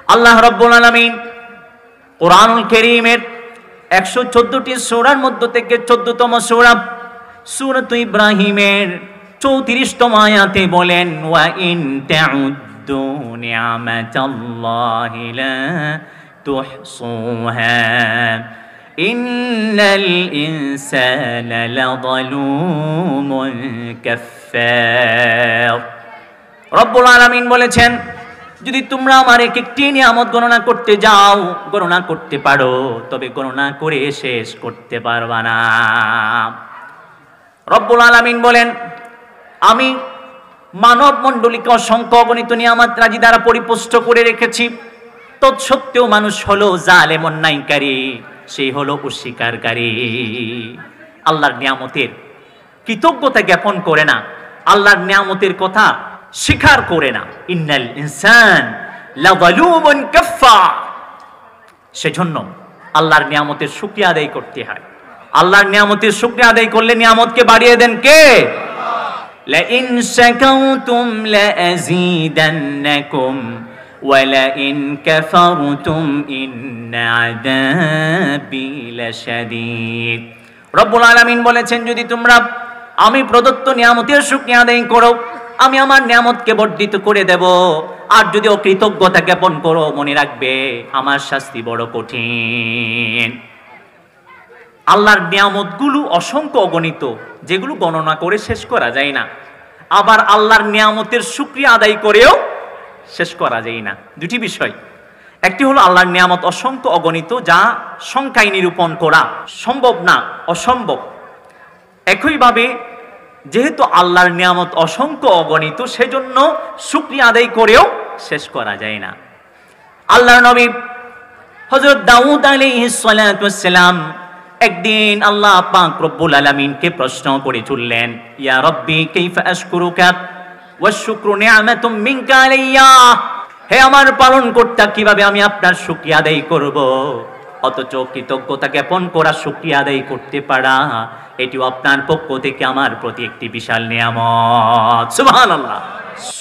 আল্লাহ রাব্বুল আলামিন কুরআনুল কারীমের 114টি সূরার মধ্য থেকে 14তম সূরা সূরাত ইব্রাহিমের 34তম আয়াতে বলেন, ওয়া ইন তাউদ্দু নি'মাতাল্লাহি লা তুহসুহা ইন্নাল ইনসানা লাযালুমুন কাফফার। রব্বুল আলামিন বলেছেন, যদি তোমরা আমার এক একটি নিয়ামত গণনা করতে যাও, গণনা করতে পারো, তবে গণনা করে শেষ করতে পারবা না। রব্বুল আলামিন বলেন, আমি মানব মণ্ডলীকে অসংখ্য অগণিত নিয়ামত রাজি দ্বারা পরিপুষ্ট করে রেখেছি, তৎসত্ত্বেও মানুষ হলো জালেম, অন্যায়কারী, সেই হলো অস্বীকারী। আল্লাহর নিয়ামতের কৃতজ্ঞতা জ্ঞাপন করে না, আল্লাহর নিয়ামতের কথা স্বীকার করে না। ইন্নাল ইনসান লাযালুমুন কাফফার। সেজন্য আল্লাহর নিয়ামতের শুকরিয়া আদায় করতে হয়। আল্লাহর নিয়ামতের শুকরিয়া আদায় করলে নিয়ামতকে বাড়িয়ে দেন কে? লা ইন শাকারতুম লা আযীদান্নাকুম ওয়া লা ইন কাফারতুম ইন্না আযাবি লাশাদীদ। রব্বুল আলামিন বলেছেন, যদি তোমরা আমি প্রদত্ত নিয়ামতের শুকরিয়া আদায় করো, আমি আমার নিয়ামতকে বর্ধিত করে দেব। আর যদি অকৃতজ্ঞতা জ্ঞাপন করো, মনে রাখবে আমার শাস্তি বড় কঠিন। আল্লাহর নিয়ামতগুলো অসংখ্য অগণিত, যেগুলো গণনা করে শেষ করা যায় না। আবার আল্লাহর নিয়ামতের শুকরিয়া আদায় করেও শেষ করা যায় না। দুটি বিষয়, একটি হলো আল্লাহর নিয়ামত অসংখ্য অগণিত, যা সংখ্যায় নিরূপণ করা সম্ভব না, অসম্ভব। একইভাবে যেহেতু আল্লাহর নিয়ামত অসংখ্য অগণিত, সেজন্য শুকরিয়া আদায় করেও শেষ করা যায় না। আল্লাহর নবী হযরত দাউদ আলাইহিস সালাতু ওয়াস সালাম একদিন আল্লাহ পাক রব্বুল আলামিনকে প্রশ্ন করে চললেন, ইয়া রব্বি কাইফা আশকুরুকা ওয়াশ শুকরু নি'মাতুম মিনকা আলাইয়া। হে আমার পালনকর্তা, কিভাবে আমি আপনার শুকরিয়া আদায় করব? অথচ কৃতজ্ঞতা জ্ঞাপন করা, শুকরিয়া আদায় করতে পারা, এটিও আপনার পক্ষ থেকে আমার প্রতি একটি বিশাল নিয়ামত। সুবহানাল্লাহ।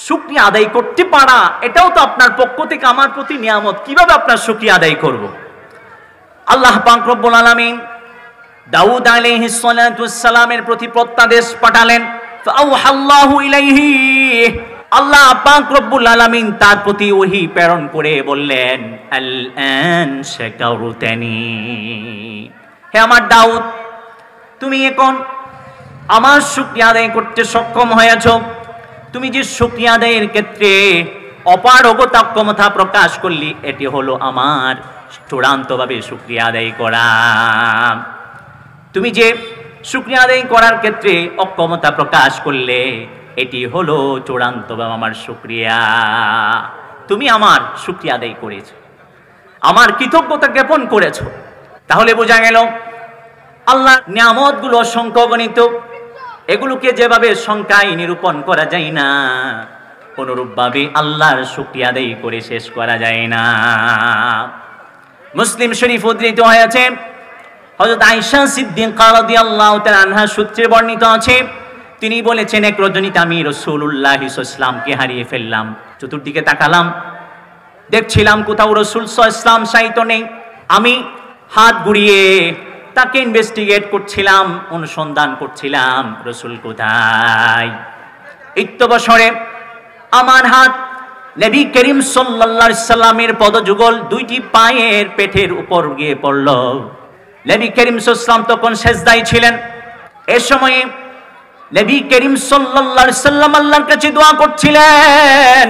শুকরিয়া আদায় করতে পারা, এটাও তো আপনার পক্ষ থেকে আমার প্রতি নিয়ামত। কিভাবে আপনার শুকরিয়া আদায় করব? আল্লাহ পাক রব্বুল আলামিন দাউদ আলাইহিস সালাতু ওয়াস সালামের প্রতি প্রত্যাদেশ পাঠালেন। ফাআওহাল্লাহু ইলাইহি। আল্লাহ পাক রব্বুল আলামিন তার প্রতি ওহী প্রেরণ করে বললেন, আল আন শাকারতানি। হে আমার দাউদ, তুমি এখন আমার শুকরিয়া আদায় করতে সক্ষম হয়েছ। তুমি যে শুকরিয়া আদায়ের ক্ষেত্রে অপারগতা ক্ষমতা প্রকাশ করলি, এটি হলো আমার চূড়ান্তভাবে শুকরিয়া আদায় করা। তুমি যে শুকরিয়া আদায় করার ক্ষেত্রে অক্ষমতা প্রকাশ করলে, এটি হলো চূড়ান্তভাবে আমার শুকরিয়া। তুমি আমার শুকরিয়া আদায় করেছ, আমার কৃতজ্ঞতা জ্ঞাপন করেছ। তাহলে বোঝা গেল আল্লাহর নিয়ামতগুলো অসংখ্য অগণিত, এগুলোকে যেভাবে সংখ্যায় নিরূপণ করা যায় না, অনুরূপভাবে আল্লাহর শুকরিয়া আদায় করে শেষ করা যায় না। মুসলিম শরীফ উদ্ধৃত হয়েছে, হযরত আয়েশা সিদ্দিকা রাদিয়াল্লাহু তাআলা আনহা সূত্রে বর্ণিত আছে, তিনি বলেছেন, এক রজনীতে আমি রাসূলুল্লাহ সাল্লাল্লাহু আলাইহি ওয়াসাল্লামকে হারিয়ে ফেললাম। চতুর্দিকে তাকালাম, দেখছিলাম কোথাও রাসূল সাল্লাল্লাহু আলাইহি ওয়াসাল্লাম শায়িত নেই। আমি হাত ঘুরিয়ে তাকে ইনভেস্টিগেট করছিলাম, অনুসন্ধান করছিলাম রাসূল কোথায়। ইত্যবসরে আমার হাত নবী করিম সাল্লাল্লাহু আলাইহি ওয়াসাল্লামের পদযুগল দুইটি পায়ের পেটের উপর গিয়ে পড়ল। নবী করিম সাল্লাল্লাহু আলাইহি ওয়াসাল্লাম তখন সেজদায় ছিলেন। এই সময়ে নবী করিম সাল্লাল্লাহু আলাইহি ওয়াসাল্লাম আল্লাহর কাছে দোয়া করছিলেন,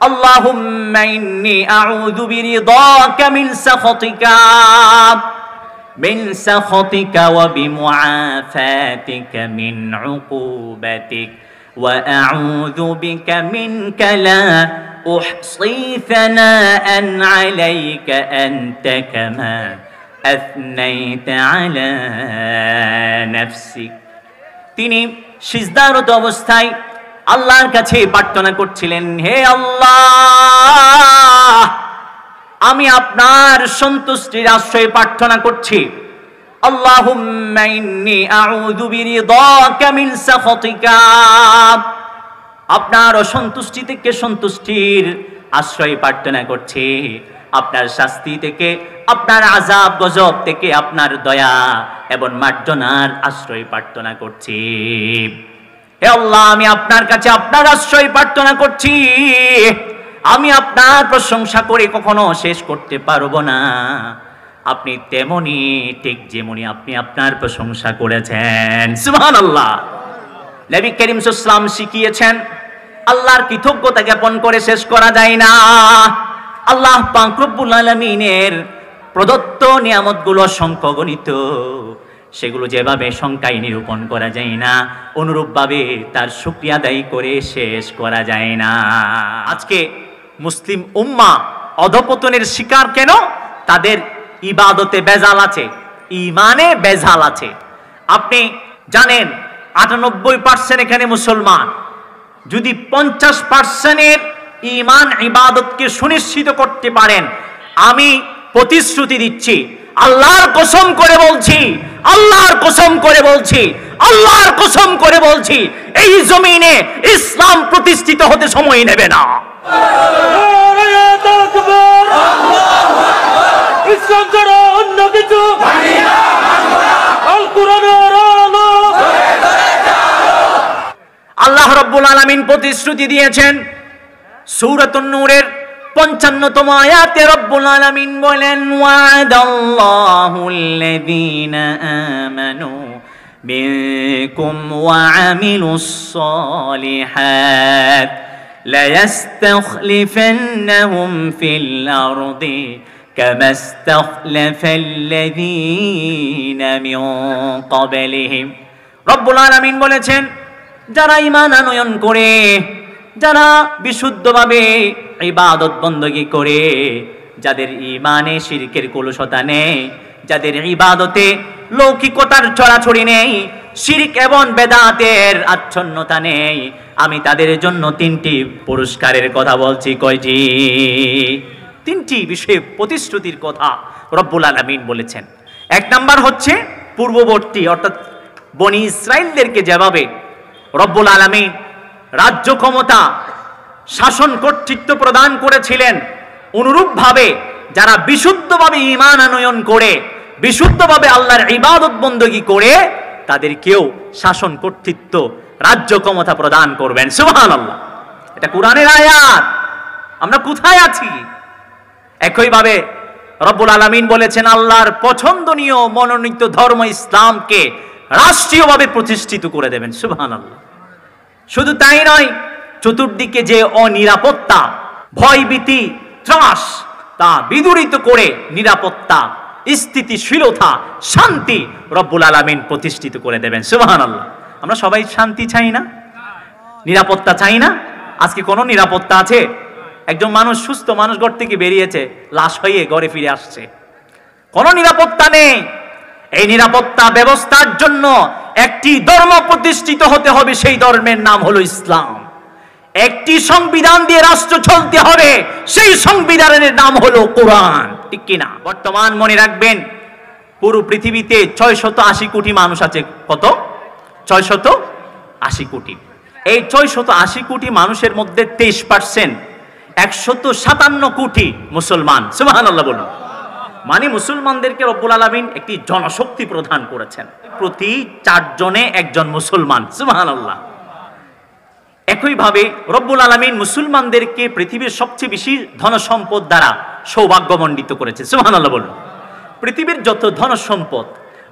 আল্লাহুম্মা ইন্নী আউযু বিরিদাকা মিন সাখাতিকা ওয়া বিমুআফাতিকা মিন উকুবাতিক ওয়া আউযু বিকা মিনকা লা উহসী সানাআন আলাইকা আনতা কামা আথনাইতা আলা নাফসিক। তিনি সিজদারত অবস্থায় আল্লাহর কাছে প্রার্থনা করছিলেন, হে আল্লাহ, আমি আপনার সন্তুষ্টির আশ্রয় প্রার্থনা করছি। আল্লাহুম্মা ইন্নী আউযু বিরিদাকা মিন সাখাতিকা। আপনার অসন্তুষ্টি থেকে সন্তুষ্টির আশ্রয় প্রার্থনা করছি, আপনার শাস্তি থেকে, আপনার আযাব গজব থেকে আপনার দয়া এবং মার্জনার আশ্রয় প্রার্থনা করছি। হে আল্লাহ, আমি আপনার কাছে আপনার আশ্রয় প্রার্থনা করছি। আমি আপনার প্রশংসা করে কখনো শেষ করতে পারবো না। আপনি তেমনি, ঠিক যেমনি আপনি আপনার প্রশংসা করেছেন। সুবহানাল্লাহ। নবী করিম সাল্লাল্লাহু আলাইহি ওয়াসাল্লাম শিখিয়েছেন, আল্লাহর কৃতজ্ঞতা জ্ঞাপন করে শেষ করা যায় না। আল্লাহ পাক রব্বুল আলামিনের প্রদত্ত নিয়ামতগুলো সংখ্যাগণিত, সেগুলো যেভাবে সংখ্যায় নিরূপণ করা যায় না, অনুরূপভাবে তার শুকরিয়া আদায় করে শেষ করা যায় না। আজকে মুসলিম উম্মাহ অধপতনের শিকার কেন? তাদের ইবাদতে বেজাল আছে, ইমানে বেজাল আছে। আপনি জানেন 98% এখানে মুসলমান। যদি 50%-এর ইমান ইবাদতকে সুনিশ্চিত করতে পারেন, আমি প্রতিশ্রুতি দিচ্ছি, আল্লাহর কসম করে বলছি, আল্লাহর কসম করে বলছি, আল্লাহর কসম করে বলছি, এই জমিনে ইসলাম প্রতিষ্ঠিত হতে সময় নেবে না। ইসলাম ছাড়া অন্য কিছু আল্লাহ রাব্বুল আলামিন প্রতিশ্রুতি দিয়েছেন। সূরাতুন নূরের 55তম আয়াতে রব্বুল আলামিন বলেন, ওয়াদাল্লাহুল্লাযীনা আমানু মিনকুম ওয়া আমিলুস সালিহাত লায়াস্তাখলিফান্নাহুম ফিল আরদি কামা ইসতাখলাফাল্লাযীনা মিন ক্বাবলিহিম। রব্বুল আলামিন বলেছেন, যারা ঈমান আনয়ন করে, যারা বিশুদ্ধভাবে ইবাদত বندگی করে, যাদের ঈমানে শিরকের কলুষতা নেই, যাদের ইবাদতে লৌকিকতার ছড়াছড়ি নেই, শিরক এবং বেদাতের আচ্ছন্নতা নেই, আমি তাদের জন্য 3টি পুরস্কারের কথা বলছি। কয়টি? 3টি বিষয়ে প্রতিশ্রুতির কথা রব্বুল আলামিন বলেছেন। 1 নাম্বার হচ্ছে পূর্ববর্তী, অর্থাৎ বনি ইসরাইলদেরকে যেভাবে রব্বুল আলামিন রাজ্য ক্ষমতা, শাসন কর্তৃত্ব প্রদান করেছিলেন, অনুরূপভাবে যারা বিশুদ্ধভাবে ঈমান আনয়ন করে, বিশুদ্ধভাবে আল্লাহর ইবাদত বندگی করে, তাদেরকেও শাসন কর্তৃত্ব, রাজ্য ক্ষমতা প্রদান করবেন। সুবহানাল্লাহ। এটা কোরআনের আয়াত। আমরা কোথায় আছি? একইভাবে রব্বুল আলামিন বলেছেন, আল্লাহর পছন্দনীয় মনোনীত ধর্ম ইসলামকে রাষ্ট্রীয়ভাবে প্রতিষ্ঠিত করে দেবেন। সুবহানাল্লাহ। শুধু তাই নয়, চতুর্দিকে যে অনিরাপত্তা, ভয়ভীতি, ত্রাস, তা বিদূরিত করে নিরাপত্তা, স্থিতিশীলতা, শান্তি রব্বুল আলামিন প্রতিষ্ঠিত করে দেবেন। সুবহানাল্লাহ। আমরা সবাই শান্তি চাই না? নিরাপত্তা চাই না? আজকে কোনো নিরাপত্তা আছে? একজন মানুষ, সুস্থ মানুষ ঘর থেকে বেরিয়েছে, লাশ হয়ে ঘরে ফিরে আসছে, কোনো নিরাপত্তা নেই। এই নিরাপত্তা ব্যবস্থার জন্য একটি ধর্ম প্রতিষ্ঠিত হতে হবে, সেই ধর্মের নাম হলো ইসলাম। একটি সংবিধান দিয়ে রাষ্ট্র চলতে হবে, সেই সংবিধানের নাম হলো কোরআন। ঠিক কিনা? বর্তমান মনে রাখবেন, পুরো পৃথিবীতে 680 কোটি মানুষ আছে। কত? 680 কোটি। এই 680 কোটি মানুষের মধ্যে 23%, 157 কোটি মুসলমান। সুবহানাল্লাহ বলুন। মানে মুসলমানদেরকে রব্বুল আলামিন একটি জনশক্তি প্রদান করেছেন, প্রতি 4 জনে একজন মুসলমান। সুবহানাল্লাহ। একইভাবে রব্বুল আলামিন মুসলমানদেরকে পৃথিবীর সবচেয়ে বেশি ধন সম্পদ দ্বারা সৌভাগ্যমণ্ডিত করেছে। সুবহানাল্লাহ বলুন। পৃথিবীর যত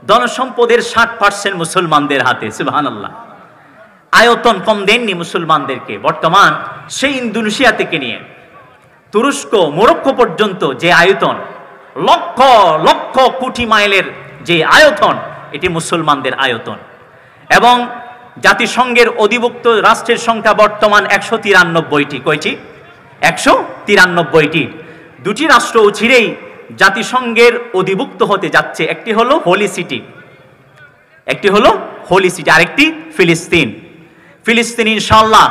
ধন সম্পদের 60% মুসলমানদের হাতে। সুবহানাল্লাহ। আয়তন কম দেননি মুসলমানদেরকে। বর্তমান সেই ইন্দোনেশিয়া থেকে নিয়ে তুরস্ক, মরক্কো পর্যন্ত যে আয়তন, লক্ষ লক্ষ কোটি মাইলের যে আয়তন, এটি মুসলমানদের আয়তন। এবং জাতিসংঘের অধিভুক্ত রাষ্ট্রের সংখ্যা বর্তমান 193টি। কয়টি? 193টি। 2টি রাষ্ট্র অচিরেই জাতিসংঘের অধিভুক্ত হতে যাচ্ছে। একটি হলো হোলি সিটি, আরেকটি ফিলিস্তিন। ফিলিস্তিন ইনশাআল্লাহ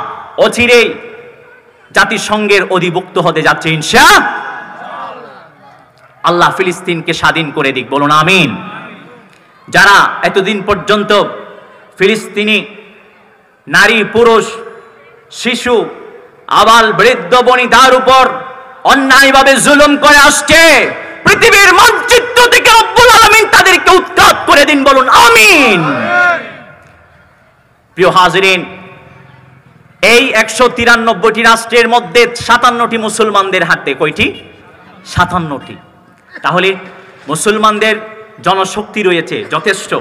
অচিরেই জাতিসংঘের অধিভুক্ত হতে যাচ্ছে ইনশাআল্লাহ। আল্লাহ ফিলিস্তিনকে স্বাধীন করে দিক, বলুন আমিন। যারা এতদিন পর্যন্ত ফিলিস্তিনি নারী, পুরুষ, শিশু, আবাল বৃদ্ধ বনিতার উপর অন্যায়ভাবে জুলুম করে আসছে, পৃথিবীর মানচিত্র থেকে রব্বুল আলামিন তাদেরকে উৎখাত করে দিন, বলুন আমিন। প্রিয় হাজিরিন, এই 193টি রাষ্ট্রের মধ্যে 57টি মুসলমানদের হাতে। কয়টি? 57টি। তাহলে মুসলমানদের জনশক্তি রয়েছে যথেষ্ট,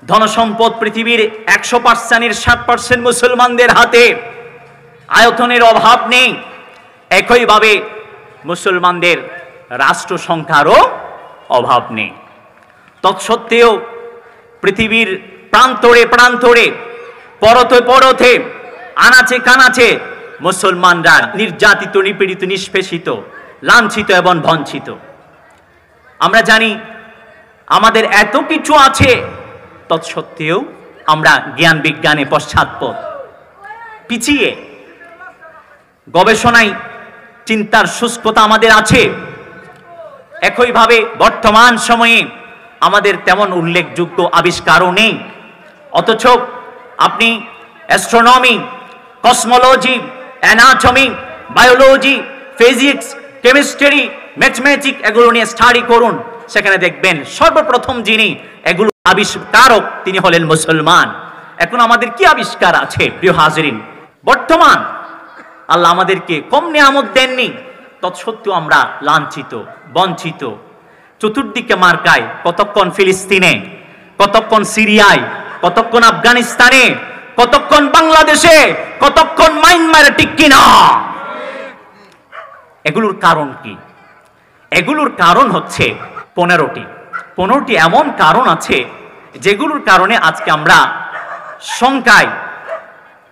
ধনসম্পদ পৃথিবীর 100%-এর 60% মুসলমানদের হাতে, আয়তনের অভাব নেই। একইভাবে মুসলমানদের রাষ্ট্র সংখ্যারও অভাব নেই। তৎসত্ত্বেও পৃথিবীর প্রান্তরে প্রান্তরে, পরতে পরতে, আনাচে কানাচে মুসলমানরা নির্যাতিত, নিপীড়িত, নিষ্পেষিত, লাঞ্ছিত এবং বঞ্চিত। আমরা জানি আমাদের এত কিছু আছে, তৎসত্ত্বেও আমরা জ্ঞান বিজ্ঞানে পশ্চাৎপদ, পিছিয়ে। গবেষণায় চিন্তার শুষ্কতা আমাদের আছে। একইভাবে বর্তমান সময়ে আমাদের তেমন উল্লেখযোগ্য আবিষ্কারও নেই। অথচ আপনি astronomy, cosmology, anatomy, biology, physics, chemistry, mathematics এগুলো নিয়ে স্টাডি করুন, সেখানে দেখবেন সর্বপ্রথম যিনি এগুলো আবিষ্কারক তিনি হলেন মুসলমান। এখন আমাদের কি আবিষ্কার আছে প্রিয় হাজিরিন? বর্তমান আল্লাহ আমাদেরকে কম নিয়ামত দেননি, তৎসত্ত্বেও আমরা লাঞ্ছিত, বঞ্চিত। চতুর্দিকে মার্কায়, কতক্ষণ ফিলিস্তিনে, কতক্ষণ সিরিয়ায়, কতক্ষণ আফগানিস্তানে, কতক্ষণ বাংলাদেশে, কতক্ষণ মায়ানমারে, ঠিক কিনা? এগুলোর কারণ কি? এগুলোর কারণ হচ্ছে 15টি এমন কারণ আছে যেগুলোর কারণে আজকে আমরা সংখ্যায়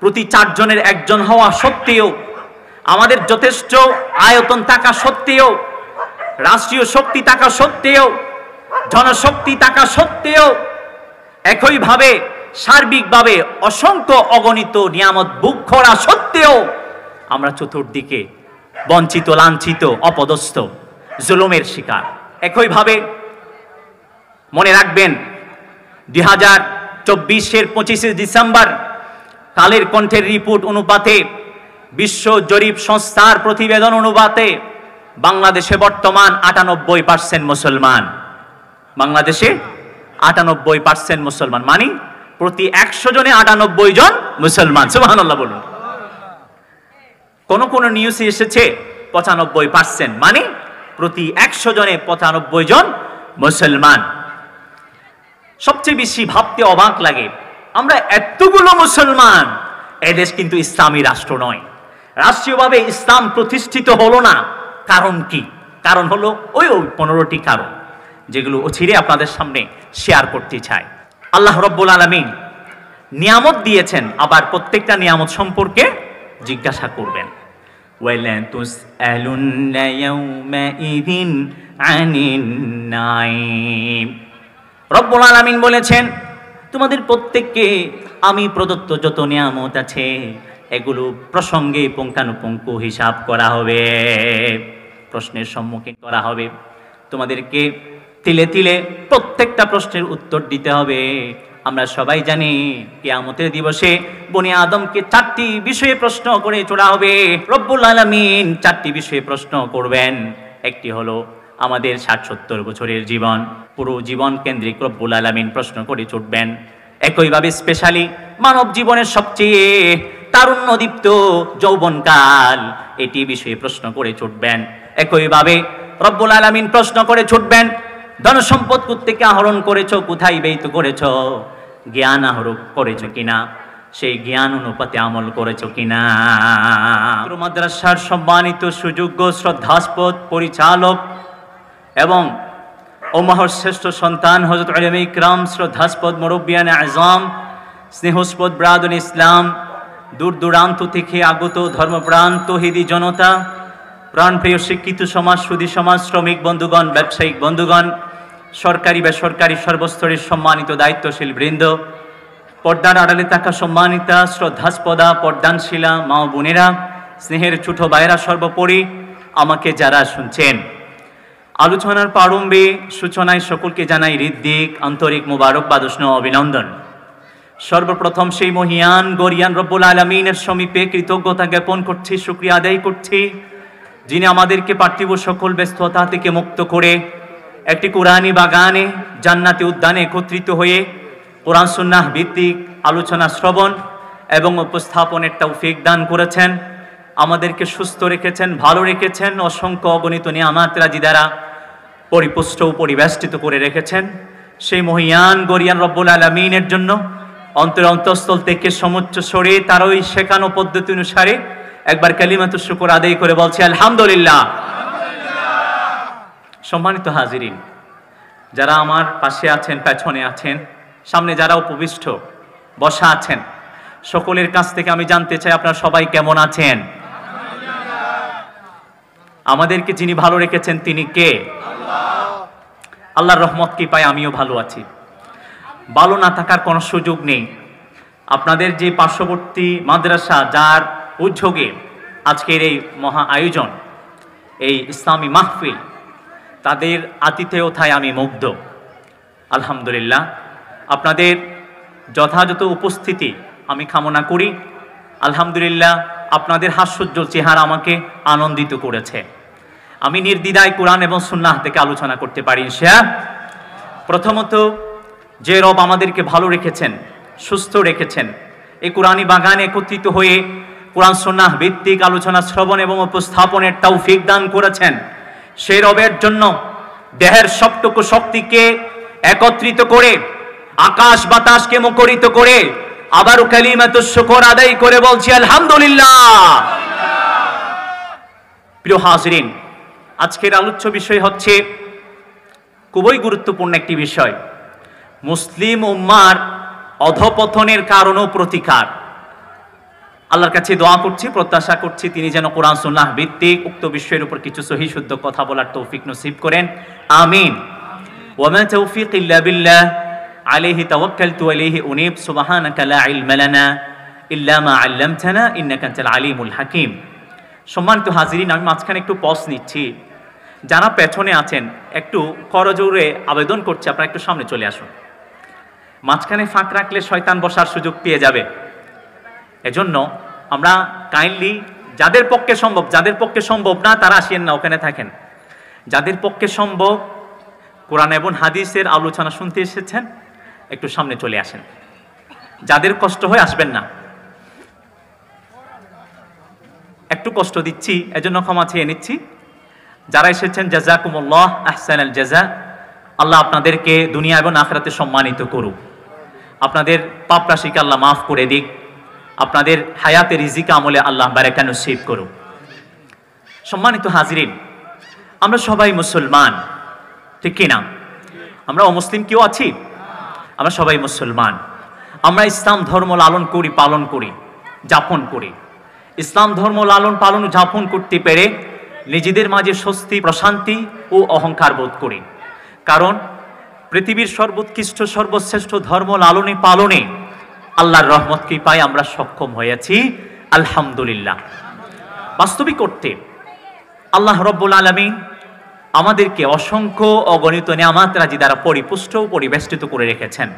প্রতি 4 জনের 1 জন হওয়া সত্ত্বেও, আমাদের যথেষ্ট আয়তন থাকা সত্ত্বেও, রাষ্ট্রীয় শক্তি থাকা সত্ত্বেও, জনশক্তি থাকা সত্ত্বেও, একইভাবে সার্বিকভাবে অসংখ্য অগণিত নিয়ামত ভোগ করা সত্ত্বেও আমরা চতুর্দিকে বঞ্চিত, লাঞ্ছিত, অপদস্থ, জুলুমের শিকার। একইভাবে মনে রাখবেন 2024-এর 25শে ডিসেম্বর কালের কণ্ঠের রিপোর্ট অনুপাতে, বিশ্ব জরিপ সংস্থার প্রতিবেদন অনুপাতে বাংলাদেশে বর্তমান 98% মুসলমান। বাংলাদেশে 98% মুসলমান, মানে প্রতি 100 জনে 98 জন মুসলমান। সুবহানাল্লাহ বলুন। কোন নিউজে এসেছে 95%, মানে প্রতি 100 জনে 95 জন মুসলমান। সবচেয়ে বেশি ভাবতে অবাক লাগে, আমরা এতগুলো মুসলমান, এদেশ কিন্তু ইসলামী রাষ্ট্র নয়, রাষ্ট্রীয়ভাবে ইসলাম প্রতিষ্ঠিত হলো না। কারণ কি? কারণ হলো ওই 15টি কারণ, যেগুলো অচিরে আপনাদের সামনে শেয়ার করতে চাই। আল্লাহ রাব্বুল আলামিন নিয়ামত দিয়েছেন, আবার প্রত্যেকটা নিয়ামত সম্পর্কে জিজ্ঞাসা করবেন। ওয়ালা তুসআলুন্না ইয়াওমাইযিন আনিন নাঈম। রব্বুল আলামিন বলেছেন, তোমাদের প্রত্যেককে আমি প্রদত্ত যত নিয়ামত আছে এগুলো প্রসঙ্গে পুঙ্খানুপুঙ্খ হিসাব করা হবে, প্রশ্নের সম্মুখীন করা হবে। তোমাদেরকে তিলে তিলে প্রত্যেকটা প্রশ্নের উত্তর দিতে হবে। আমরা সবাই জানি কিয়ামতের দিবসে বনি আদমকে 4টি বিষয়ে প্রশ্ন করে ছোড়া হবে। রব্বুল আলামিন 4টি বিষয়ে প্রশ্ন করবেন। একটি হলো আমাদের 60-70 বছরের জীবন, পুরো জীবন কেন্দ্রিক রব্বুল আলামিন প্রশ্ন করে ছুটবেন। একইভাবে স্পেশালি মানব জীবনের সবচেয়ে তারুণ্যদীপ্ত যৌবনকাল, এটি বিষয়ে প্রশ্ন করে ছুটবেন। একইভাবে রব্বুল আলামিন প্রশ্ন করে ছুটবেন, ধনসম্পদ কোত্থেকে আহরণ করেছো, কোথায় ব্যয় করেছো, জ্ঞান আহরণ করেছো কিনা, সেই জ্ঞান অনুপাতে আমল করেছো কিনা। মাদ্রাসার সম্মানিত সুযোগ্য শ্রদ্ধাস্পদ পরিচালক এবং ওমাহর শ্রেষ্ঠ সন্তান হযরত উলামায়ে ইকরাম, শ্রদ্ধাস্পদ মুরব্বিয়ানে আযম, স্নেহস্পদ ব্রাদুল ইসলাম, দূর দূরান্ত থেকে আগত ধর্মপ্রাণ তৌহিদি জনতা, প্রাণপ্রিয় শিক্ষিত সমাজ, সুধী সমাজ, শ্রমিক বন্ধুগণ, ব্যবসায়িক বন্ধুগণ, সরকারি বেসরকারি সর্বস্তরের সম্মানিত দায়িত্বশীল বৃন্দ, পর্দার আড়ালে থাকা সম্মানিতা শ্রদ্ধাস্পদা পর্দানশীলা মা ও বোনেরা, স্নেহের ছোট ভাইয়েরা, সর্বোপরি আমাকে যারা শুনছেন, আলোচনার প্রারম্ভে সূচনায় সকলকে জানাই হৃদ্দিক আন্তরিক মোবারকবাদ ও অভিনন্দন। সর্বপ্রথম সেই মহিয়ান গরিয়ান রব্বুল আলামিনের সমীপে কৃতজ্ঞতা জ্ঞাপন করছি, শুকরিয়া আদায় করছি, যিনি আমাদেরকে পার্থিব সকল ব্যস্ততা থেকে মুক্ত করে একটি কোরআনী বাগানে জান্নাতি উদ্যানে একত্রিত হয়ে কোরআন সুন্নাহ ভিত্তিক আলোচনা শ্রবণ এবং উপস্থাপনের তৌফিক দান করেছেন, আমাদেরকে সুস্থ রেখেছেন, ভালো রেখেছেন, অসংখ্য অগণিত নিয়ামত রাজি দ্বারা পরিপুষ্ট ও পরিবেষ্টিত করে রেখেছেন। সেই মহিয়ান গরিয়ান রব্বুল আলামিনের জন্য অন্তঃস্থল থেকে সমুচ্চ সরে তার ওই শেখানো পদ্ধতি অনুসারে একবার কালিমাতুশ শুকর আদায় করে বলছি আলহামদুলিল্লাহ। সম্মানিত হাজিরিন, যারা আমার পাশে আছেন, পেছনে আছেন, সামনে যারা উপবিষ্ট বসা আছেন, সকলের কাছ থেকে আমি জানতে চাই আপনারা সবাই কেমন আছেন? আমাদেরকে যিনি ভালো রেখেছেন তিনি কে? আল্লাহর রহমত কি পায় আমিও ভালো আছি। ভালো না থাকার কোনো সুযোগ নেই। আপনাদের যে পার্শ্ববর্তী মাদ্রাসা, যার উদ্যোগে আজকের এই মহা আয়োজন, এই ইসলামী মাহফিল, তাদের আতিথেয়তায় আমি মুগ্ধ। আলহামদুলিল্লাহ, আপনাদের যথাযথ উপস্থিতি আমি কামনা করি। আলহামদুলিল্লাহ, আপনাদের হাস্যোজ্জ্বল চেহারা আমাকে আনন্দিত করেছে। আমি নির্দ্বিধায় কোরআন এবং সুন্নাহ থেকে আলোচনা করতে পারি ইনশাআল্লাহ। প্রথমত, যে রব আমাদেরকে ভালো রেখেছেন, সুস্থ রেখেছেন, এই কোরআনী বাগানে একত্রিত হয়ে কোরআন সুন্নাহ ভিত্তিক আলোচনা শ্রবণ এবং উপস্থাপনের তৌফিক দান করেছেন, সেই রবের জন্য দেহের সবটুকু শক্তিকে একত্রিত করে, আকাশ বাতাসকে মুখরিত করে আবারও কালিমাতুশ শুকর আদায় করে বলছি আলহামদুলিল্লাহ। প্রিয় হাজিরিন, আজকের আলোচ্য বিষয় হচ্ছে খুবই গুরুত্বপূর্ণ একটি বিষয়, মুসলিম উম্মার অধপতনের কারণ ও প্রতিকার। আল্লাহর কাছে দোয়া করছি, প্রত্যাশা করছি তিনি যেন কোরআন সুন্নাহ ভিত্তিক উক্ত বিষয়ের উপর কিছু সহি শুদ্ধ কথা বলার তৌফিক নসিব করেন, আমিন। ওয়া মা তাওফীক ইল্লা বিল্লাহ, আলাইহি তাওয়াক্কালতু ওয়া ইলাইহি উনীব, সুবহানাকা লা ইলমা লানা ইল্লা মা আল্লামতানা ইন্নাকা আনতাল আলিমুল হাকীম। সম্মানিত হাজিরিন, আমি মাঝখানে একটু পজ নিচ্ছি। যারা পেছনে আছেন একটু করজোরে আবেদন করছে আপনারা একটু সামনে চলে আসুন। মাঝখানে ফাঁক রাখলে শয়তান বসার সুযোগ পেয়ে যাবে। এজন্য আমরা কাইন্ডলি, যাদের পক্ষে সম্ভব না তারা আসেন না, ওখানে থাকেন। যাদের পক্ষে সম্ভব, কোরআন এবং হাদিসের আলোচনা শুনতে এসেছেন, একটু সামনে চলে আসেন। যাদের কষ্ট হয় আসবেন না, একটু কষ্ট দিচ্ছি এজন্য ক্ষমা চেয়ে নিচ্ছি। যারা এসেছেন জাযাকুমুল্লাহ আহসানাল জাযা, আল্লাহ আপনাদেরকে দুনিয়া এবং আখিরাতে সম্মানিত করুক, আপনাদের পাপ রাশিকে আল্লাহ মাফ করে দিক, আপনাদের হায়াতে রিজিক আমলে আল্লাহ বারাকা নসিব করুক। সম্মানিত হাজিরিন, আমরা সবাই মুসলমান, ঠিক কিনা? আমরা অমুসলিম কেউ আছি? আমরা সবাই মুসলমান। আমরা ইসলাম ধর্ম লালন করি, পালন করি, যাপন করি। ইসলাম ধর্ম লালন পালন যাপন করতে পেরে নিজেদের মাঝে স্বস্তি, প্রশান্তি ও অহংকার বোধ করি। কারণ পৃথিবীর সর্বোৎকৃষ্ট সর্বশ্রেষ্ঠ ধর্ম লালনে পালনে আল্লাহর রহমত কৃপায় আমরা সক্ষম হয়েছি, আলহামদুলিল্লাহ। বাস্তবিক করতে আল্লাহ রব্বুল আলামিন আমাদেরকে অসংখ্য অগণিত নিয়ামত রাজি দ্বারা পরিপুষ্ট ও পরিবেষ্টিত করে রেখেছেন।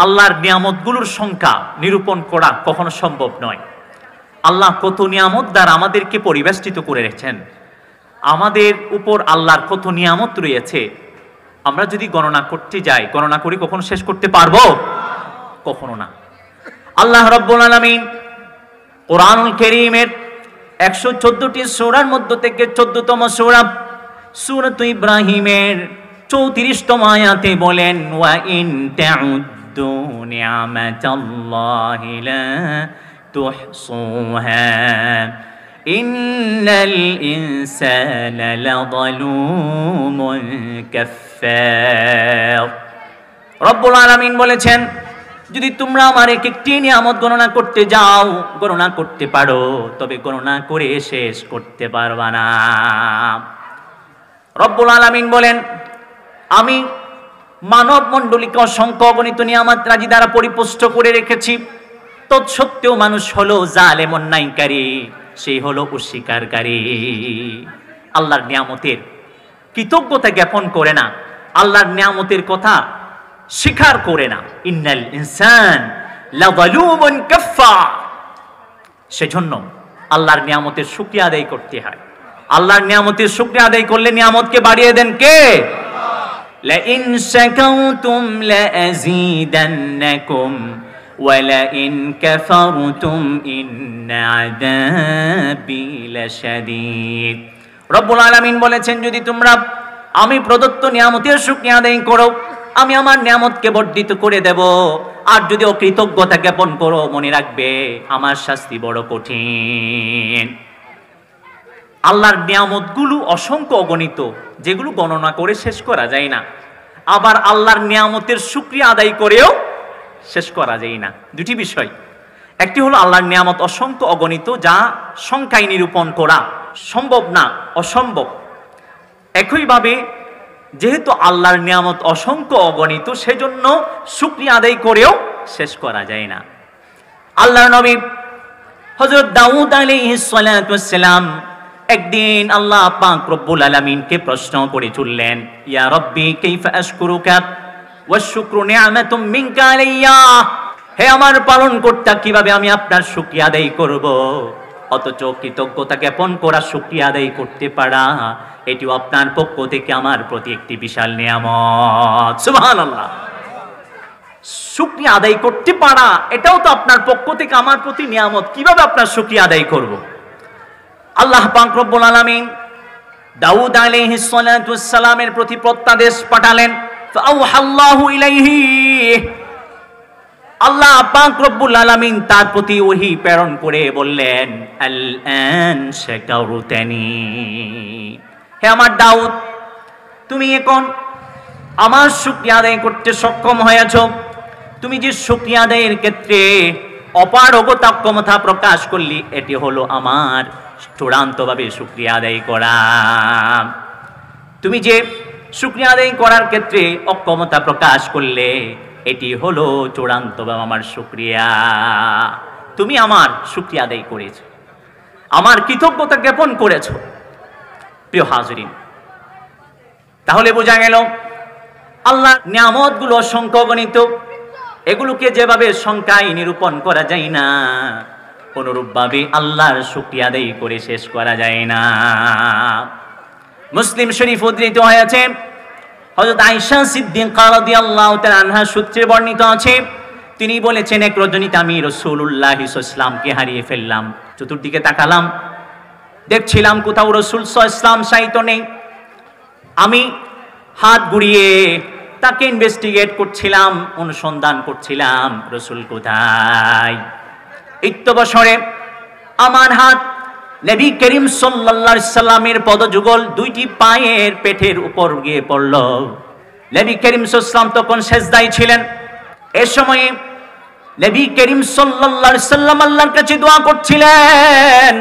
আল্লাহর নিয়ামতগুলোর সংখ্যা নিরূপণ করা কখনো সম্ভব নয়। আল্লাহ কত নিয়ামত দ্বারা আমাদেরকে পরিবেষ্টিত করে রেখেছেন, আমাদের উপর আল্লাহর কত নিয়ামত রয়েছে, আমরা যদি গণনা করতে যাই, গণনা করে কখনো শেষ করতে পারবো? কখনো না। আল্লাহ রাব্বুল আলামিন কোরআনুল কারীমের 114টি সূরার মধ্য থেকে 14তম সূরা সূরাত ইব্রাহিমের 34তম আয়াতে বলেন, ওয়া ইন তাউদ্দু নি'মাতাল্লাহি লা তুহসুহা ইন্নাল ইনসানা লাযালুমুন কাফফার। রব্বুল আলামিন বলেছেন, যদি তোমরা আমার এক একটি নিয়ামত গণনা করতে যাও, গণনা করতে পারো, তবে গণনা করে শেষ করতে পারবা না। রব্বুল আলামিন বলেন, আমি মানব মণ্ডলীকে অসংখ্য অগণিত নিয়ামত রাজি দ্বারা পরিপুষ্ট করে রেখেছি, তৎসত্ত্বেও মানুষ হলো জালেম, অন্যায়কারী, সেই হলো অস্বীকারী। আল্লাহর নিয়ামতের কৃতজ্ঞতা জ্ঞাপন করে না, আল্লাহর নিয়ামতের কথা স্বীকার করে না। ইন্নাল ইনসান লাযালুমুন কাফফার। সেজন্য আল্লাহর নিয়ামতের শুকরিয়া আদায় করতে হয়, আল্লাহর নিয়ামতের শুকরিয়া আদায় করলে নিয়ামতকে বাড়িয়ে দেন কে? লা ইন শাকারতুম লা আযীদান্নাকুম ওয়া লা ইন কাফারতুম ইন্না আযাবি লাশাদীদ। রব্বুল আলামিন বলেছেন, যদি তোমরা আমি প্রদত্ত নিয়ামতের শুকরিয়া আদায় করো, আমি আমার নিয়ামতকে বর্ধিত করে দেব। আর যদি অকৃতজ্ঞতা জ্ঞাপন করো, মনে রাখবে আমার শাস্তি বড় কঠিন। আল্লাহর নিয়ামতগুলো অসংখ্য অগণিত, যেগুলো গণনা করে শেষ করা যায় না। আবার আল্লাহর নিয়ামতের শুকরিয়া আদায় করেও শেষ করা যায় না। দুটি বিষয়, একটি হলো আল্লাহর নিয়ামত অসংখ্য অগণিত, যা সংখ্যায় নিরূপণ করা সম্ভব না, অসম্ভব। একইভাবে যেহেতু আল্লাহর নিয়ামত অসংখ্য অগণিত, সেজন্য শুকরিয়া আদায় করেও শেষ করা যায় না। আল্লাহর নবী হযরত দাউদ আলাইহিস সালাতু ওয়াস সালাম একদিন আল্লাহ পাক রব্বুল আলামিনকে প্রশ্ন করে চললেন, ইয়া রব্বি কাইফা আশকুরুকা ওয়াশ শুকরু নি'মাতুম মিনকা আলাইয়া। হে আমার পালনকর্তা, কিভাবে আমি আপনার শুকরিয়া আদায় করব? অথচ কৃতজ্ঞতা জ্ঞাপন করা, শুকরিয়া আদায় করতে পারা, এটিও আপনার পক্ষ থেকে আমার প্রতি একটি বিশাল নিয়ামত। সুবহানাল্লাহ। শুকরিয়া আদায় করতে পারা, এটাও তো আপনার পক্ষ থেকে আমার প্রতি নিয়ামত। কিভাবে আপনার শুকরিয়া আদায় করব? আল্লাহ পাক রব্বুল আলামিন দাউদ আলাইহিস সালাতু ওয়াস সালামের প্রতি প্রত্যাদেশ পাঠালেন। ফাআওহাল্লাহু ইলাইহি, আল্লাহ পাক রব্বুল আলামিন তার প্রতি ওহী প্রেরণ করে বললেন, আল আন শাকারতানি। হে আমার দাউদ, তুমি এখন আমার শুকরিয়া আদায় করতে সক্ষম হয়েছ। তুমি যে শুকরিয়া আদায়ের ক্ষেত্রে অপারগতা ক্ষমতা প্রকাশ করলি, এটি হলো আমার চূড়ান্তভাবে শুকরিয়া আদায় করা। তুমি যে শুকরিয়া আদায় করার ক্ষেত্রে অক্ষমতা প্রকাশ করলে, এটি হলো চূড়ান্তভাবে আমার শুকরিয়া। তুমি আমার শুকরিয়া আদায় করেছো, আমার কৃতজ্ঞতা জ্ঞাপন করেছো। প্রিয় হাজরিন, তাহলে বোঝা গেল আল্লাহর নিয়ামতগুলো অসংখ্য অগণিত। এগুলোকে যেভাবে সংখ্যায় নিরূপণ করা যায় না, অনুরূপভাবে আল্লাহর শুকরিয়া আদায় করে শেষ করা যায় না। মুসলিম শরীফ উদ্ধৃত হয়েছে, হযরত আয়েশা সিদ্দিকা রাদিয়াল্লাহু তাআলা আনহা সূত্রে বর্ণিত আছে, তিনি বলেছেন, এক রজনীতে আমি রাসূলুল্লাহ সাল্লাল্লাহু আলাইহি ওয়াসাল্লামকে হারিয়ে ফেললাম। চতুর্দিকে তাকালাম, দেখছিলাম কোথাও রাসূল সাল্লাল্লাহু আলাইহি ওয়াসাল্লাম শায়িত নেই। আমি হাত ঘুরিয়ে তাকে ইনভেস্টিগেট করছিলাম, অনুসন্ধান করছিলাম রাসূল কোথায়। ইত্যবসরে আমার হাত নবী করিম সাল্লাল্লাহু আলাইহি সাল্লামের পদযুগল দুইটি পায়ের পেটের উপর গিয়ে পড়ল। নবী করিম সাল্লাল্লাহু আলাইহি সাল্লাম তখন সেজদায় ছিলেন। এই সময়ে নবী করিম সাল্লাল্লাহু আলাইহি সাল্লাম আল্লাহর কাছে দোয়া করছিলেন,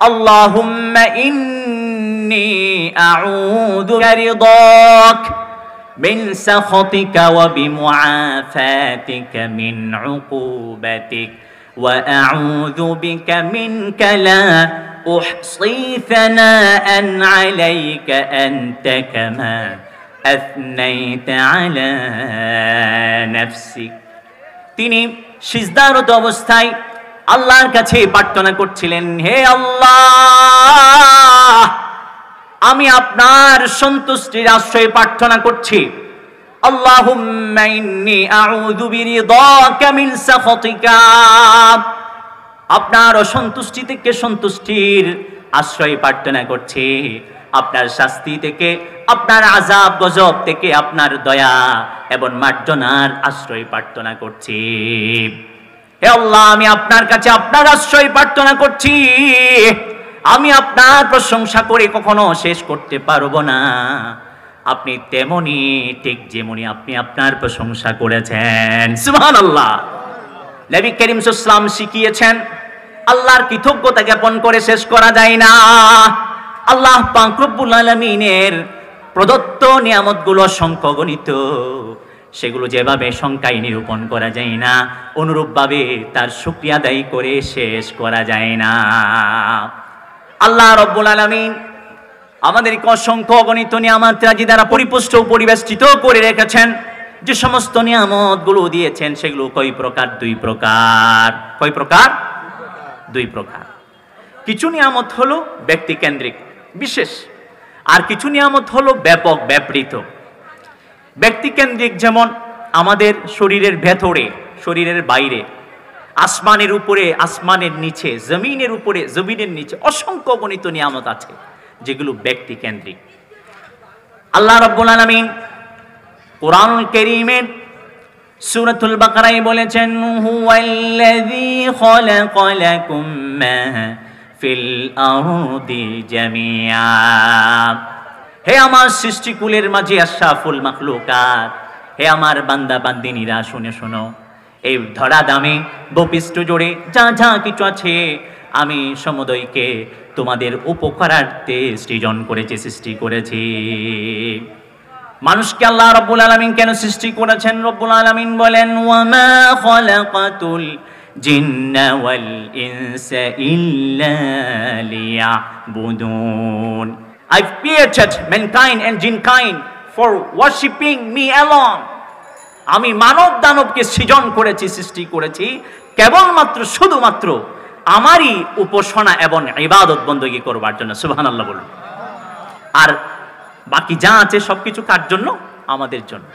আল্লাহুম্মা ইন্নী আউযু বিরিদাক মিন সাখাতিকা ওয়া বিমুআফাতিকা মিন উকুবাতিক وأعوذ بك منك لا أحصي ثناء عليك أنت كما أثنيت على نفسك। তিনি সিজদারত অবস্থায় আল্লাহর কাছে প্রার্থনা করছিলেন, হে আল্লাহ, আমি আপনার সন্তুষ্টির আশ্রয় প্রার্থনা করছি। আল্লাহুম্মা ইন্নী আউযু বিরিদাকা মিন সাখাতিকা, আপনার অসন্তুষ্টি থেকে সন্তুষ্টির আশ্রয় প্রার্থনা করছি। আপনার শাস্তি থেকে, আপনার আযাব গজব থেকে আপনার দয়া এবং মার্জনার আশ্রয় প্রার্থনা করছি। হে আল্লাহ, আমি আপনার কাছে আপনার আশ্রয় প্রার্থনা করছি। আমি আপনার প্রশংসা করে কখনো শেষ করতে পারবো না। আপনি তেমনি, ঠিক যেমনি আপনি আপনার প্রশংসা করেছেন। সুবহানাল্লাহ। নবী করিম সাল্লাল্লাহু আলাইহি ওয়াসাল্লাম শিখিয়েছেন, আল্লাহর কৃতজ্ঞতা জ্ঞাপন করে শেষ করা যায় না। আল্লাহ পাক রব্বুল আলামিনের প্রদত্ত নিয়ামতগুলো অসংখ্য গণিত, সেগুলো যেভাবে সংখ্যায় নিরূপণ করা যায় না, অনুরূপভাবে তার শুকরিয়া আদায় করে শেষ করা যায় না। আল্লাহ রব্বুল আলামিন আমাদেরকে অসংখ্য অগণিত নিয়ামত রাজি দ্বারা পরিপুষ্ট ও পরিবেষ্টিত করে রেখেছেন। যে সমস্ত নিয়ামতগুলো দিয়েছেন সেগুলো কয় প্রকার? দুই প্রকার। কয় প্রকার? দুই প্রকার। কিছু নিয়ামত হলো ব্যক্তি কেন্দ্রিক, বিশেষ। আর কিছু নিয়ামত হলো ব্যাপক, ব্যাপৃত, ব্যক্তিকেন্দ্রিক। যেমন আমাদের শরীরের ভেতরে, শরীরের বাইরে, আসমানের উপরে, আসমানের নিচে, জমিনের উপরে, জমিনের নিচে অসংখ্য গণিত নিয়ামত আছে যেগুলো ব্যক্তিকেন্দ্রিক। আল্লাহ রাব্বুল আলামিন কুরআনুল কারীমের সূরাতুল বাকারায় বলেছেন, হুয়াল্লাযী খালাকা লাকুম মা ফিল আরদি জামিআ। হে আমার সৃষ্টিকুলের মাঝে আশরাফুল মাখলুকাত, হে আমার বান্দা বান্দিনীরা, শুনে শোনো, এই ধরা দামে ভূপৃষ্ঠ জুড়ে যা যা কিছু আছে আমি সমুদয়কে তোমাদের উপকারার্থে সৃজন করেছি, সৃষ্টি করেছি। মানুষকে আল্লাহ রাব্বুল আলামিন কেন সৃষ্টি করেছেন? রব্বুল আলামিন বলেন, ওয়ামা খালাকাতুল জিন্না ওয়াল ইনসা ইল্লা লিয়াবুদুন। I've created mankind and jinkind for worshiping me alone. আমি মানব দানবকে সৃজন করেছি, সৃষ্টি করেছি কেবলমাত্র, শুধুমাত্র আমারই উপাসনা এবং ইবাদত বندگی করবার জন্য। সুবহানাল্লাহ বলুন। আর বাকি যা আছে সবকিছু কার জন্য? আমাদের জন্য,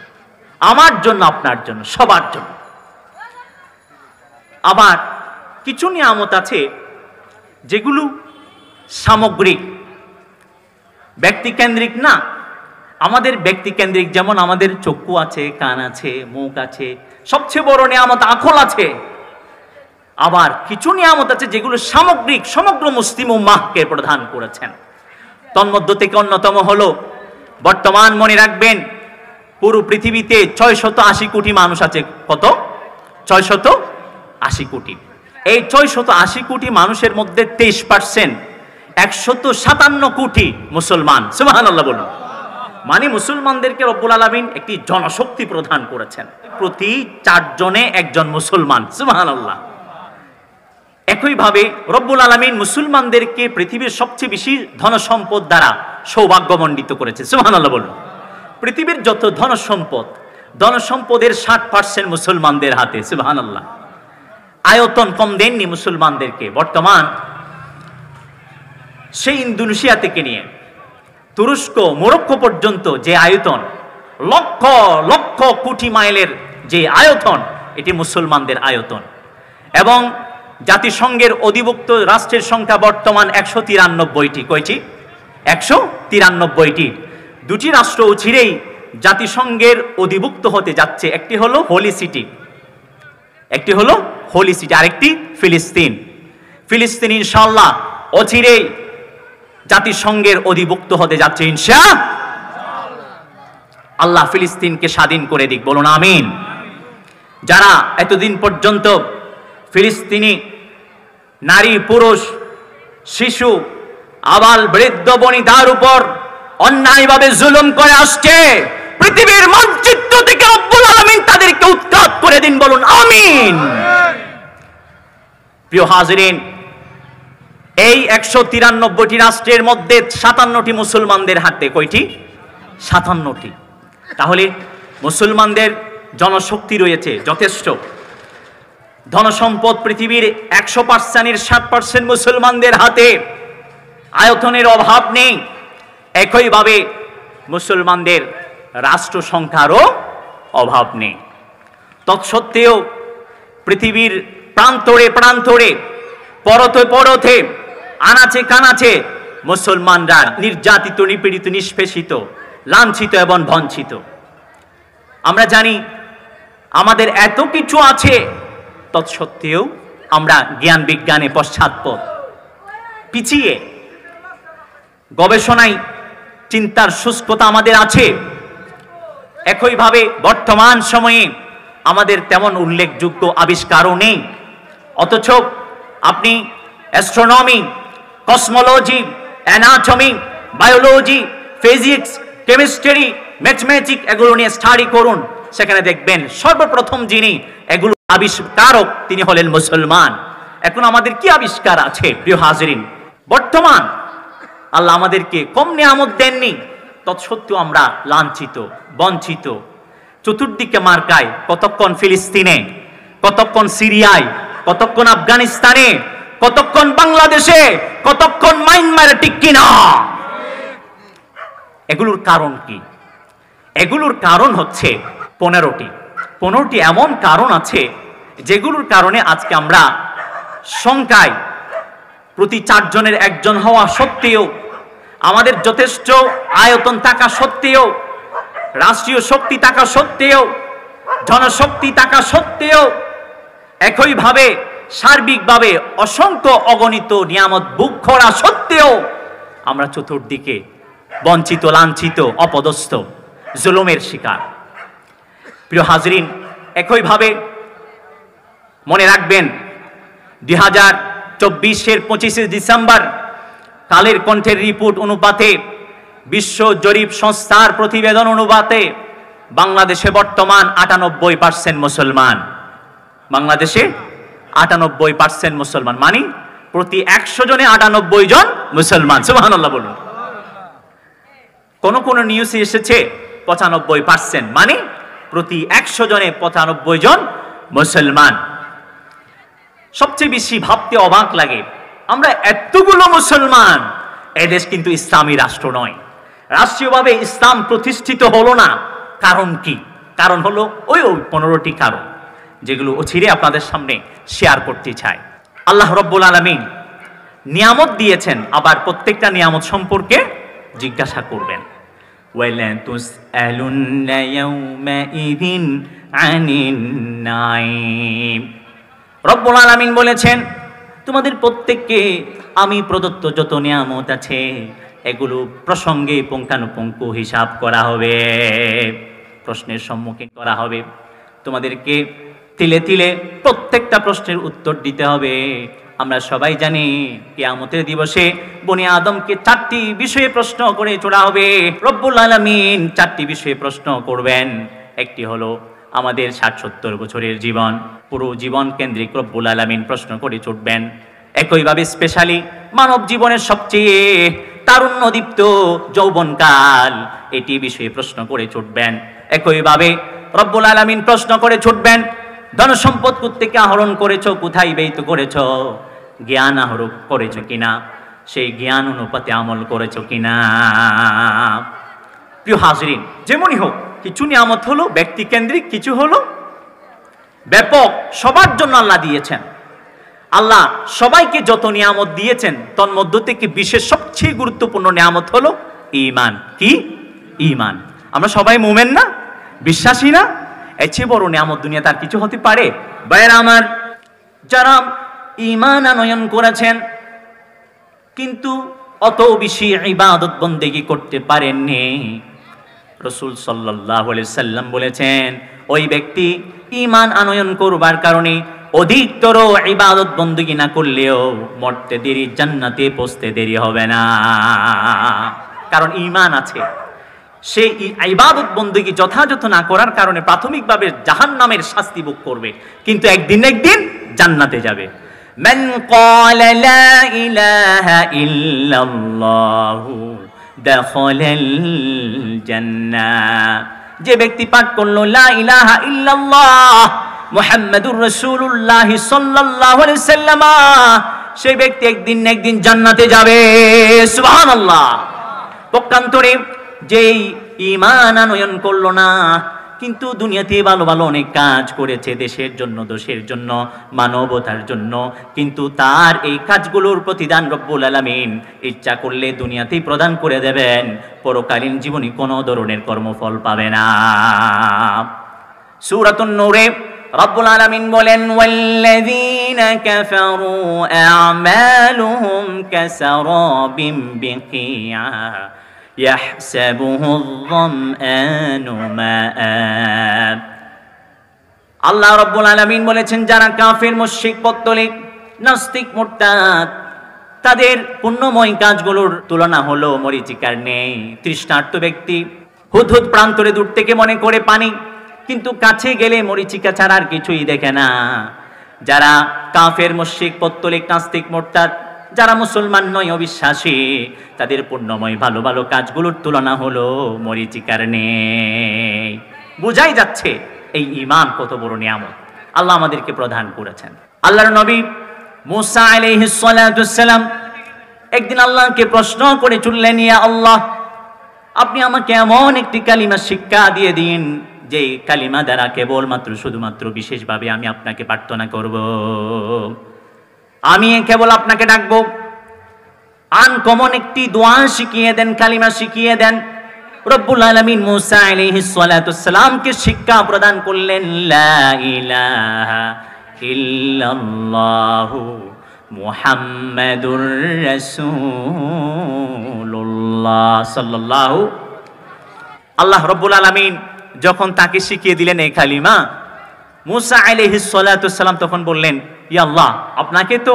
আমার জন্য, আপনার জন্য, সবার জন্য। আবার কিছু নিয়ামত আছে যেগুলো সামগ্রিক, ব্যক্তিকেন্দ্রিক না। আমাদের ব্যক্তিকেন্দ্রিক, যেমন আমাদের চক্ষু আছে, কান আছে, মুখ আছে, সবচেয়ে বড় নিয়ামত আকল আছে। আবার কিছু নিয়ামত আছে যেগুলো সামগ্রিক, সমগ্র মুসলিম উম্মাহকে প্রদান করেছেন। তন্মধ্য থেকে অন্যতম হলো, বর্তমান মনে রাখবেন, পুরো পৃথিবীতে 680 কোটি মানুষ আছে। কত? 680 কোটি। এই 680 কোটি মানুষের মধ্যে 23%, 157 কোটি মুসলমান। সুবহানাল্লাহ বলুন। মানে মুসলমানদেরকে রব্বুল আলামিন একটি জনশক্তি প্রদান করেছেন, প্রতি 4 জনে একজন মুসলমান। সুবহানাল্লাহ। একইভাবে রব্বুল আলামিন মুসলমানদেরকে পৃথিবীর সবচেয়ে বেশি ধনসম্পদ দ্বারা সৌভাগ্যমণ্ডিত করেছে। সুবহানাল্লাহ বলুন। পৃথিবীর যত ধনসম্পদ, ধনসম্পদের 60% মুসলমানদের হাতে। সুবহানাল্লাহ। আয়তন কম দেননি মুসলমানদেরকে। বর্তমান সেই ইন্দোনেশিয়া থেকে নিয়ে তুরস্ক, মরক্কো পর্যন্ত যে আয়তন, লক্ষ লক্ষ কোটি মাইলের যে আয়তন, এটি মুসলমানদের আয়তন। এবং জাতিসংঘের অধিভুক্ত রাষ্ট্রের সংখ্যা বর্তমান 193টি। কয়টি? 193টি। দুটি রাষ্ট্র চিরেই জাতিসংঘের অধিভুক্ত হতে যাচ্ছে। একটি হলো হোলি সিটি, একটি হলো হোলি সিটি, আরেকটি ফিলিস্তিন। ফিলিস্তিন ইনশাআল্লাহ অচিরেই জাতিসংঘের অধিভুক্ত হতে যাচ্ছে ইনশাআল্লাহ। আল্লাহ ফিলিস্তিনকে স্বাধীন করে দিক, বলুন আমিন। যারা এতদিন পর্যন্ত ফিলিস্তিনি নারী, পুরুষ, শিশু, আবাল বৃদ্ধ বনিতার উপর অন্যায়ভাবে জুলুম করে আসছে, পৃথিবীর মানচিত্র থেকে রব্বুল আলামিন তাদেরকে উৎখাত করে দিন, বলুন আমিন। প্রিয় হাজিরিন, এই 193টি রাষ্ট্রের মধ্যে 57টি মুসলমানদের হাতে। কয়টি? 57টি। তাহলে মুসলমানদের জনশক্তি রয়েছে যথেষ্ট। ধনসম্পদ পৃথিবীর 100%-এর 60% মুসলমানদের হাতে। আয়তনের অভাব নেই। একইভাবে মুসলমানদের রাষ্ট্র সংখ্যারও অভাব নেই। তৎসত্ত্বেও পৃথিবীর প্রান্তরে প্রান্তরে, পরতে পরতে, আনাচে কানাচে মুসলমানরা নির্যাতিত, নিপীড়িত, নিষ্পেষিত, লাঞ্ছিত এবং বঞ্চিত। আমরা জানি আমাদের এত কিছু আছে, তৎসত্ত্বেও আমরা জ্ঞান বিজ্ঞানে পশ্চাৎপদ, পিছিয়ে। গবেষণায় চিন্তার শুষ্কতা আমাদের আছে। একইভাবে বর্তমান সময়ে আমাদের তেমন উল্লেখযোগ্য আবিষ্কারও নেই। অথচ আপনি astronomy, cosmology, anatomy, biology, physics, chemistry, mathematics এগুলো নিয়ে স্টাডি করুন, সেখানে দেখবেন সর্বপ্রথম যিনি এগুলো আবিষ্কারক তিনি হলেন মুসলমান। এখন আমাদের কি আবিষ্কার আছে প্রিয় হাজিরিন? বর্তমান আল্লাহ আমাদেরকে কম নিয়ামত দেননি, তৎসত্ত্বেও আমরা লাঞ্ছিত, বঞ্চিত। চতুর্দিকে মার্কায়, কতক্ষণ ফিলিস্তিনে, কতক্ষণ সিরিয়ায়, কতক্ষণ আফগানিস্তানে, কতক্ষণ বাংলাদেশে, কতক্ষণ মায়ানমারে, ঠিক কিনা? এগুলোর কারণ কি? এগুলোর কারণ হচ্ছে 15টি এমন কারণ আছে যেগুলোর কারণে আজকে আমরা সংখ্যায় প্রতি 4 জনের 1 জন হওয়া সত্ত্বেও, আমাদের যথেষ্ট আয়তন থাকা সত্ত্বেও, রাষ্ট্রীয় শক্তি থাকা সত্ত্বেও, জনশক্তি থাকা সত্ত্বেও, একইভাবে সার্বিকভাবে অসংখ্য অগণিত নিয়ামত ভোগ করা সত্ত্বেও আমরা চতুর্দিকে বঞ্চিত, লাঞ্ছিত, অপদস্থ, জুলুমের শিকার। প্রিয় হাজরিন, একইভাবে মনে রাখবেন 2024-এর 25শে ডিসেম্বর কালের কণ্ঠের রিপোর্ট অনুপাতে, বিশ্ব জরিপ সংস্থার প্রতিবেদন অনুপাতে বাংলাদেশে বর্তমান 98% মুসলমান। বাংলাদেশে 98% মুসলমান, মানে প্রতি 100 জনে 98 জন মুসলমান। সুবহানাল্লাহ বলুন। কোন নিউজে এসেছে 95%, মানে প্রতি 100 জনে 95 জন মুসলমান। সবচেয়ে বেশি ভাবতে অবাক লাগে, আমরা এতগুলো মুসলমান, এদেশ কিন্তু ইসলামী রাষ্ট্র নয়, রাষ্ট্রীয়ভাবে ইসলাম প্রতিষ্ঠিত হলো না। কারণ কি? কারণ হলো ওই 15টি কারণ, যেগুলো অচিরে আপনাদের সামনে শেয়ার করতে চাই। আল্লাহ রাব্বুল আলামিন নিয়ামত দিয়েছেন, আবার প্রত্যেকটা নিয়ামত সম্পর্কে জিজ্ঞাসা করবেন। ওয়ালা তুসআলুন্না ইয়াওমাইযিন আনিন নাঈম। রব্বুল আলামিন বলেছেন, তোমাদের প্রত্যেককে আমি প্রদত্ত যত নিয়ামত আছে এগুলো প্রসঙ্গে পুঙ্খানুপুঙ্খ হিসাব করা হবে, প্রশ্নের সম্মুখীন করা হবে। তোমাদেরকে তিলে তিলে প্রত্যেকটা প্রশ্নের উত্তর দিতে হবে। আমরা সবাই জানি কিয়ামতের দিবসে বনি আদমকে 4টি বিষয়ে প্রশ্ন করে ছোড়া হবে। রব্বুল আলামিন 4টি বিষয়ে প্রশ্ন করবেন। একটি হলো আমাদের 60-70 বছরের জীবন, পুরো জীবন কেন্দ্রিক রব্বুল আলামিন প্রশ্ন করে ছুটবেন। একইভাবে স্পেশালি মানব জীবনের সবচেয়ে তারুণ্যদীপ্ত যৌবনকাল, এটি বিষয়ে প্রশ্ন করে ছুটবেন। একইভাবে রব্বুল আলামিন প্রশ্ন করে ছুটবেন, ধন সম্পদ কোত্থেকে আহরণ করেছো, কোথায় ব্যয়িত করেছো, জ্ঞান আহরণ করেছো কিনা, সেই জ্ঞান অনুপাতে আমল করেছো কিনা। প্রিয় হাজরিন, যেমনই হোক, কিছু নিয়ামত হলো ব্যক্তি কেন্দ্রিক, কিছু হলো ব্যাপক, সবার জন্য আল্লাহ দিয়েছেন। আল্লাহ সবাইকে যত নিয়ামত দিয়েছেন তন্মধ্য থেকে বিশেষ সবচেয়ে গুরুত্বপূর্ণ নিয়ামত হলো ঈমান। কি? ঈমান। আমরা সবাই মুমিন না, বিশ্বাসী না? এর চেয়ে বড় নিয়ামত দুনিয়া তার কিছু হতে পারে? ভাইরা আমার, যারা ঈমান আনয়ন করেছেন কিন্তু অত বেশি ইবাদত বন্দেগী করতে পারেননি, রাসূল সাল্লাল্লাহু আলাইহি সাল্লাম বলেছেন ওই ব্যক্তি ঈমান আনয়ন করবার কারণে অধিকতর ইবাদত বন্দেগী না করলেও মরতে দেরি, জান্নাতে পৌঁছতে দেরি হবে না। কারণ ঈমান আছে। সেই ইবাদত বন্দেগী যথাযথ না করার কারণে প্রাথমিকভাবে জাহান্নামের শাস্তি ভোগ করবে, কিন্তু একদিন একদিন জান্নাতে যাবে। মান ক্বালা লা ইলাহা ইল্লাল্লাহু দাখালাল জান্নাহ, যে ব্যক্তি পাঠ করলো লা ইলাহা ইল্লাল্লাহ মুহাম্মাদুর রাসূলুল্লাহ সাল্লাল্লাহু আলাইহি সাল্লাম, সেই ব্যক্তি একদিন না একদিন জান্নাতে যাবে। সুবহানাল্লাহ। পক্ষান্তরে যেই ঈমান আনয়ন করলো না কিন্তু দুনিয়াতে ভালো ভালো অনেক কাজ করেছে, দেশের জন্য, দেশের জন্য, মানবতার জন্য, কিন্তু তার এই কাজগুলোর প্রতিদান রব্বুল আলামিন ইচ্ছা করলে দুনিয়াতেই প্রদান করে দেবেন, পরকালীন জীবনে কোনো ধরনের কর্মফল পাবে না। সূরাতুন নূরে রব্বুল আলামিন বলেন, ওয়াল্লাযীনা কাফারু আ'মালুহুম কাসারাবিম বিকিয়া ইয়াহসাবুহু আয-যামআনু মাআ। আল্লাহ রাব্বুল আলামিন বলেছেন, যারা কাফের, মুশরিক, পত্তলিক, নাস্তিক, মুরতাদ, তাদের পুণ্যময় কাজগুলোর তুলনা হলো মরীচিকার নেই। তৃষ্ণার্ত ব্যক্তি হুদহুদ প্রান্তরে দূর থেকে মনে করে পানি, কিন্তু কাছে গেলে মরীচিকা ছাড়া আর কিছুই দেখে না। যারা কাফের, মুশরিক, পত্তলিক, নাস্তিক, মুরতাদ, যারা মুসলমান নয়, অবিশ্বাসী, তাদের পুণ্যময় ভালো ভালো কাজগুলোর তুলনা হলো মরীচিকার নেই। বোঝাই যাচ্ছে এই ঈমান কত বড় নিয়ামত আল্লাহ আমাদেরকে প্রদান করেছেন। আল্লাহর নবী মুসা আলাইহিস সালাতু ওয়াস সালাম একদিন আল্লাহকে প্রশ্ন করে চললেন, ইয়া আল্লাহ, আপনি আমাকে এমন একটি কালিমা শিক্ষা দিয়ে দিন যে কালিমা দ্বারা কেবলমাত্র শুধুমাত্র বিশেষভাবে আমি আপনাকে প্রার্থনা করব, আমি কেবল আপনাকে ডাকবো। আনকমন একটি দোয়া শিখিয়ে দেন, কালিমা শিখিয়ে দেন। রব্বুল আলামিন মুসা আলাইহিস সালাতু সালামকে শিক্ষা প্রদান করলেন, লা ইলাহা ইল্লাল্লাহু মুহাম্মাদুর রাসূলুল্লাহ সাল্লাল্লাহু। আল্লাহ রব্বুল আলামিন যখন তাকে শিখিয়ে দিলেন এই কালিমা, মুসা আলাইহিস সালাতু সালাম তখন বললেন, ইয়া আল্লাহ, আপনাকে তো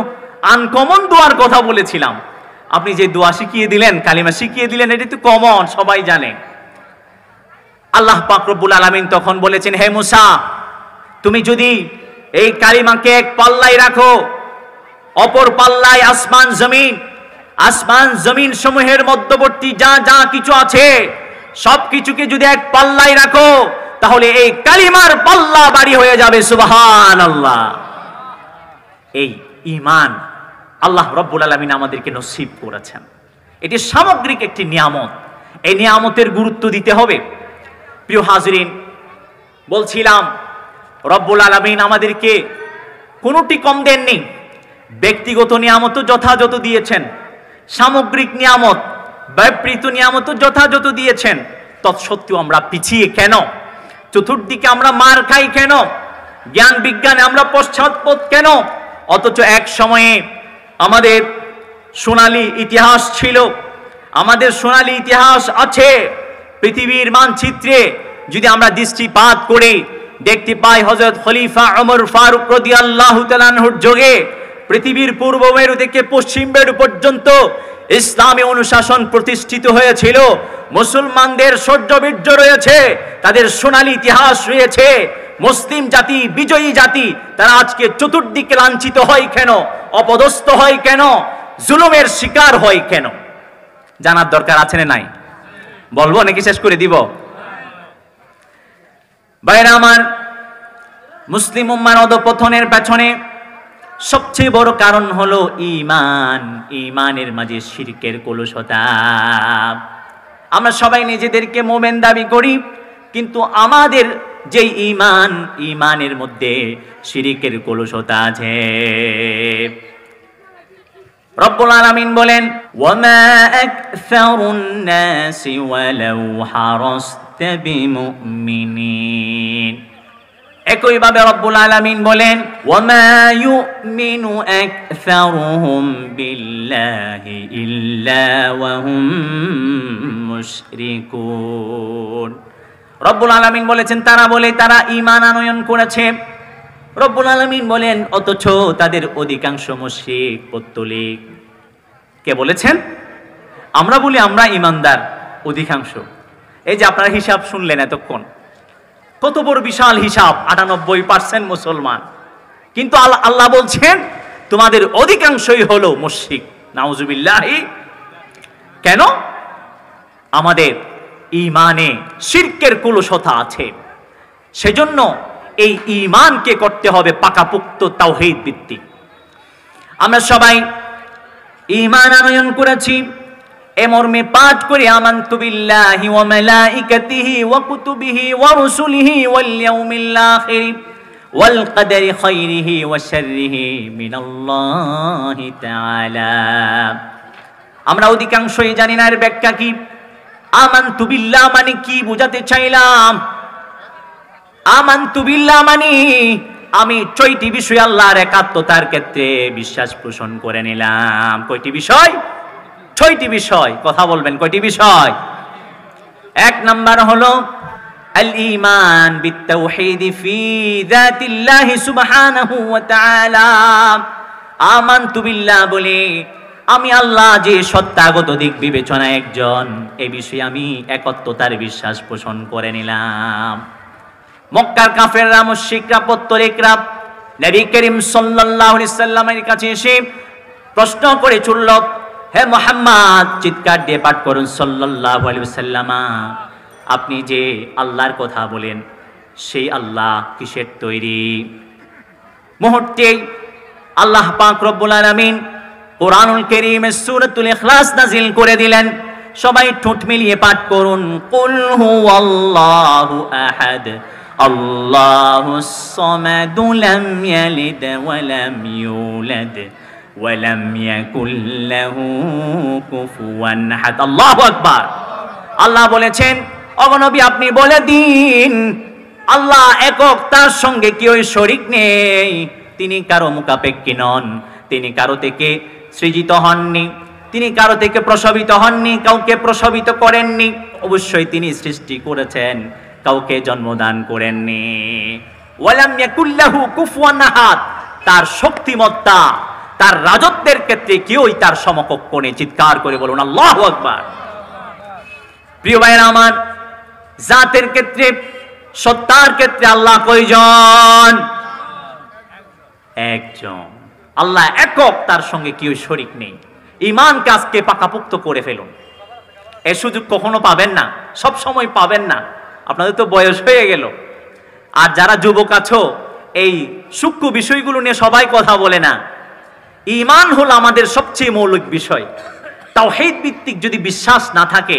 আনকমন দোয়ার কথা বলেছিলাম, আপনি যে দোয়া শিখিয়ে দিলেন, কালিমা শিখিয়ে দিলেন, এটি তো কমন, সবাই জানে। আল্লাহ পাক রব্বুল আলামিন তখন বলেছেন, হে মুসা, তুমি যদি এই কালিমাকে এক পাল্লায় রাখো, অপর পাল্লায় আসমান জমিন সমূহের মধ্যবর্তী যা যা কিছু আছে সবকিছুকে যদি এক পাল্লায় রাখো, তাহলে এই কালিমার পাল্লা ভারী হয়ে যাবে। সুবহানাল্লাহ। এই ঈমান আল্লাহ রব্বুল আলামিন আমাদেরকে নসিব করেছেন। এটি সামগ্রিক একটি নিয়ামত, এই নিয়ামতের গুরুত্ব দিতে হবে। প্রিয় হাজরিন, বলছিলাম রব্বুল আলামিন আমাদেরকে কোনোটি কম দেননি। ব্যক্তিগত নিয়ামত যথাযথ দিয়েছেন, সামগ্রিক নিয়ামত, ব্যবহৃত নিয়ামত যথাযথ দিয়েছেন। তৎসত্ত্বেও আমরা পিছিয়ে কেন? চতুর্দিকে আমরা মার খাই কেন? জ্ঞান বিজ্ঞানে আমরা পশ্চাৎপদ কেন? অথচ এক সময়ে আমাদের সোনালী ইতিহাস ছিল, আমাদের সোনালী ইতিহাস আছে। পৃথিবীর মানচিত্রে যদি আমরা দৃষ্টিপাত করি, দেখতে পাই হযরত খলিফা ওমর ফারুক রাদিয়াল্লাহু তাআলা আনহুর যুগে পৃথিবীর পূর্ব মেরু থেকে পশ্চিম মেরু পর্যন্ত ইসলামী অনুশাসন প্রতিষ্ঠিত হয়েছিল। মুসলমানদের শৌর্যবীর্য রয়েছে, তাদের সোনালী ইতিহাস রয়েছে। মুসলিম জাতি বিজয়ী জাতি, তারা আজকে চতুর্দিকে লাঞ্ছিত হয় কেন? অপদস্থ হয় কেন? জুলুমের শিকার হয় কেন? জানার দরকার আছে না নাই? বলবো নাকি শেষ করে দিব? ভাইরা আমার, মুসলিম উম্মার অধঃপতনের পেছনে সবচেয়ে বড় কারণ হলো ঈমান। ঈমানের মাঝে শিরকের কলুষতা। আমরা সবাই নিজেদেরকে মুমিন দাবি করি, কিন্তু আমাদের যে ঈমান, ঈমানের মধ্যে শিরকের কলুষতা আছে। রব্বুল আলামিন বলেন, ওয়ামা আকসারুন নাসি ওয়ালাউ হারাসতা বিমুমিনিন। একইভাবে রব্বুল আলামিন বলেন, ওয়ামা ইউমিনু আকসারুহুম বিল্লাহি ইল্লা ওয়া হুম মুশরিকুন। রব্বুল আলামিন বলেছেন, তারা বলে তারা ঈমান আনয়ন করেছে। রব্বুল আলামিন বলেন, অথচ তাদের অধিকাংশ মুশরিক পত্তলিক। কে বলেছেন? আমরা বলি আমরা ঈমানদার, অধিকাংশ। এই যে আপনারা হিসাব শুনলেন এতক্ষণ, কত বড় বিশাল হিসাব, 98% মুসলমান। কিন্তু আল্লাহ বলছেন তোমাদের অধিকাংশই হলো মুশরিক। নাউজুবিল্লাহি। কেন? আমাদের ঈমানে শিরকের কলুষতা আছে। সেজন্য এই ঈমানকে করতে হবে পাকাপোক্ত তাওহীদ ভিত্তিক। আমরা সবাই ঈমান আনয়ন করেছি, এ মর্মে পাঠ করে আমানতু বিল্লাহি ওয়া মালাইকাতিহি ওয়া কুতুবিহি ওয়া রুসুলিহি ওয়াল ইয়াউমিল আখির ওয়াল কদরি খাইরিহি ওয়া শাররিহি মিনাল্লাহি তাআলা। আমরা অধিকাংশই জানি না এর ব্যাখ্যা কি। আমানতু বিল্লাহ মানে কি বোঝাতে চাইলাম? আমানতু বিল্লাহ মানে আমি 6টি বিষয় আল্লাহর একাত্মতার ক্ষেত্রে বিশ্বাস পোষণ করে নিলাম। কয়টি বিষয়? 6টি বিষয়। কথা বলবেন, কয়টি বিষয়? 1 নাম্বার হলো আল ঈমান বিত-তাওহীদ ফি যাতিল্লাহি সুবহানাহু ওয়া তাআলা। আমানতু বিল্লাহ বলে আমি আল্লাহ যে সত্তাগত দিক বিবেচনায় একজন, এই বিষয়ে আমি একত্বতার বিশ্বাস পোষণ করে নিলাম। মক্কার কাফেররা, মুশরিকরা, পত্তলিকরা নবী করিম সাল্লাল্লাহু আলাইহি সাল্লামের কাছে এসে প্রশ্ন করে চলল, হে মুহাম্মদ, চিৎকার দিয়ে পাঠ করুন সাল্লাল্লাহু আলাইহি ওয়াসাল্লাম, আপনি যে আল্লাহর কথা বলেন সেই আল্লাহ কিসের তৈরি? মুহূর্তেই আল্লাহ পাক রব্বুল আলামিন কোরআনুল কারীমের সূরাতুল ইখলাস নাযিল করে দিলেন। সবাই ঠোঁট মিলিয়ে পাঠ করুন, কুল হুয়াল্লাহু আহাদ আল্লাহুস সামাদ লাম ইয়ালিদ ওয়া লাম ইউলাদ ওয়া লাম ইয়াকুল লাহু কুফুয়ান আহাদ। আল্লাহু আকবার। আল্লাহ বলেছেন, ওগো নবী আপনি বলে দিন, আল্লাহ একক, তার সঙ্গে কেউ শরীক নেই, তিনি কারো মুখাপেক্ষী নন, তিনি কারো থেকে সৃজিত হননি, তিনি কারো থেকে প্রসবিত হননি, কাউকে প্রসবিত করেননি, অবশ্যই তিনি সৃষ্টি করেছেন, কাউকে জন্মদান করেননি। ওয়ালাম ইয়াকুল লাহু কুফুয়ান আহাদ, তার শক্তিমত্তা, তার রাজত্বের ক্ষেত্রে কেউই তার সমকক্ষ নেই। চিৎকার করে বলুন আল্লাহু আকবার। প্রিয় ভাইরা আমার, জাতের ক্ষেত্রে, সত্তার ক্ষেত্রে আল্লাহ কয়জন? একজন। আল্লাহ একক, তার সঙ্গে কেউ শরীক নেই। ঈমানকে আজকে পাকাপোক্ত করে ফেলুন। এই সুযোগ কখনো পাবেন না, সব সময় পাবেন না, আপনাদের তো বয়স হয়ে গেল। আর যারা যুবক আছো, এই সূক্ষ্ম বিষয়গুলো নিয়ে সবাই কথা বলে না। ঈমান হলো আমাদের সবচেয়ে মৌলিক বিষয়। তাওহীদ ভিত্তিক যদি বিশ্বাস না থাকে,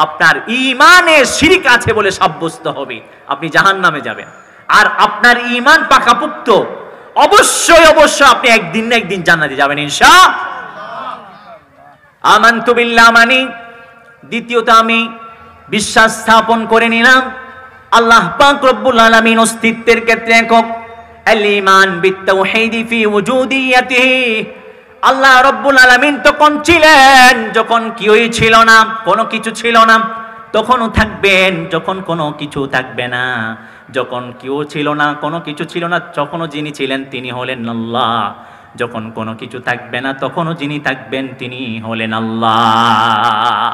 আপনার ঈমানে শিরক আছে বলে সাব্যস্ত হবে, আপনি জাহান্নামে যাবেন। আর আপনার ঈমান পাকাপোক্ত, অবশ্যই অবশ্যই আপনি একদিন না একদিন জান্নাতে যাবেন ইনশাআল্লাহ। আমানতু বিল্লাহ মানি, দ্বিতীয়ত আমি বিশ্বাস স্থাপন করে নিলাম আল্লাহ পাক রব্বুল আলামিন অস্তিত্বের ক্ষেত্রে একক। আল ঈমান বিত-তাওহীদ ফি ওয়ুজুদিয়্যাতিহি, আল্লাহ রব্বুল আলামিন তখন ছিলেন যখন কেউই ছিল না, কোনো কিছু ছিল না, তখনও থাকবেন যখন কোনো কিছু থাকবে না। যখন কেউ ছিল না, কোনো কিছু ছিল না, তখনও যিনি ছিলেন তিনি হলেন আল্লাহ। যখন কোনো কিছু থাকবে না, তখনও যিনি থাকবেন তিনি হলেন আল্লাহ।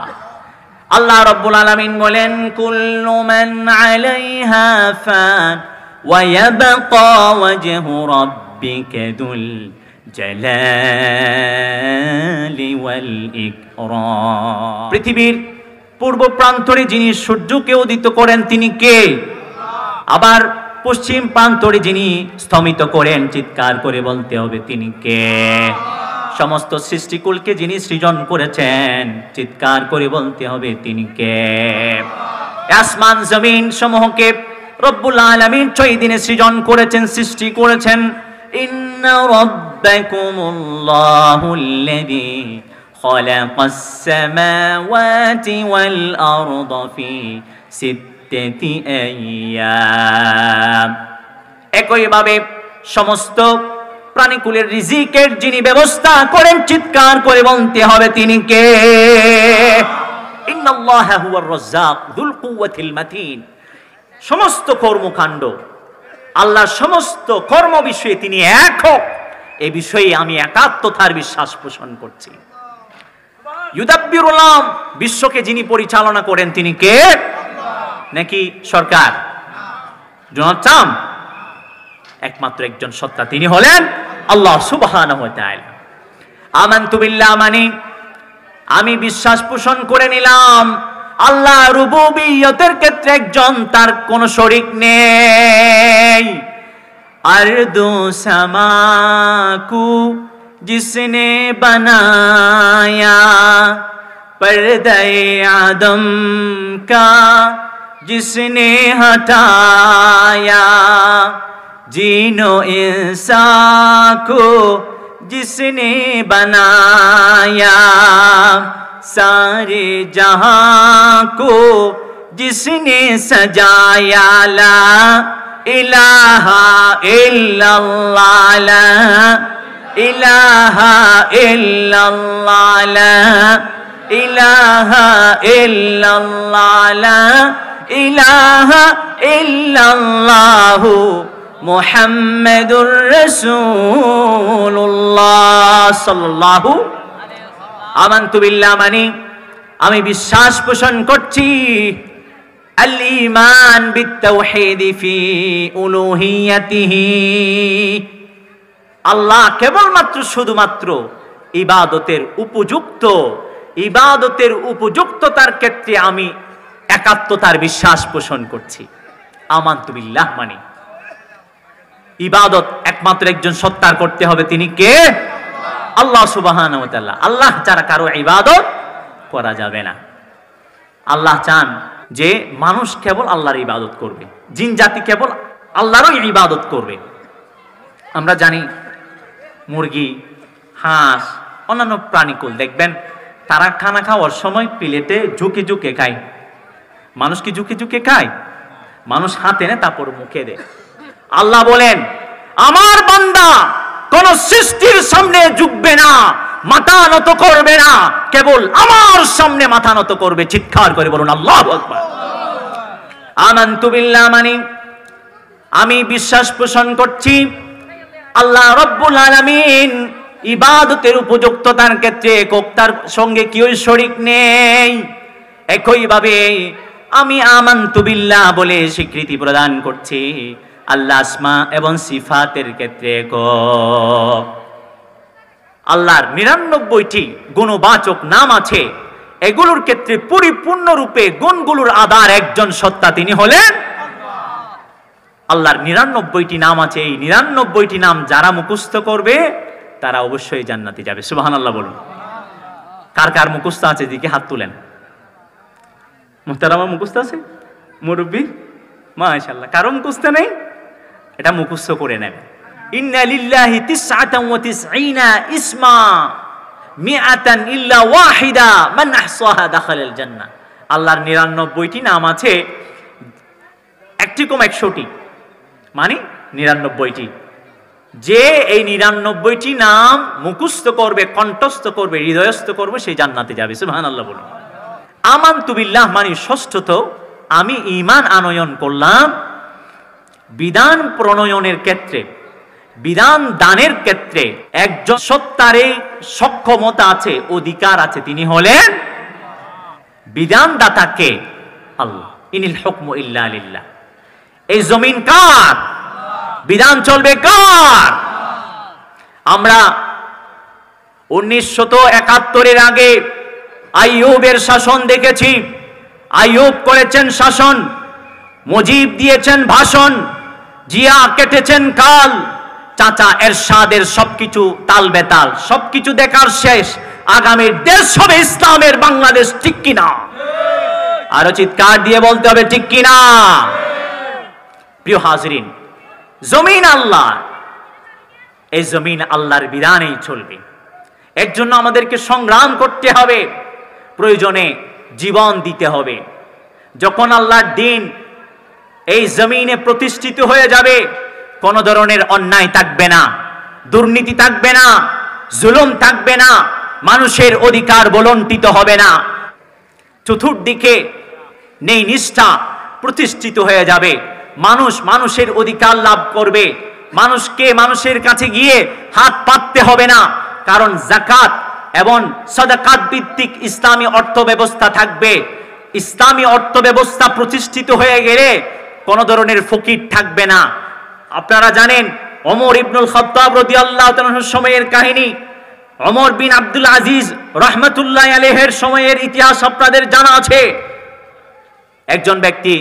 আল্লাহ রব্বুল আলামিন বলেন, কুল্লু মান আলাইহা ফান ওয়া ইয়াবকা ওয়াজহু রাব্বিকা দুল জালালি ওয়াল ইকরাম। পৃথিবীর পূর্ব প্রান্তরে যিনি সূর্যকে উদিত করেন তিনি কে? আবার পশ্চিম প্রান্তরে যিনি স্তমিত করেন, চিৎকার করে বলতে হবে তিনি কে? সমস্ত সৃষ্টিকুলকে যিনি সৃজন করেছেন, চিৎকার করে বলতে হবে তিনি কে? আসমান জমিন সমূহকে রব্বুল আলামিন 6 দিনে সৃজন করেছেন, সৃষ্টি করেছেন। ইন্না রাব্বাকুমুল্লাহুল্লাযী খালাকাস সামাওয়াতি ওয়াল আরদা ফি সিত্তাতি আইয়াম। একইভাবে সমস্ত প্রাণীকুলের রিজিকের যিনি ব্যবস্থা করেন, চিৎকার করে বলতে হবে তিনি কে? ইন্নাল্লাহা হুয়ার রাজ্জাক যুল কুওয়াতিল মাতিন। সমস্ত কর্মকাণ্ড, আল্লাহর সমস্ত কর্ম বিষয়ে তিনি একক, এই বিষয়ে আমি একাত্মতার বিশ্বাস পোষণ করছি। ইউদাব্বিরুল আম, বিশ্বকে যিনি পরিচালনা করেন তিনি কে? নাকি সরকার, ডোনাল্ড ট্রাম্প? একমাত্র একজন সত্তা, তিনি হলেন আল্লাহ সুবহানাহু ওয়া তাআলা। আমানতু বিল্লাহ মানি, আমি বিশ্বাস পোষণ করে নিলাম আল্লাহ রুবুবিয়তের ক্ষেত্রে একজন, তার কোনো শরীক নেই। আরদু সামাকু जिसने बनाया, पर्दे आदम का जिसने हटाया, जीनो इंसान को जिसने बनाया, सारे जहां को जिसने सजाया, ला इलाहा इल्लल्लाह, ला इलाहा इल्लल्लाह, ला इलाहा इल्लल्लाह, ला इलाहा इल्लल्लाह मुहम्मदुर রাসূলুল্লাহ সাল্লাল্লাহু। আমানতু বিল্লাহ মানি, আমি বিশ্বাস পোষণ করছি আল ঈমান বিত-তাওহীদ ফি উলুহিয়াতিহি, আল্লাহ কেবলমাত্র শুধুমাত্র ইবাদতের উপযুক্ত, ইবাদতের উপযুক্ততার ক্ষেত্রে আমি একাত্মতার বিশ্বাস পোষণ করছি। আমানতু বিল্লাহ মানে ইবাদত একমাত্র একজন সত্তার করতে হবে, তিনি কে? আল্লাহ সুবহানাহু ওয়া তাআলা। আল্লাহ ছাড়া কারো ইবাদত করা যাবে না। আল্লাহ চান যে মানুষ কেবল আল্লাহর ইবাদত করবে, জিন জাতি কেবল আল্লাহরই ইবাদত করবে। আমরা জানি মুরগি, হাঁস, অন্যান্য প্রাণীকুল দেখবেন তারা খানা খাওয়ার সময় প্লেটে ঝুঁকে ঝুঁকে খায়। মানুষ কি ঝুঁকে ঝুঁকে খায়? মানুষ হাতে নেয় তারপর মুখে দেয়। আল্লাহ বলেন আমার বান্দা কোন সৃষ্টির সামনে ঝুঁকবে না, মাথা নত করবে না, কেবল আমার সামনে মাথা নত করবে। চিৎকার করে বলুন আল্লাহু আকবার। আমানতু বিল্লাহ, মানে আমি বিশ্বাস পোষণ করছি আল্লাহ রাব্বুল আলামিন ইবাদতের উপযুক্ততার ক্ষেত্রে একতার সঙ্গে কেউ শরীক নেই। একইভাবে আমি আমানতু বিল্লাহ বলে স্বীকৃতি প্রদান করছি আল্লাহ আসমা এবং সিফাতের ক্ষেত্রে একক। আল্লাহর 99টি গুণবাচক নাম আছে, এগুলোর ক্ষেত্রে পরিপূর্ণরূপে গুণগুলোর আধার একজন সত্তা, তিনি হলেন আল্লাহর 99টি নাম আছে। এই 99টি নাম যারা মুখস্থ করবে তারা অবশ্যই জান্নাতে যাবে। সুবহানাল্লাহ বলুন। কার কার মুখস্থ আছে দিকে হাত তুলেন। মুহতারামা মুখস্থ আছে? মুরব্বী মাশাআল্লাহ। কারো মুখস্থ নেই? এটা মুখস্থ করে নেবে। ইন্না লিল্লাহি 99 ইসমা মিআতান ইল্লা ওয়াহিদা মান আহসাহা দাখালাল জান্নাহ। আল্লাহর 99টি নাম আছে, একটি কম 100টি, মানে 99টি। যে এই 99টি নাম মুখস্থ করবে, কণ্ঠস্থ করবে, হৃদয়স্থ করবে, সেই জান্নাতে যাবে। সুবহানাল্লাহ বলুন। আমানতু বিল্লাহ মানে ষষ্ঠত আমি ঈমান আনয়ন করলাম। বিধান প্রণয়নের ক্ষেত্রে, বিধান দানের ক্ষেত্রে একজন সত্তারে সক্ষমতা আছে, অধিকার আছে, তিনি হলেন বিধানদাতাকে আল্লাহ। ইনিল হুকমু ইল্লা লিল্লাহ। এই জমিন কার? বিধান চলবে কার? আমরা 1971 আগে আইয়ুবের শাসন দেখেছি। আইয়ুব করেছেন শাসন, মুজিব দিয়েছেন ভাষণ, জিয়া কেটেছেন কাল, চাচা এরশাদের সবকিছু তাল বেতাল, সবকিছু দেখার শেষ। আগামীর দেশ হবে ইসলামের বাংলাদেশ, ঠিক কিনা? আরো চিৎকার দিয়ে বলতে হবে ঠিক কিনা? প্রিয় হাজরিন, জমিন আল্লাহ, এই জমিন আল্লাহর বিধানেই চলবে। এর জন্য আমাদেরকে সংগ্রাম করতে হবে, প্রয়োজনে জীবন দিতে হবে। যখন আল্লাহর দিন এই জমিনে প্রতিষ্ঠিত হয়ে যাবে, কোন ধরনের অন্যায় থাকবে না, দুর্নীতি থাকবে না, জুলুম থাকবে না, মানুষের অধিকার বলণ্টিত হবে না, চতুর্দিকে নেই নিষ্ঠা প্রতিষ্ঠিত হয়ে যাবে। মানুষ মানুষের অধিকার লাভ করবে, মানুষকে মানুষের কাছে গিয়ে হাত পাততে হবে না, কারণ যাকাত এবং সাদাকাত ভিত্তিক ইসলামী অর্থ ব্যবস্থা থাকবে। ইসলামী অর্থ ব্যবস্থা প্রতিষ্ঠিত হয়ে গেলে কোন ধরনের ফকির থাকবে না। আপনারা জানেন ওমর ইবনুল খাত্তাব রাদিয়াল্লাহু তাআলার সময়ের কাহিনী, ওমর বিন আব্দুল আজিজ রাহমাতুল্লাহি আলাইহির সময়ের ইতিহাস আপনাদের জানা আছে। একজন ব্যক্তি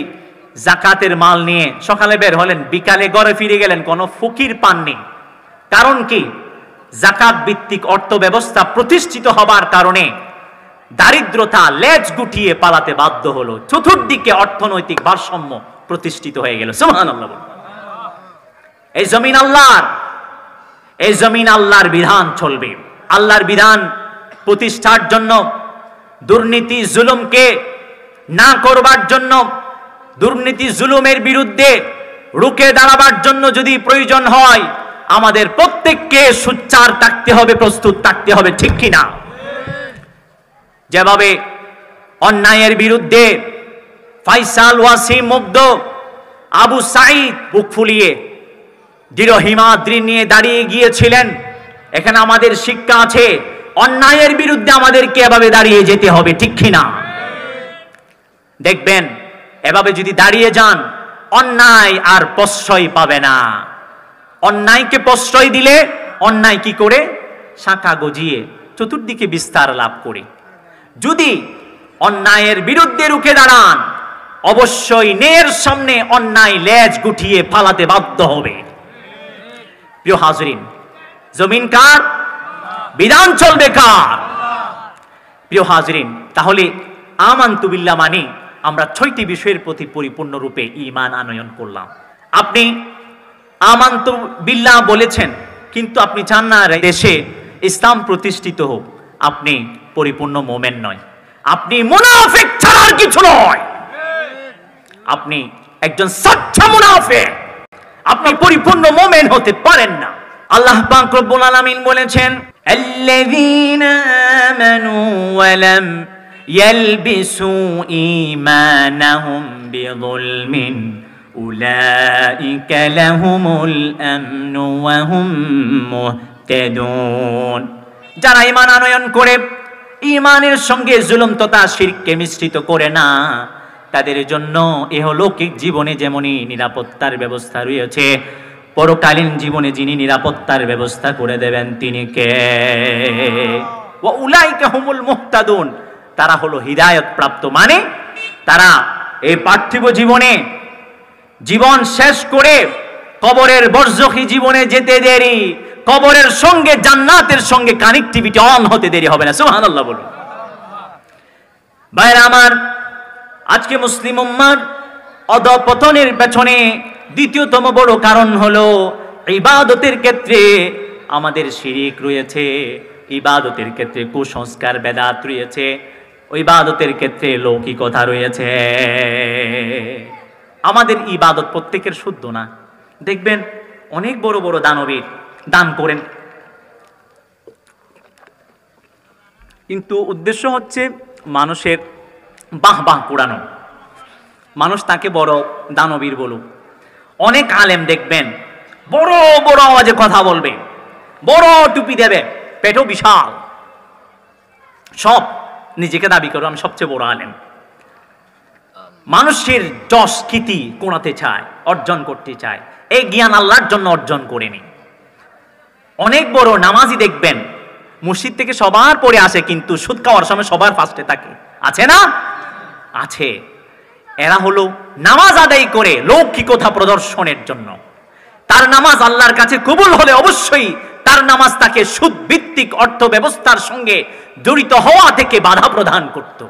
যাকাতের মাল নিয়ে সকালে বের হলেন, বিকালে ঘরে ফিরে গেলেন, কোনো ফকির পাননি। কারণ কি? যাকাত ভিত্তিক অর্থ ব্যবস্থা প্রতিষ্ঠিত হবার কারণে দারিদ্রতা লেজ গুটিয়ে পালাতে বাধ্য হলো। চতুর্দিকে অর্থনৈতিক ভারসাম্য প্রতিষ্ঠিত হয়ে গেল। সুবহানাল্লাহ। এই জমিন আল্লাহর, এই জমিন আল্লাহর বিধান চলবে। আল্লাহর বিধান প্রতিষ্ঠার জন্য, দুর্নীতি জুলুমকে না করবার জন্য, দুর্নীতি জুলুমের বিরুদ্ধে রুখে দাঁড়াবার জন্য যদি প্রয়োজন হয়, আমাদের প্রত্যেককে সোচ্চার থাকতে হবে, প্রস্তুত থাকতে হবে, ঠিক কিনা? যেভাবে অন্যায়ের বিরুদ্ধে ফাইসাল, ওয়াসিম, মুগ্ধ, আবু সাঈদ বুক ফুলিয়ে দৃঢ় হিমাদ্রি নিয়ে দাঁড়িয়ে গিয়েছিলেন, এখানে আমাদের শিক্ষা আছে, অন্যায়ের বিরুদ্ধে আমাদেরকে এভাবে দাঁড়িয়ে যেতে হবে, ঠিক কিনা? দেখবেন এভাবে যদি দাঁড়িয়ে যান, অন্যায় আর প্রশ্রয় পাবে না। অন্যায়কে প্রশ্রয় দিলে অন্যায় কি করে? শাখা গজিয়ে চতুর্দিকে বিস্তার লাভ করে। যদি অন্যায়ের বিরুদ্ধে রুখে দাঁড়ান, অবশ্যই ন্যায়ের সামনে অন্যায় লেজ গুটিয়ে পালাতে বাধ্য হবে। প্রিয় হাজরিন, জমিন কার? বিধান চলবে কার? প্রিয় হাজরিন, তাহলে আমানতু বিল্লাহ মানে আমরা 6টি বিষয়ের প্রতি পরিপূর্ণরূপে ঈমান আনয়ন করলাম। আপনি আমানতু বিল্লাহ বলেছেন, কিন্তু আপনি চান না দেশে ইসলাম প্রতিষ্ঠিত হোক, আপনি পরিপূর্ণ মুমিন নয়, আপনি মুনাফিক ছাড়া আর কিছু নয়, আপনি একজন সচ্চা মুনাফিক, আপনি পরিপূর্ণ মুমিন হতে পারেন না। আল্লাহ পাক রব্বুল আলামিন বলেছেন, আল্লাযীনা আমানু ওয়া লাম ইয়ালবিসু ঈমানাহুম বিযুলমিন উলাইকা লাহুমুল আমনু ওয়া হুম মুহতাদুন। যারা ঈমান আনয়ন করে ঈমানের সঙ্গে জুলুম তথা শিরককে মিশ্রিত করে না, তাদের জন্য ইহলৌকিক জীবনে যেমনই নিরাপত্তার ব্যবস্থা রয়েছে, পরকালীন জীবনে যিনি নিরাপত্তার ব্যবস্থা করে দেবেন তিনি কে? ওয়া উলাইকা হুমুল মুহতাদুন, তারা হলো হিদায়াত প্রাপ্ত। মানে তারা এই পার্থিব জীবনে জীবন শেষ করে কবরের বরজখী জীবনে যেতে দেরি, কবরের সঙ্গে জান্নাতের সঙ্গে কানেক্টিভিটি অন হতে দেরি হবে না। সুবহানাল্লাহ বলুন। ভাইরা আমার, আজকে মুসলিম উম্মার অধঃপতনের পেছনে দ্বিতীয়তম বড় কারণ হলো ইবাদতের ক্ষেত্রে আমাদের শিরিক রয়েছে, ইবাদতের ক্ষেত্রে কুসংস্কার বেদাত রয়েছে, ইবাদতের ক্ষেত্রে লৌকিকতা রয়েছে। আমাদের ইবাদত প্রত্যেকের শুদ্ধ না। দেখবেন অনেক বড় বড় দানবীর দান করেন, কিন্তু উদ্দেশ্য হচ্ছে মানুষের বাহ বাহ কুড়ানো, মানুষ তাকে বড় দানবীর বলুক। অনেক আলেম দেখবেন বড় বড় আওয়াজে কথা বলবে, বড় টুপি দেবে, পেটও বিশাল, সব নিজেকে দাবি করো আমি সবচেয়ে বড় আলেম। মানুষের যশ কীর্তি কোণাতে চায়, অর্জন করতে চায়, এই জ্ঞান আল্লাহর জন্য অর্জন করেনি। অনেক বড় নামাজি দেখবেন মসজিদ থেকে সবার পরে আসে, কিন্তু সুদ খাওয়ার সময় সবার ফার্স্টে থাকে, আছে না? আছে। এরা হলো নামাজ আদায় করে লৌকিকতা প্রদর্শনের জন্য। তার নামাজ আল্লাহর কাছে কবুল হলে অবশ্যই তার নামাজ তাকে সুদ ভিত্তিক অর্থ ব্যবস্থার সঙ্গে জড়িত হওয়া থেকে বাধা প্রদান করত।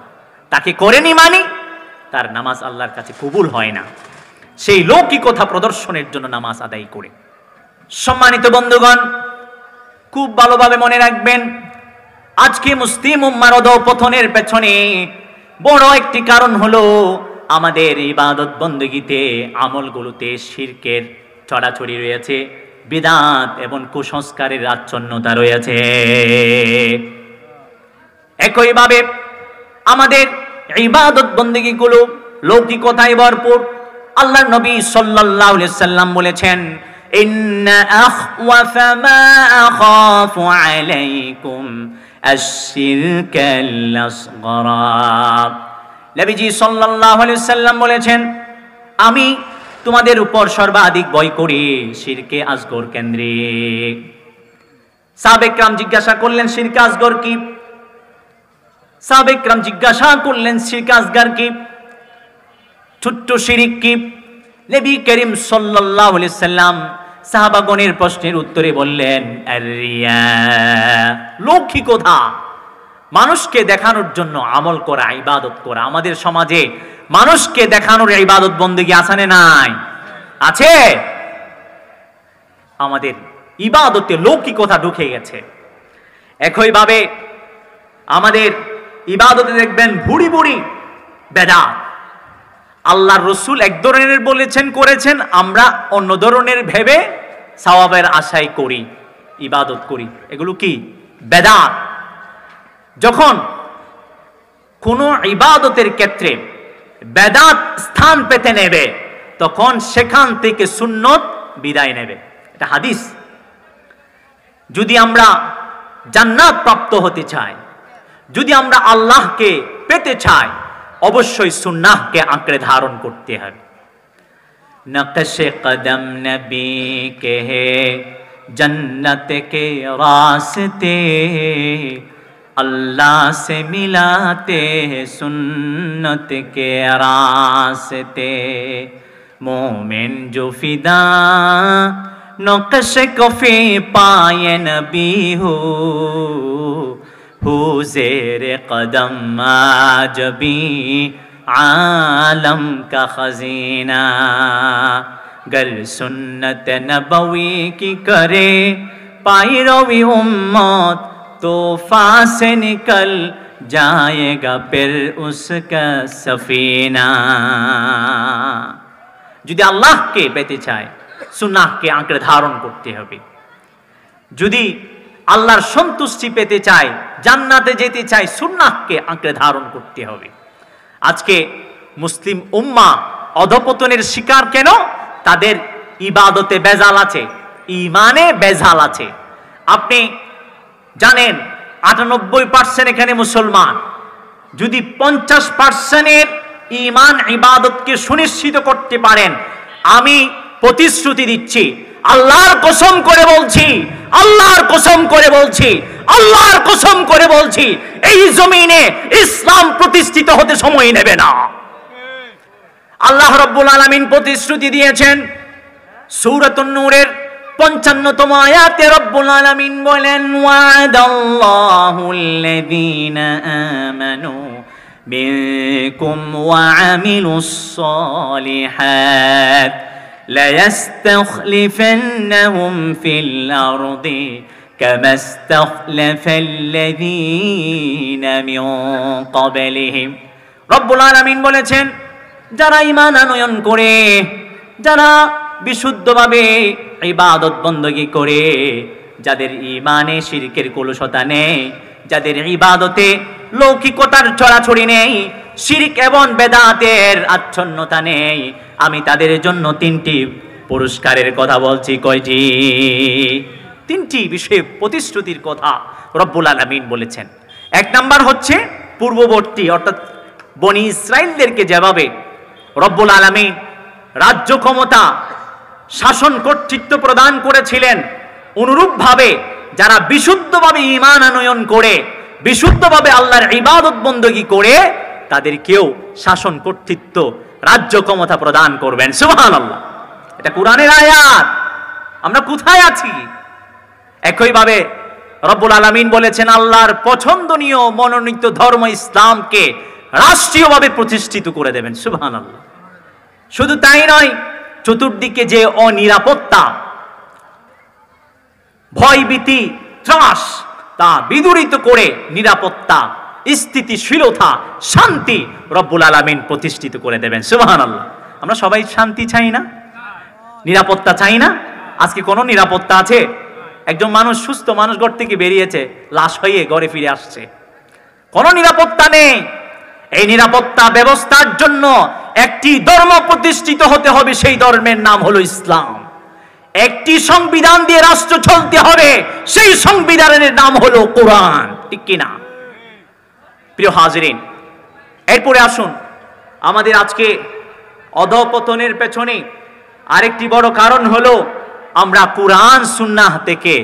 তাকে করেনি মানে তার নামাজ আল্লাহর কাছে কবুল হয় না, সেই লৌকিকতা প্রদর্শনের জন্য নামাজ আদায় করে। সম্মানিত বন্ধুগণ, খুব ভালোভাবে মনে রাখবেন, আজকে মুসলিম উম্মার অধঃপতনের পেছনে বড় একটি কারণ হলো আমাদের ইবাদত বندگিতে আমলগুলোতে শিরকের ছড়াছড়ি রয়েছে, বিদআত এবং কুসংস্কারের আচ্ছন্নতা রয়েছে। একইভাবে আমাদের ইবাদত বندگিগুলো লৌকিকতায় ভরপুর। আল্লাহর নবী সাল্লাল্লাহু আলাইহি সাল্লাম বলেছেন, ইন্না আখওয়াফা মা আখাফু আলাইকুম আশ-শিরকাল আসগর। নবীজি সাল্লাল্লাহু আলাইহি সাল্লাম বলেছেন, আমি তোমাদের উপর সর্বাধিক ভয় করি শিরকে আসগর কেন্দ্রিক। সাহাবায়ে কেরাম জিজ্ঞাসা করলেন শিরকে আসগর কি? সাহাবায়ে কেরাম জিজ্ঞাসা করলেন শিরকে আসগর কি, ছোট্ট শিরিক কি? নবী করিম সাল্লাল্লাহু আলাইহি সাল্লাম সাহাবাগণের প্রশ্নের উত্তরে বললেন, আর-রিয়া, লৌকিকতা, মানুষকে দেখানোর জন্য আমল করা, ইবাদত করা। আমাদের সমাজে মানুষকে দেখানোর ইবাদত বندگی আছে না নাই? আছে। আমাদের ইবাদতে লৌকিকতা ঢুকে গেছে। একইভাবে আমাদের ইবাদতে দেখবেন ভুড়ি ভুড়ি বেদাত। আল্লাহর রাসূল এক ধরনের বলেছেন, করেছেন, আমরা অন্য ধরনের ভেবে সওয়াবের আশায় করি, ইবাদত করি। এগুলো কি? বেদাত। যখন কোনো ইবাদতের ক্ষেত্রে বেদাত স্থান পেতে নেবে, তখন সেখান থেকে সুন্নত বিদায় নেবে। এটা হাদিস। যদি আমরা জান্নাত প্রাপ্ত হতে চাই, যদি আমরা আল্লাহকে পেতে চাই, অবশ্যই সুন্নাহকে আঁকড়ে ধারণ করতে হবে। নকশে কদম নবী কে হে জন্নত কে রাস্তে, अल्लाह से मिलाते हैं सुन्नत के रास्ते। मोमिन जो फिदा नक्श कफे पाए नबी हो, हू ज़ेरे कदम आज भी आलम का खजीना। गर सुन्नत नबवी की करे पैरवी उम्मत तोफा से निकल जाएगा फिर उसका सफीना। যদি আল্লাহকে পেতে চায় সুন্নাহকে আঁকড়ে ধারণ করতে হবে। যদি আল্লাহর সন্তুষ্টি পেতে চায়, জান্নাতে যেতে চায়, সুন্নাহকে আঁকড়ে ধারণ করতে হবে। আজকে মুসলিম উম্মাহ অধপতনের শিকার কেন? তাদের ইবাদতে বেজাল আছে, ইমানে বেজাল আছে। আপনি জানেন 98% এখানে মুসলমান। যদি 50%-এর ইমান ইবাদতকে সুনিশ্চিত করতে পারেন, আমি প্রতিশ্রুতি দিচ্ছি, আল্লাহর কসম করে বলছি, আল্লাহর কসম করে বলছি, আল্লাহর কসম করে বলছি, এই জমিনে ইসলাম প্রতিষ্ঠিত হতে সময় নেবে না। আল্লাহ রাব্বুল আলামিন প্রতিশ্রুতি দিয়েছেন সূরাতুন নূরের 55তম আয়াতে রব্বুল আলামিন বলেন, ওয়াদাল্লাহুল্লাযীনা আমানু মিনকুম ওয়া আমিলুস সালিহাত লায়াস্তাখলিফান্নাহুম ফিল আরদি কামা ইস্তাখলাফাল্লাযীনা মিন ক্বাবলিহিম। রব্বুল আলামিন বলেছেন, যারা ঈমান আনয়ন করে, যারা বিশুদ্ধভাবে ইবাদত বندگی করে, যাদের ঈমানে শিরকের কলুষতা নেই, যাদের ইবাদতে লৌকিকতার ছড়াছড়ি নেই, শিরক এবং বেদাতের আচ্ছন্নতা নেই, আমি তাদের জন্য 3টি পুরস্কারের কথা বলছি। কয়টি? 3টি বিষয়ে প্রতিশ্রুতির কথা রব্বুল আলামিন বলেছেন। 1 নাম্বার হচ্ছে পূর্ববর্তী অর্থাৎ বনি ইসরাইলদেরকে যেভাবে রব্বুল আলামিন রাজ্য ক্ষমতা, শাসন কর্তৃত্ব প্রদান করেছিলেন, অনুরূপভাবে যারা বিশুদ্ধভাবে ঈমান আনয়ন করে, বিশুদ্ধভাবে আল্লাহর ইবাদত বندگی করে, তাদেরকেও শাসন কর্তৃত্ব, রাজ্য ক্ষমতা প্রদান করবেন। সুবহানাল্লাহ, এটা কোরআনের আয়াত। আমরা কোথায় আছি? একইভাবে রব্বুল আলামিন বলেছেন, আল্লাহর পছন্দনীয় মনোনীত ধর্ম ইসলামকে রাষ্ট্রীয়ভাবে প্রতিষ্ঠিত করে দেবেন। সুবহানাল্লাহ। শুধু তাই নয়, চতুর্দিকে যে অনিরাপত্তা, ভয়ভীতি, ত্রাস, তা বিদূরিত করে নিরাপত্তা, স্থিতিশীলতা, শান্তি রব্বুল আলামিন প্রতিষ্ঠিত করে দেবেন। সুবহানাল্লাহ। আমরা সবাই শান্তি চাই না? নিরাপত্তা চাই না? আজকে কোনো নিরাপত্তা আছে? একজন মানুষ, সুস্থ মানুষ ঘর থেকে বেরিয়েছে, লাশ হয়ে ঘরে ফিরে আসছে, কোনো নিরাপত্তা নেই। এই নিরাপত্তা ব্যবস্থার জন্য একটি ধর্ম প্রতিষ্ঠিত হতে হবে, সেই ধর্মের নাম হলো ইসলাম। একটি সংবিধান দিয়ে রাষ্ট্র চলতে হবে, সেই সংবিধানের নাম হলো কোরআন। ঠিক কিনা প্রিয় হাজিরিন? এরপরে আসুন, আমাদের আজকে অধঃপতনের পেছনে আরেকটি বড় কারণ হলো আমরা কোরআন সুন্নাহ থেকে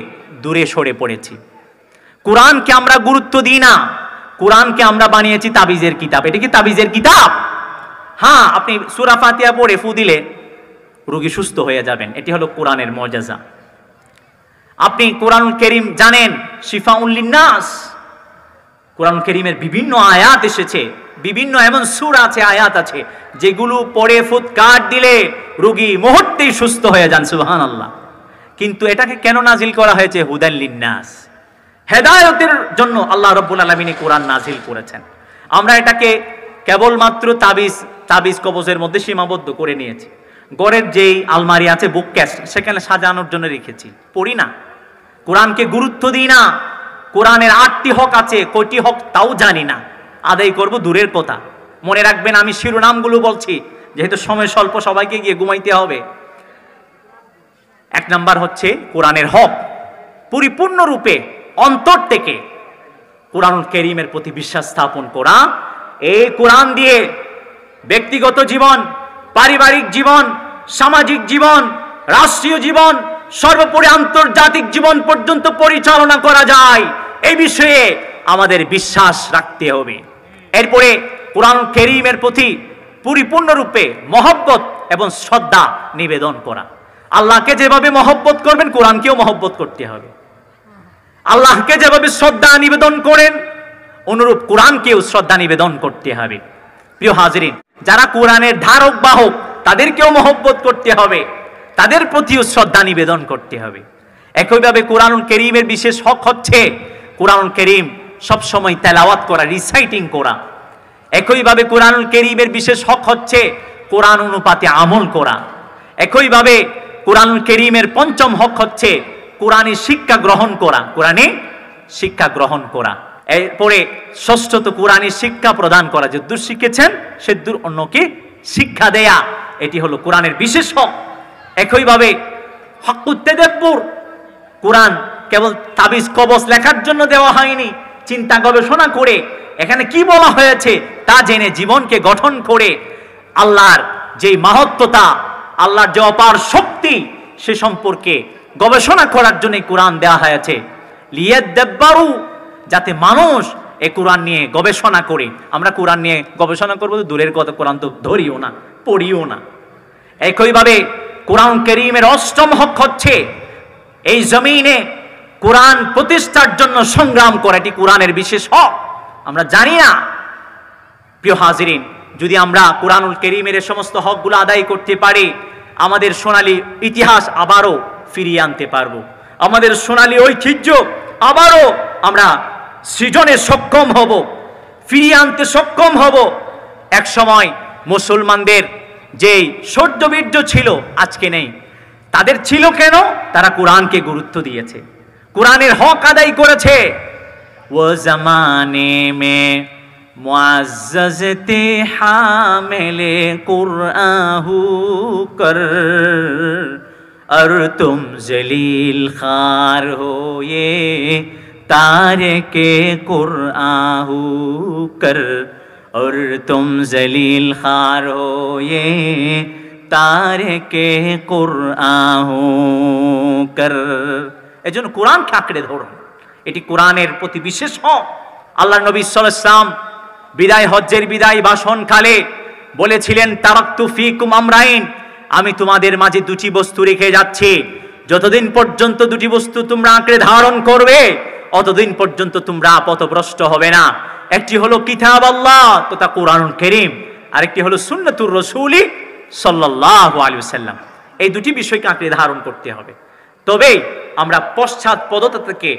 দূরে সরে পড়েছি। কোরআনকে আমরা গুরুত্ব দিই না। কোরআনকে আমরা বানিয়েছি তাবিজের কিতাব। এটা কি তাবিজের কিতাব? হ্যাঁ, আপনি সূরা ফাতিহা পড়ে ফু দিলে রোগী সুস্থ হয়ে যাবেন। এটি হলো কোরআনের মুআজিজা। আপনি কোরআনুল কারীম জানেন, শিফাউল লিন্নাস। কোরআনুল কারীমের বিভিন্ন আয়াত এসেছে, বিভিন্ন এমন সূরা আছে, আয়াত আছে, যেগুলো পড়ে ফুৎকার দিলে রোগী মুহূর্তেই সুস্থ হয়ে যান। সুবহানাল্লাহ। কিন্তু এটাকে কেন নাজিল করা হয়েছে? হুদাল লিন্নাস, হেদায়েতের জন্য আল্লাহ রাব্বুল আলামিন কোরআন নাজিল করেছেন। আমরা এটাকে কেবলমাত্র তাবিজ কবজের মধ্যে সীমাবদ্ধ করে নিয়েছি। ঘরের যেই আলমারি আছে, বুক ক্যাশ, সেখানে সাজানোর জন্য রেখেছি, পড়ি না। কোরআনকে গুরুত্ব দিই না। কোরআনের 8টি হক আছে, কয়টি হক তাও জানি না। আদায় করব দূরের কথা। মনে রাখবেন, আমি শিরোনামগুলো বলছি, যেহেতু সময় স্বল্প, সবাইকে গিয়ে ঘুমাইতে হবে। 1 নাম্বার হচ্ছে কোরআনের হক, পরিপূর্ণরূপে অন্তর থেকে কোরআনুল কারীমের প্রতি বিশ্বাস স্থাপন করা। এই কোরআন দিয়ে ব্যক্তিগত জীবন, পারিবারিক জীবন, সামাজিক জীবন, রাষ্ট্রীয় জীবন, সর্বোপরি আন্তর্জাতিক জীবন পর্যন্ত পরিচালনা করা যায়, এই বিষয়ে আমাদের বিশ্বাস রাখতে হবে। এরপরে কোরআনুল কারীমের প্রতি পরিপূর্ণরূপে মহব্বত এবং শ্রদ্ধা নিবেদন করা। আল্লাহকে যেভাবে মহব্বত করবেন, কোরআনকেও মহব্বত করতে হবে। আল্লাহকে যেভাবে শ্রদ্ধা নিবেদন করেন, অনুরূপ কোরআনকেও শ্রদ্ধা নিবেদন করতে হবে। প্রিয় হাজিরিন, যারা কোরআনের ধারক বাহক তাদেরকেও মহব্বত করতে হবে, তাদের প্রতিও শ্রদ্ধা নিবেদন করতে হবে। একইভাবে কোরআনুল কারীমের বিশেষ হক হচ্ছে কোরআনুল কারীম সবসময় তেলাওয়াত করা, রিসাইটিং করা। একইভাবে কোরআনুল কারীমের বিশেষ হক হচ্ছে কোরআন অনুপাতে আমল করা। একইভাবে কোরআনুল কারীমের পঞ্চম হক হচ্ছে কোরআনী শিক্ষা গ্রহণ করা, কোরআনী শিক্ষা গ্রহণ করা। এরপরে ষষ্ঠত কোরআনী শিক্ষা প্রদান করা, যে দূর শিখেছেন সে দূর অন্যকে শিক্ষা দেয়া, এটি হলো কোরআনের বিশেষ হক। একইভাবে হকুত তাদাব্বুর, কোরআন কেবল তাবিজ কবজ লেখার জন্য দেওয়া হয়নি, চিন্তা গবেষণা করে এখানে কি বলা হয়েছে তা জেনে জীবনকে গঠন করে আল্লাহর যে মাহাত্ম্যতা, আল্লাহর যে অপার শক্তি সে সম্পর্কে গবেষণা করার জন্য কোরআন দেওয়া হয়েছে। লিয়াদাব্বারু, যাতে মানুষ এই কোরআন নিয়ে গবেষণা করে। আমরা কোরআন নিয়ে গবেষণা করবো তো দূরের কথা, কোরআন তো ধরিও না, পড়িও না। একইভাবে কোরআন কারীমের অষ্টম হক হচ্ছে এই জমিনে কোরআন প্রতিষ্ঠার জন্য সংগ্রাম করা, এটি কোরআনের বিশেষ হক। আমরা জানি না প্রিয় হাজিরিন, যদি আমরা কোরআনুল কারীমের এই সমস্ত হকগুলো আদায় করতে পারি, আমাদের সোনালী ইতিহাস আবারও ফিরিয়ে আনতে পারবো, আমাদের সোনালী ঐতিহ্য আবারও আমরা সৃজনে সক্ষম হব, ফিরিয়ে আনতে সক্ষম হব। এক সময় মুসলমানদের যেই শৌর্যবীর্য ছিল আজকে নেই, তাদের ছিল কেন? তারা কোরআনকে গুরুত্ব দিয়েছে, কোরআনের হক আদায় করেছে। ও জামানে মে মুআজ্জাজতে হামিলে কুরআহু কর, আর তুম জলিল খার হোয়ে তারকে কুরআহু কর, और तुम जलील खार हो ये তারকে কুরআহু কর। এজন্য কোরআনকে আঁকড়ে ধরুন, এটি কোরআনের প্রতি বিশেষ হক। আল্লাহ নবী সাল্লাল্লাহু আলাইহি ওয়াসাল্লাম বিদায় হজ্জের বিদায় ভাষণ কালে বলেছিলেন, তারাকতু ফিকুম আমরাইন, আমি তোমাদের মাঝে দুটি বস্তু রেখে যাচ্ছি, যতদিন পর্যন্ত দুটি বস্তু তোমরা আঁকড়ে ধারণ করবে অতদিন পর্যন্ত তোমরা পথভ্রষ্ট হবে না। একটি হলো কিতাব আল্লাহ তথা কোরআনুল কারীম, আরেকটি হলো সুন্নাতুর রাসূলি সাল্লাল্লাহু আলাইহি ওয়াসাল্লাম। এই দুটি বিষয়কে আঁকড়ে ধারণ করতে হবে, তবেই আমরা পশ্চাৎপদতা থেকে,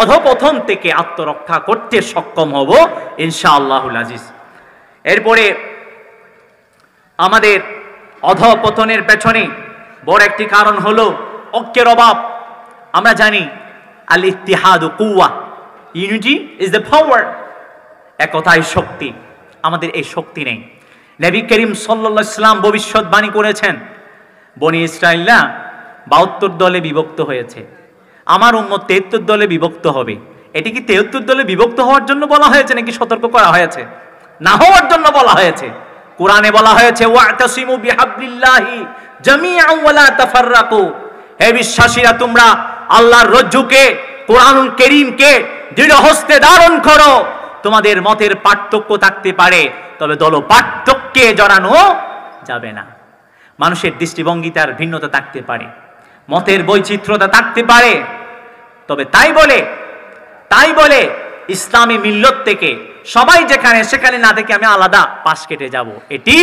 অধপতন থেকে আত্মরক্ষা করতে সক্ষম হব ইনশাআল্লাহুল আজিজ। এরপরে আমাদের অধপতনের পেছনে বড় একটি কারণ হলো ঐক্যের অভাব। আমরা জানি আল ইত্তিহাদু কুওয়া, ইউনিটি ইজ দ্য পাওয়ার, একতাই শক্তি। আমাদের এই শক্তি নেই। নবী করিম সাল্লাল্লাহু আলাইহি ওয়াসাল্লাম ভবিষ্যৎবাণী করেছেন, বনি ইসরাঈলরা 72 দলে বিভক্ত হয়েছে, আমার উম্মত 73 দলে বিভক্ত হবে। এটি কি 73 দলে বিভক্ত হওয়ার জন্য বলা হয়েছে নাকি সতর্ক করা হয়েছে? না হওয়ার জন্য বলা হয়েছে। কোরআনে বলা হয়েছে ওয়াতাসিমু বিহাবলিল্লাহি জামিআন ওয়া লা তাফাররাকু, হে বিশ্বাসীরা তোমরা আল্লাহর রজ্জুকে, কোরআনুল কারীমকে দৃঢ় হস্তে ধারণ করো। তোমাদের মতের পার্থক্য থাকতে পারে, তবে দল পার্থক্যে জড়ানো যাবে না। মানুষের দৃষ্টিভঙ্গিতার ভিন্নতা থাকতে পারে, মতের বৈচিত্র্যতা থাকতে পারে, তবে তাই বলে ইসলামী মিল্লত থেকে সবাই যেখানে সেখানে না থেকে আমি আলাদা পাশ কেটে যাব, এটি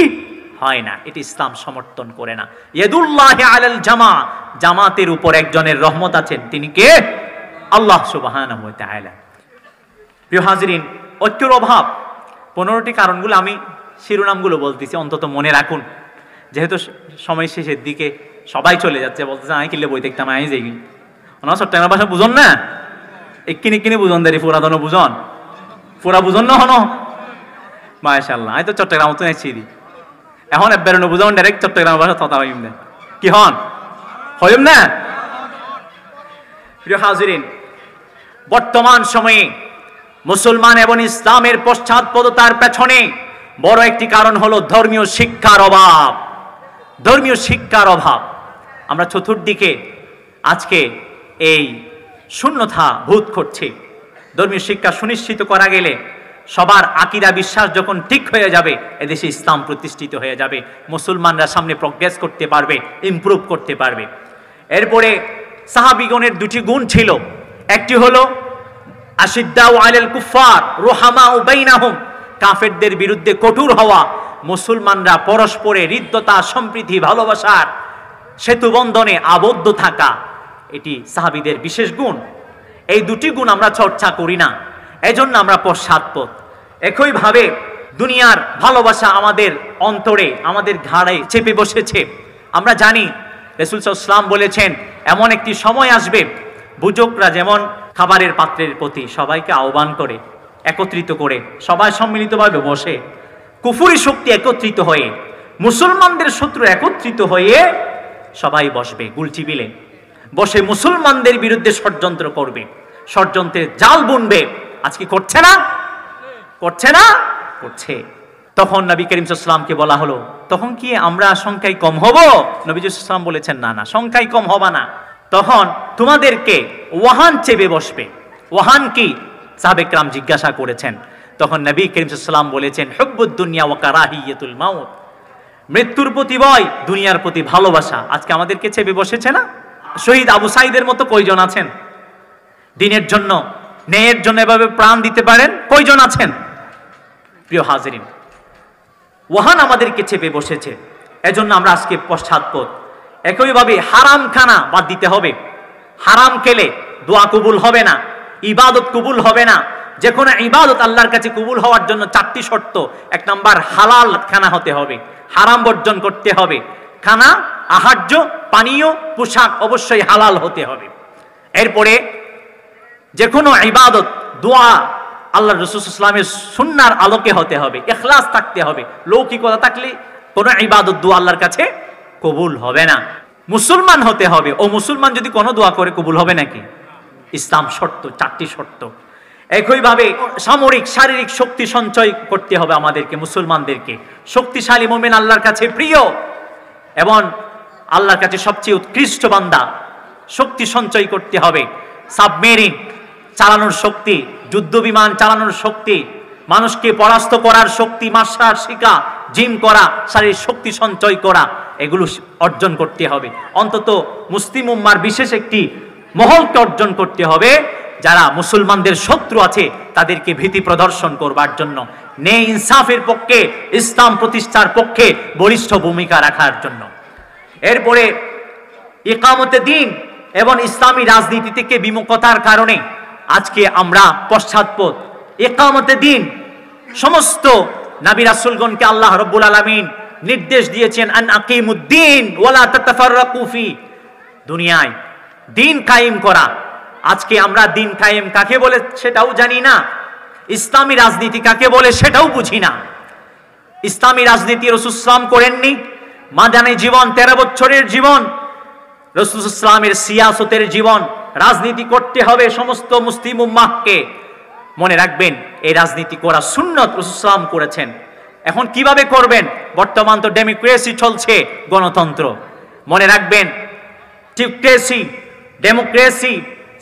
হয় না, এটি ইসলাম সমর্থন করে না। ইয়াদুল্লাহি আলাল জামা, জামাতের উপর একজনের রহমত আছেন, তিনি কে? আল্লাহ সুবহানাহু ওয়া তাআলা। প্রিয় হাজিরিন, ঐক্যের অভাব 15টি কারণগুলো আমি শিরোনামগুলো বলতেছি, অন্তত মনে রাখুন, যেহেতু সময় শেষের দিকে সবাই চলে যাচ্ছে, বলতেছে আমি কিনলে বই দেখতাম, আমি যাই ওনার চট্টগ্রাম ভাষা বুঝন না, এক্ষিনি বুঝন দেরি পুরাতন বুঝন, পুরা বুঝন না হন মাশাআল্লাহ। আমি তো চট্টগ্রাম তো নেছি দি এখন বেরোনো বুঝন ডাইরেক্ট চট্টগ্রাম ভাষা তথা হইম না কি হন হইম না। প্রিয় হাজিরিন, বর্তমান সময়ে মুসলমান এবং ইসলামের পশ্চাৎপদতার পেছনে বড় একটি কারণ হলো ধর্মীয় শিক্ষার অভাব। ধর্মীয় শিক্ষার অভাব। আমরা চতুর্দিকে আজকে এই শূন্যতা বোধ করছে। ধর্মীয় শিক্ষা সুনিশ্চিত করা গেলে সবার আকীদা বিশ্বাস যখন ঠিক হয়ে যাবে, এদেশে ইসলাম প্রতিষ্ঠিত হয়ে যাবে, মুসলমানরা সামনে প্রগ্রেস করতে পারবে, ইমপ্রুভ করতে পারবে। এরপরে সাহাবীগণের দুটি গুণ ছিল, একটি হলো আশিদ্দাউ আলাল কুফার রুহামাউ বাইনাহুম, কাফেরদের বিরুদ্ধে কঠোর হওয়া, মুসলমানরা পরস্পরে হৃদ্যতা, সম্প্রীতি, ভালোবাসার সেতু বন্ধনে আবদ্ধ থাকা, এটি সাহাবীদের বিশেষ গুণ। এই দুটি গুণ আমরা চর্চা করি না, এজন্য আমরা পশ্চাৎপদ। একইভাবে দুনিয়ার ভালোবাসা আমাদের অন্তরে, আমাদের ঘাড়ে চেপে বসেছে। আমরা জানি রাসূল সাল্লাল্লাহু আলাইহি ওয়াসাল্লাম বলেছেন, এমন একটি সময় আসবে বুজুর্গরা যেমন খাবারের পাত্রের প্রতি সবাইকে আহ্বান করে, একত্রিত করে, সবাই সম্মিলিতভাবে বসে, কুফরি শক্তি একত্রিত হয়ে, মুসলমানদের শত্রু একত্রিত হয়ে সবাই বসবে গুলচিবিলে, বসে মুসলমানদের বিরুদ্ধে ষড়যন্ত্র করবে, ষড়যন্ত্রের জাল বুনবে। আজকে করছে না? করছে না? করছে। তখন নবী করিম সাল্লাল্লাহু আলাইহি ওয়াসাল্লামকে বলা হলো, তখন কি আমরা সংখ্যায় কম হব? নবী সাল্লাল্লাহু আলাইহি ওয়াসাল্লাম বলেছেন, না না, সংখ্যায় কম হবে না। তখন তোমাদেরকে ওয়াহান চেপে বসবে। ওয়াহান কি? সাহাবে কেরাম জিজ্ঞাসা করেছেন। তখন নবী করিম সাল্লাল্লাহু আলাইহি ওয়াসাল্লাম বলেছেন, হুব্বুদ দুনিয়া ওয়া কারাহিয়াতুল মাউত, মৃত্যুর প্রতি ভয়, দুনিয়ার প্রতি ভালোবাসা আজকে আমাদেরকে চেপে বসেছে না? শহীদ আবু সাঈদের মতো কয়জন আছেন? দিনের জন্য, ন্যায়ের জন্য এভাবে প্রাণ দিতে পারেন কয়জন আছেন? প্রিয় হাজিরিন, ওয়াহান আমাদেরকে চেপে বসেছে, এজন্য আমরা আজকে পশ্চাৎপদ। একইভাবে হারাম খানা বাদ দিতে হবে। হারাম খেলে দোয়া কবুল হবে না, ইবাদত কবুল হবে না। যে কোনো ইবাদত আল্লাহর কাছে কবুল হওয়ার জন্য 4টি শর্ত। 1 নাম্বার, হালাল খানা হতে হবে, হারাম বর্জন করতে হবে। খানা, আহার্য, পানীয়, পোশাক অবশ্যই হালাল হতে হবে। এরপরে যে কোনো ইবাদত, দোয়া আল্লাহ রাসূল সাল্লাল্লাহু আলাইহি ওয়াসাল্লামের সুন্নাহর আলোকে হতে হবে, ইখলাস থাকতে হবে। লৌকিকতা থাকলে কোনো ইবাদত, দোয়া আল্লাহর কাছে কবুল হবে না। মুসলমান হতে হবে। ও মুসলমান যদি কোনো দোয়া করে কবুল হবে নাকি? ইসলাম শর্ত, 4টি শর্ত। একইভাবে সামরিক, শারীরিক শক্তি সঞ্চয় করতে হবে আমাদেরকে, মুসলমানদেরকে। শক্তিশালী মুমিন আল্লাহর কাছে প্রিয় এবং আল্লাহর কাছে সবচেয়ে উৎকৃষ্ট বান্দা। শক্তি সঞ্চয় করতে হবে, সাবমেরিন চালানোর শক্তি, যুদ্ধ বিমান চালানোর শক্তি, মানুষকে পরাস্ত করার শক্তি, মার্শাল শিখা, জিম করা, শারীরিক শক্তি সঞ্চয় করা, এগুলো অর্জন করতে হবে। অন্তত মুসলিম উম্মার বিশেষ একটি মহলকে অর্জন করতে হবে, যারা মুসলমানদের শত্রু আছে তাদেরকে ভীতি প্রদর্শন করবার জন্য, ন্যায় ইনসাফের পক্ষে, ইসলাম প্রতিষ্ঠার পক্ষে বলিষ্ঠ ভূমিকা রাখার জন্য। এরপরে ইকামতে দ্বীন এবং ইসলামী রাজনীতি থেকে বিমুখতার কারণে আজকে আমরা পশ্চাৎপদ। ইকামতে দ্বীন, সমস্ত নবী রাসূলগণকে আল্লাহ রাব্বুল আলামিন নির্দেশ দিয়েছেন, আন আকিমুদ্দিন ওয়ালা তাতাফাররাকু ফি, দুনিয়ায় দ্বীন কায়েম করা। আজকে আমরা দ্বীন কায়েম কাকে বলে সেটাও জানি না, ইসলামী রাজনীতি কাকে বলে সেটাও বুঝি না। ইসলামী রাজনীতি রাসূল সাল্লাল্লাহু আলাইহি ওয়াসাল্লাম করেননি। মাদানী জীবন, 13 বছরের জীবন, রাসূল সাল্লাল্লাহু আলাইহি ওয়াসাল্লামের সিয়াসতের জীবন। রাজনীতি করতে হবে সমস্ত মুসলিম উম্মাহকে। মনে রাখবেন, এই রাজনীতি করা সুন্নত, রাসূল সাল্লাল্লাহু আলাইহি ওয়াসাল্লাম করেছেন। এখন কিভাবে করবেন? বর্তমান তো ডেমোক্রেসি চলছে, গণতন্ত্র। মনে রাখবেন, টিউক্রেসি, ডেমোক্রেসি,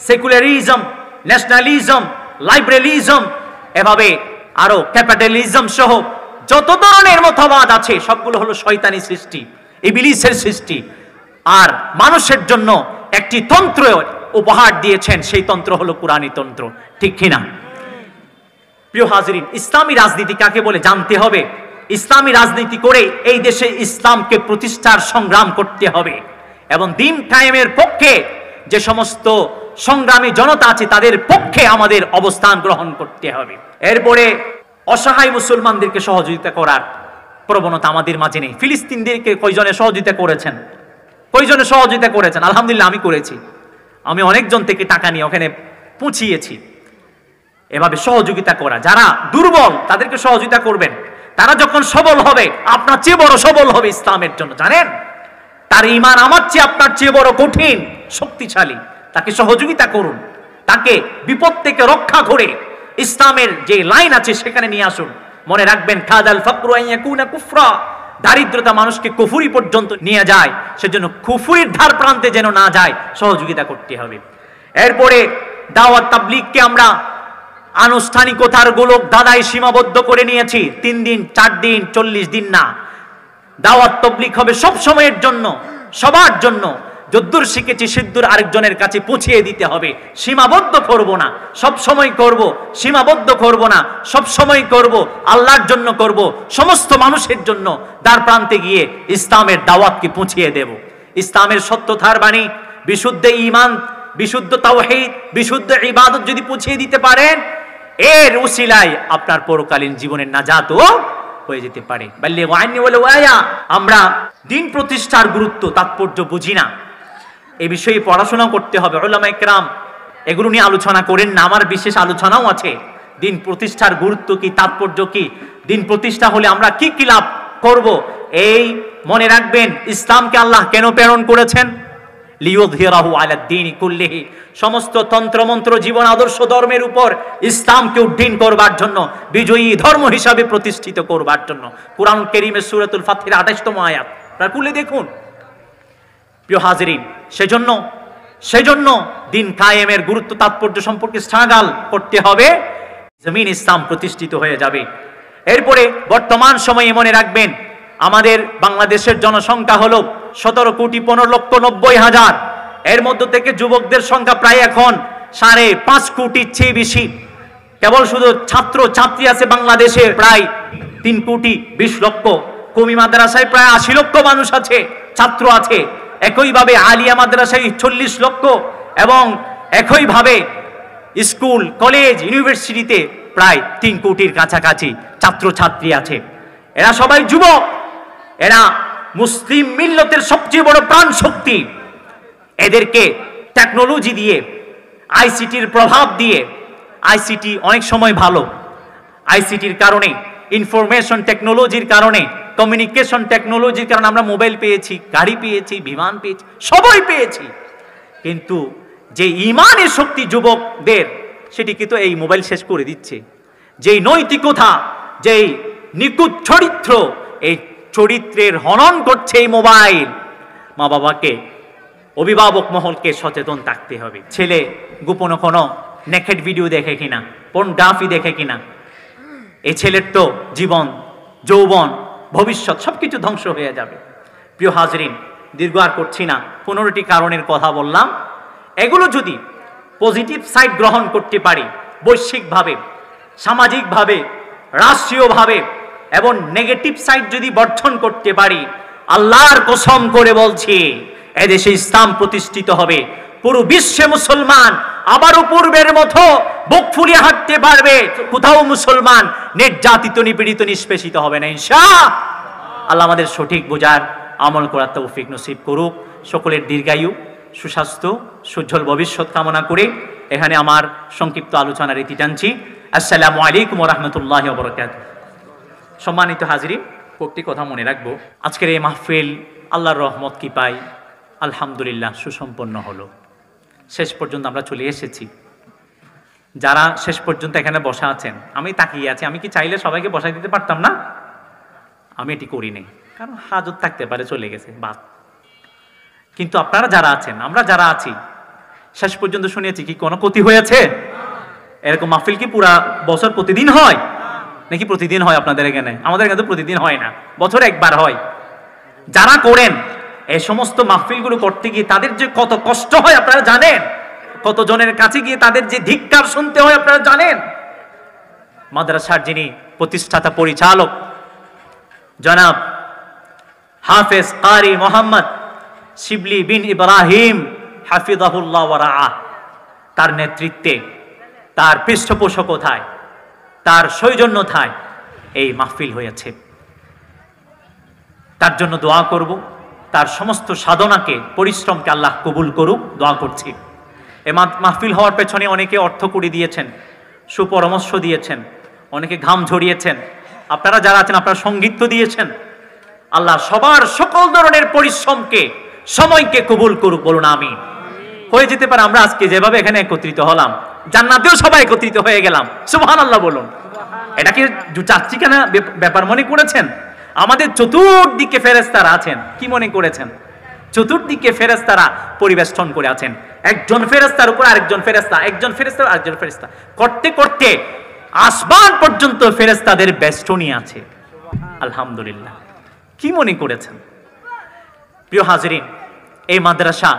সেকুলারিজম, ন্যাশনালিজম, লাইবেরালিজম, এভাবে আরো ক্যাপিটালিজম সহ যত ধরনের মতবাদ আছে সবগুলো হলো শয়তানি সৃষ্টি, ইবলিসের সৃষ্টি। আর মানুষের জন্য একটি তন্ত্র উপহার দিয়েছেন, সেই তন্ত্র হলো কুরআনী তন্ত্র। ঠিক কিনা? প্রিয় হাজিরিন, ইসলামী রাজনীতি কাকে বলে জানতে হবে। ইসলামী রাজনীতি করে এই দেশে ইসলামকে প্রতিষ্ঠার সংগ্রাম করতে হবে এবং দ্বীন কায়েমের পক্ষে যে সমস্ত সংগ্রামী জনতা আছে তাদের পক্ষে আমাদের অবস্থান গ্রহণ করতে হবে। এরপরে অসহায় মুসলমানদেরকে সহযোগিতা করার প্রবণতা আমাদের মাঝে নেই। ফিলিস্তিনদেরকে কয়জনে সহযোগিতা করেছেন? কয়জনে সহযোগিতা করেছেন? আলহামদুলিল্লাহ আমি করেছি। আমি অনেকজন থেকে টাকা নিয়ে ওখানে পৌঁছিয়েছি। এভাবে সহযোগিতা করা, যারা দুর্বল তাদেরকে সহযোগিতা করবেন। তারা যখন সবল হবে, আপনার চেয়ে বড় সবল হবে ইসলামের জন্য। জানেন, তার ঈমান আমার চেয়ে আপনার চেয়ে বড় কঠিন, শক্তিশালী। তাকে সহযোগিতা করুন, তাকে বিপদ থেকে রক্ষা করে ইসলামের যে লাইন আছে সেখানে নিয়ে আসুন। মনে রাখবেন, কাদাল ফাকরু আন ইয়াকুনা কুফরা, দারিদ্রতা মানুষকে কুফরি পর্যন্ত নিয়ে যায়, সেজন্য কুফরির ধার প্রান্তে যেন না যায়, সহযোগিতা করতে হবে। এরপরে দাওয়াত তাবলীগকে আমরা আনুষ্ঠানিকতার গোলক দাদায় সীমাবদ্ধ করে নিয়েছি। 3 দিন, 4 দিন, 40 দিন না। দাওয়াত তাবলীগ হবে সব সময়ের জন্য, সবার জন্য। যদ্দূর শিখেছি সিদ্ধুর আরেকজনের কাছে পৌঁছিয়ে দিতে হবে। সীমাবদ্ধ করব না, সব সময় করব, সীমাবদ্ধ করব না, সব সময় করব, আল্লাহর জন্য করব, সমস্ত মানুষের জন্য দ্বার প্রান্তে গিয়ে ইসলামের দাওয়াতকে পৌঁছিয়ে দেব। ইসলামের সত্যতার বাণী, বিশুদ্ধ ঈমান, বিশুদ্ধ তাওহীদ, বিশুদ্ধ ইবাদত যদি পৌঁছিয়ে দিতে পারেন, এর উসিলায় আপনার পরকালীন জীবনের নাজাতও হয়ে যেতে পারে। বাল্লিগু আন্নী ওয়ালাউ আয়া। আমরা দিন প্রতিষ্ঠার গুরুত্ব তাৎপর্য বুঝি না, এই বিষয়ে পড়াশোনা করতে হবে। উলামায়ে কেরাম এগুলো নিয়ে আলোচনা করেন না, আমার বিশেষ আলোচনাও আছে। দিন প্রতিষ্ঠার গুরুত্ব কি, তাৎপর্য কি, দিন প্রতিষ্ঠা হলে আমরা কি কি লাভ করব, এই মনে রাখবেন। ইসলামকে আল্লাহ কেন প্রেরণ করেছেন? লিইয়ুযহিরাহু আলাদ দীনি কুল্লিহি, সমস্ত তন্ত্রমন্ত্র, জীবন আদর্শ ধর্মের উপর ইসলামকে উড্ডীন করবার জন্য, বিজয়ী ধর্ম হিসাবে প্রতিষ্ঠিত করবার জন্য। কুরআন কারীমের সূরাতুল ফাতহির 28তম আয়াত আপনারা খুলে দেখুন। প্রিয় হাজিরিন, সেজন্য দিন কায়েমের গুরুত্ব তাৎপর্য সম্পর্কে স্ট্রাগল করতে হবে, জমিন ইসলাম প্রতিষ্ঠিত হয়ে যাবে। এরপরে বর্তমান সময়ে মনে রাখবেন, আমাদের বাংলাদেশের জনসংখ্যা হলো 17,15,90,000। এর মধ্য থেকে যুবকদের সংখ্যা প্রায় এখন 5.5 কোটির চেয়ে বেশি। কেবল শুধু ছাত্র ছাত্রী আছে বাংলাদেশে প্রায় 3,20,00,000। কওমি মাদ্রাসায় প্রায় 80 লক্ষ মানুষ আছে, ছাত্র আছে। একইভাবে আলিয়া মাদ্রাসায় 40 লক্ষ, এবং একইভাবে স্কুল, কলেজ, ইউনিভার্সিটিতে প্রায় 3 কোটির কাছাকাছি ছাত্র ছাত্রী আছে। এরা সবাই যুবক, এরা মুসলিম মিল্লতের সবচেয়ে বড় প্রাণ শক্তি। এদেরকে টেকনোলজি দিয়ে, আইসিটির প্রভাব দিয়ে, আইসিটি অনেক সময় ভালো, আইসিটির কারণে, ইনফরমেশন টেকনোলজির কারণে, কমিউনিকেশন টেকনোলজির কারণে আমরা মোবাইল পেয়েছি, গাড়ি পেয়েছি, বিমান পেয়েছি, সবই পেয়েছি। কিন্তু যে ঈমানের শক্তি যুবকদের, সেটি কিন্তু এই মোবাইল শেষ করে দিচ্ছে। যেই নৈতিকতা, যেই নিখুঁত চরিত্র, এই চরিত্রের হনন করছে এই মোবাইল। মা বাবাকে, অভিভাবক মহলকে সচেতন থাকতে হবে। ছেলে গোপন কোনো নেকেড ভিডিও দেখে কিনা, পর্নোগ্রাফি দেখে কিনা, এই ছেলের তো জীবন, যৌবন, ভবিষ্যৎ সবকিছু ধ্বংস হয়ে যাবে। প্রিয় হাজরিন, দীর্ঘ আর করছি না, 15টি কারণের কথা বললাম। এগুলো যদি পজিটিভ সাইড গ্রহণ করতে পারি, বৈশ্বিকভাবে, সামাজিকভাবে, রাষ্ট্রীয়ভাবে, এবং নেগেটিভ সাইড যদি বর্জন করতে পারি, আল্লাহর কসম করে বলছি, এদেশে ইসলাম প্রতিষ্ঠিত হবে। পুরো বিশ্বে মুসলমান আবারও পূর্বের মতো বুক ফুলিয়ে হাঁটতে পারবে। কোথাও মুসলমান নির্যাতিত, নিপীড়িত, নিষ্পেষিত হবে না ইনশাআল্লাহ। আল্লাহ আমাদের সঠিক বোঝার, আমল করার তৌফিক নসিব করুক। সকলের দীর্ঘায়ু, সুস্বাস্থ্য, সুজ্জ্বল ভবিষ্যৎ কামনা করে এখানে আমার সংক্ষিপ্ত আলোচনার রীতি টানছি। আসসালামু আলাইকুম ওয়া রাহমাতুল্লাহি ওয়া বারাকাতুহু। সম্মানিত হাজিরিন, কয়েকটি কথা মনে রাখবো। আজকের এই মাহফিল আল্লাহর রহমত কি পাই, আলহামদুলিল্লাহ সুসম্পন্ন হলো। শেষ পর্যন্ত আমরা চলে এসেছি। যারা শেষ পর্যন্ত এখানে বসা আছেন, আমি তাকিয়ে আছি। আমি কি চাইলে সবাইকে বসাই দিতে পারতাম না? আমি এটি করিনি, কারণ হাজত থাকতে পারে, চলে গেছে বাদ। কিন্তু আপনারা যারা আছেন, আমরা যারা আছি, শেষ পর্যন্ত শুনেছি কি কোনো ক্ষতি হয়েছে? এরকম মাহফিল কি পুরা বছর প্রতিদিন হয় নাকি প্রতিদিন হয় আপনাদের এখানে? আমাদের এখানে তো প্রতিদিন হয় না, বছরে একবার হয়। যারা করেন এই সমস্ত মাহফিলগুলো করতে গিয়ে তাদের যে কত কষ্ট হয় আপনারা জানেন? কতজনের কাছে গিয়ে তাদের যে ধিক্কার শুনতে হয় আপনারা জানেন? মাদ্রাসার যিনি প্রতিষ্ঠাতা পরিচালক জনাব হাফেজ কারি মোহাম্মদ শিবলি বিন ইব্রাহিম হাফিজাহুল্লাহ ওয়া রাআহ, তার নেতৃত্বে, তার পৃষ্ঠপোষকতায়, তার সৌজন্যতায় এই মাহফিল হয়েছে। তার জন্য দোয়া করব, তার সমস্ত সাধনাকে, পরিশ্রমকে আল্লাহ কবুল করুক, দোয়া করছি। এই মাহফিল হওয়ার পেছনে অনেকে অর্থ করে দিয়েছেন, সুপরামর্শ দিয়েছেন, অনেকে ঘাম ঝরিয়েছেন। আপনারা যারা আছেন, আপনারা সঙ্গীত দিয়েছেন। আল্লাহ সবার সকল ধরনের পরিশ্রমকে, সময়কে কবুল করুক, বলুন আমিন। হয়ে যেতে পারে আমরা আজকে যেভাবে এখানে একত্রিত হলাম, জান্নাতেও সবাই একত্রিত হয়ে গেলাম। সুবহানাল্লাহ বলুন। এটা কি চাচ্চিকানা ব্যাপার মনে করেছেন? আমাদের চতুর্দিকে ফেরেশতারা আছেন, কি মনে করেছেন? চতুর্দিকে ফেরেশতারা পরিবেষ্টন করে আছেন। একজন ফেরেশতার উপর আরেকজন ফেরেশতা, একজন ফেরেশতা আরেকজন ফেরেশতা, করতে করতে আসমান পর্যন্ত ফেরেশতাদের বেষ্টনী আছে। আলহামদুলিল্লাহ। কি মনে করেছেন? প্রিয় হাজিরিন, এই মাদ্রাসা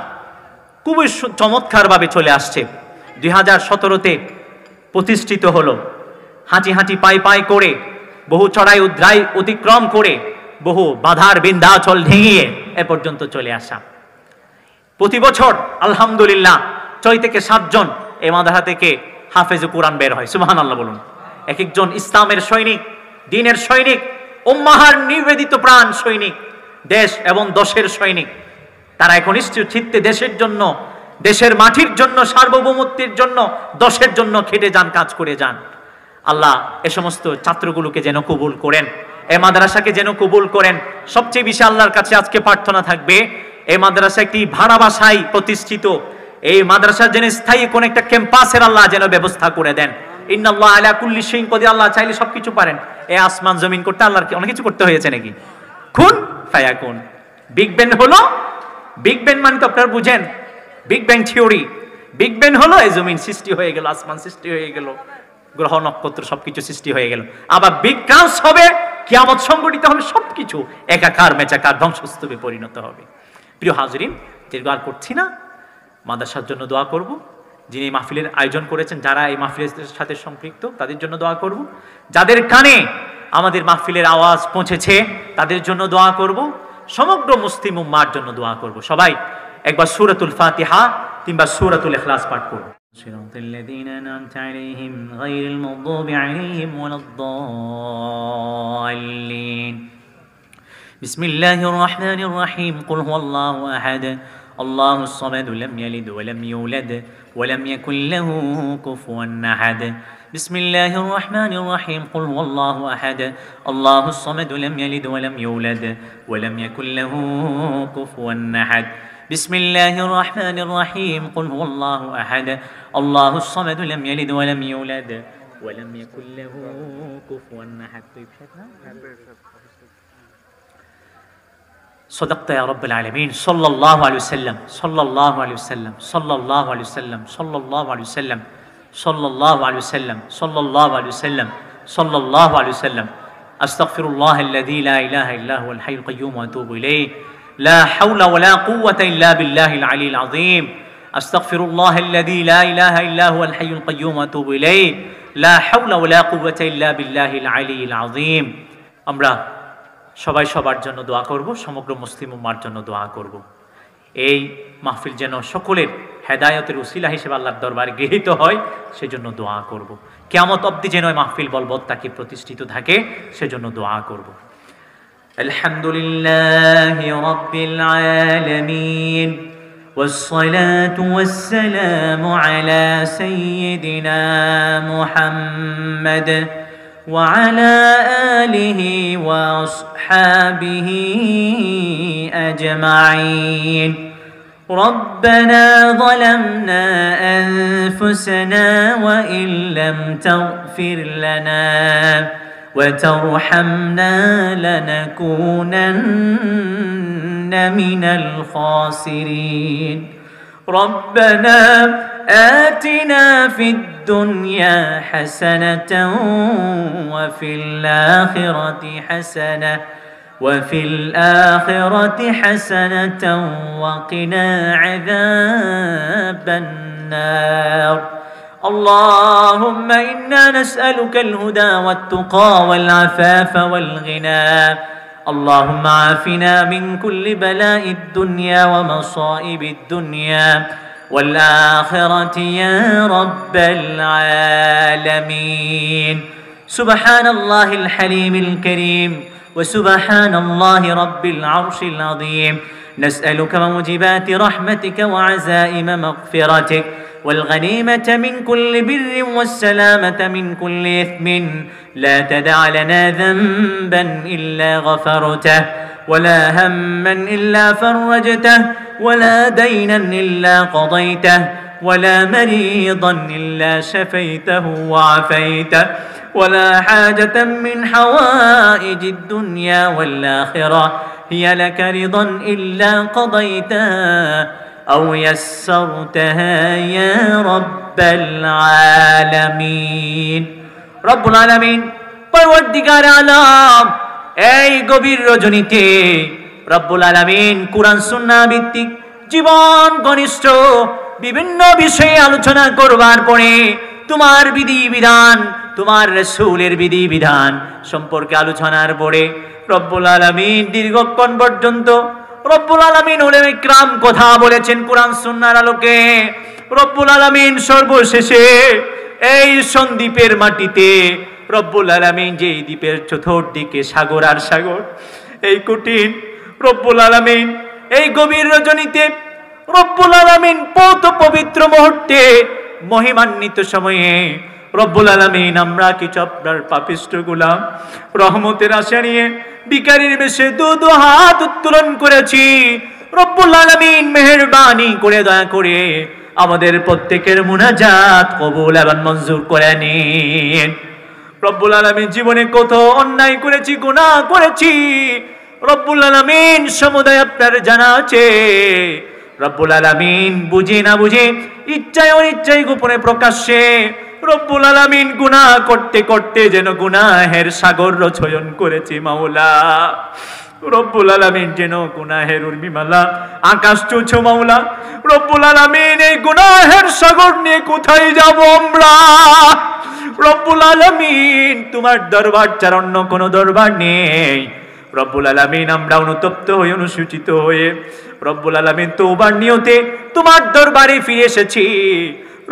খুবই চমৎকারভাবে চলে আসছে। 2017-তে প্রতিষ্ঠিত হলো। হাঁটি হাঁটি পায়ে করে, বহু চড়াই উদ্রাই অতিক্রম করে, বহু বাধার বিন্ধ্যাচল ঢেঙিয়ে এ পর্যন্ত চলে আসা। প্রতি বছর আলহামদুলিল্লাহ 6 থেকে 7 জন এই মাদ্রাসা থেকে হাফেজে কোরআন বের হয়। সুবহানাল্লাহ বলুন। এক একজন ইসলামের সৈনিক, দ্বীনের সৈনিক, উম্মাহর নিবেদিত প্রাণ সৈনিক, দেশ এবং দশের সৈনিক। তারা এখন চিত্তে দেশের জন্য, দেশের মাটির জন্য, সার্বভৌমত্বের জন্য, দশের জন্য খেটে যান, কাজ করে যান। আল্লাহ এ সমস্ত ছাত্রগুলোকে যেন কবুল করেন, এই মাদ্রাসাকে যেন কবুল করেন। সবচেয়ে বেশি আল্লাহর কাছে আজকে প্রার্থনা থাকবে, এই মাদ্রাসা একটি ভাড়া বাসায় প্রতিষ্ঠিত, এই মাদ্রাসার যেন স্থায়ী কোন একটা ক্যাম্পাসের আল্লাহ যেন ব্যবস্থা করে দেন। ইন্নাল্লাহ আলা কুল্লি শাইইন কদির। আল্লাহ চাইলে সবকিছু পারেন। এই আসমান জমিন করতে আল্লাহর কি অনেক কিছু করতে হয়েছে নাকি? কুন ফায়াকুন। বিগ ব্যাং হলো, বিগ ব্যাং মানে তো আপনারা বুঝেন, big bang theory. Big bang হলো এই জমিন সৃষ্টি হয়ে গেল, আসমান সৃষ্টি হয়ে গেল, গ্রহ নক্ষত্র সবকিছু সৃষ্টি হয়ে গেল। আবার বিগ ক্রাশ হবে, কিয়ামত সংঘটিত হবে, সবকিছু একাকার মেচাকার ধ্বংসস্তূপে পরিণত হবে। প্রিয় হাজরিন, দীর্ঘ আর করছি না, মাদ্রাসার জন্য দোয়া করব। যিনি এই মাহফিলের আয়োজন করেছেন, যারা এই মাহফিলের সাথে সম্পৃক্ত, তাদের জন্য দোয়া করব। যাদের কানে আমাদের মাহফিলের আওয়াজ পৌঁছেছে তাদের জন্য দোয়া করব। সমগ্র মুসলিম উম্মার জন্য দোয়া করব। সবাই একবার সূরাতুল ফাতিহা কিংবা সূরাতুল ইখলাস পাঠ করব। সিরাতাল লাযীনা আন'আমতা আলাইহিম গায়রিল মাগদুবি আলাইহিম ওয়ালাদ-দাল্লিন। বিসমিল্লাহির রাহমানির রাহিম। কুল হুয়াল্লাহু আহাদ, আল্লাহুস সামাদ, লাম ইয়ালিদ ওয়া লাম ইউলাদ ওয়া লাম ইয়াকুল লাহু কুফুয়ান আহাদ। বিসমিল্লাহির রাহমানির রাহিম। কুল হুয়াল্লাহু আহাদ, আল্লাহুস সামাদ, লাম ইয়ালিদ ওয়া লাম ইউলাদ ওয়া লাম ইয়াকুল লাহু কুফুয়ান আহাদ। বিসমিল্লাহির রাহমানির রাহিম। কুল হুয়াল্লাহু আহাদ, আল্লাহুস সামাদ, লাম ইয়ালিদ ওয়া লাম ইউলাদ ওয়া লাম ইয়াকুল লাহু কুফুয়ান আহাদ। صدقت يا رب العالمين. صلى الله عليه وسلم، صلى الله عليه وسلم، صلى الله عليه وسلم، صلى الله عليه وسلم، صلى الله عليه وسلم، صلى الله عليه وسلم، صلى الله عليه وسلم. أستغفر الله الذي لا إله إلا هو الحي القيوم وأتوب إليه. لا حول ولا قوة إلا بالله العلي العظيم. أستغفر الله الذي لا إله إلا هو الحي القيوم وأتوب إليه. لا حول ولا قوة إلا بالله العلي العظيم. أمرا সবাই সবার জন্য দোয়া করব, সমগ্র মুসলিম উম্মার জন্য দোয়া করব। এই মাহফিল যেন সকলের হেদায়েতের উসিলা হিসেবে আল্লাহর দরবারে গৃহীত হয়, সেজন্য দোয়া করব। কিয়ামত অবধি যেন এই মাহফিল বলবৎ তাকে প্রতিষ্ঠিত থাকে, সেজন্য দোয়া করব। আলহামদুলিল্লাহি রাব্বিল আলামিন, والصلاة والسلام على سيدنا محمد وعلى آله وأصحابه أجمعين. ربنا ظلمنا أنفسنا وإن لم تغفر لنا وترحمنا لنكونن من الخاسرين. ربنا آتنا في الدنيا حسنة وفي الآخرة حسنة وقنا عذاب النار. اللهم إنا نسألك الهدى والتقى والعفاف والغنى. اللهم عافنا من كل بلاء الدنيا ومصائب الدنيا والآخرة يا رب العالمين. سبحان الله الحليم الكريم وسبحان الله رب العرش العظيم. نسألك موجبات رحمتك وعزائم مغفرتك والغنيمة من كل بر والسلامة من كل إثم. لا تدع لنا ذنبا إلا غفرته ولا هما إلا فرجته ولا دينا إلا قضيته ولا مريضا إلا شفيته وعافيته ولا حاجة من حوائج الدنيا والآخرة هي لك رضا إلا قضيتها أو يسرتها يا رب العالمين. رب العالمين পরওয়ারদিগার আলম, এই গভীর রজনীতে রব্বুল আলামিন কুরআন সুন্নাহ ভিত্তিক জীবন ঘনিষ্ঠ বিভিন্ন বিষয়ে আলোচনা করবার পরে তোমার বিধিবিধান, তোমার রাসূলের বিধিবিধান সম্পর্কে আলোচনার পরে রব্বুল আলামিন দীর্ঘক্ষণ পর্যন্ত রব্বুল আলামিন উলামায়ে কিরাম কথা বলেছেন কোরআন সুন্নাহর আলোকে। রব্বুল আলামিন সর্বশেষে এই সন্দ্বীপের মাটিতে রব্বুল আলামিন যে দ্বীপের চতুর্দিকে সাগর আর সাগর, এই কঠিন রব্বুল আলামিন এই গভীর রজনীতে রব্বুল আলামিন পবিত্র মুহূর্তে মহিমান্বিত সময়ে রব্বুল আলামিন আমরা কিছু আপনার পাপিষ্ঠ গোলাম রহমতের আশা নিয়ে ভিখারির বেশে দু হাত উত্তোলন করেছি। রব্বুল আলামিন মেহেরবানি করে দয়া করে আমাদের প্রত্যেকের মুনাজাত কবুল এবং মঞ্জুর করে নিন। রব্বুল আলামিন জীবনে কত অন্যায় করেছি, গুনাহ করেছি, রব্বুল আলামিন সমুদায় আপনার জানা আছে। রব্বুল আলামিন বুঝে না বুঝে, ইচ্ছায় অনিচ্ছায়, গোপনে প্রকাশ্যে রব্বুল আলামিন গুনাহ করতে করতে যেন গুনাহের সাগর রচয়ন করেছি মাওলা। রব্বুল আলামিন যেন গুনাহের উর্মিমালা আকাশ ছুঁছো মাওলা। রব্বুল আলামিন এই গুনাহের সাগর নিয়ে কোথায় যাব আমরা? রব্বুল আলামিন তোমার দরবার ছাড়া অন্য কোনো দরবার নেই। রব্বুল আলামিন আমরা অনুতপ্ত হয়ে অনুসূচিত হয়ে রব্বুল আলামিন তওবার নিয়তে তোমার দরবারে ফিরে এসেছি।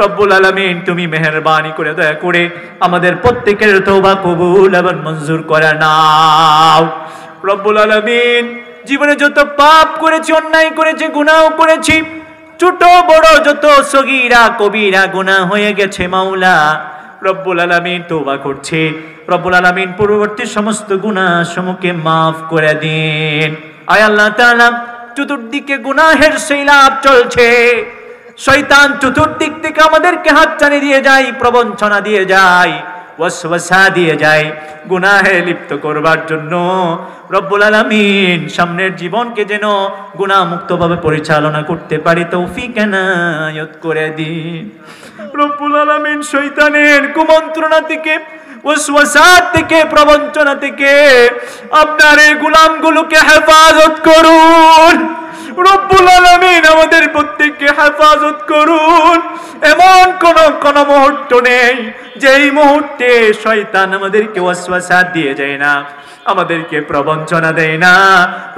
রব্বুল আলামিন তুমি মেহেরবানি করে দয়া করে আমাদের প্রত্যেকের তওবা কবুল এবং মঞ্জুর করে নাও। রব্বুল আলামিন জীবনে যত পাপ করেছি, অন্যায় করেছি, গুনাহ করেছি, ছোট বড় যত সগীরা কবিরা গুনাহ হয়ে গেছে মাওলা, রব্বুল আলামিন তওবা করছে। রব্বুল আলামিন পূর্ববর্তী সমস্ত গুনাহ সমূহকে মাফ করে দিন। আয় আল্লাহ তাআলা, চতুর্দিকে গুনাহের সৈলাব চলছে, শয়তান চতুর্দিক থেকে আমাদেরকে হাতছানি দিয়ে যায়, প্রবঞ্চনা দিয়ে যায়, ওয়াসওয়াসা দিয়ে যায় গুনাহে লিপ্ত করবার জন্য। রব্বুল আলামিন সামনের জীবনকে যেন গুনাহ মুক্তভাবে পরিচালনা করতে পারি তৌফিক এনায়েত করে দিন। রব্বুল আলামিন শয়তানের কুমন্ত্রণা থেকে, ওয়াসওয়াসা থেকে, প্রবঞ্চনা থেকে আপনার এই গোলামগুলোকে হেফাজত করুন। রব্বুল আলামিন আমাদের প্রত্যেককে হেফাজত করুন। এমন কোন মুহূর্ত নেই যেই মুহূর্তে শয়তান আমাদেরকে ওয়াসওয়াসা দিয়ে যায় না, আমাদেরকে প্রবঞ্চনা দেয় না।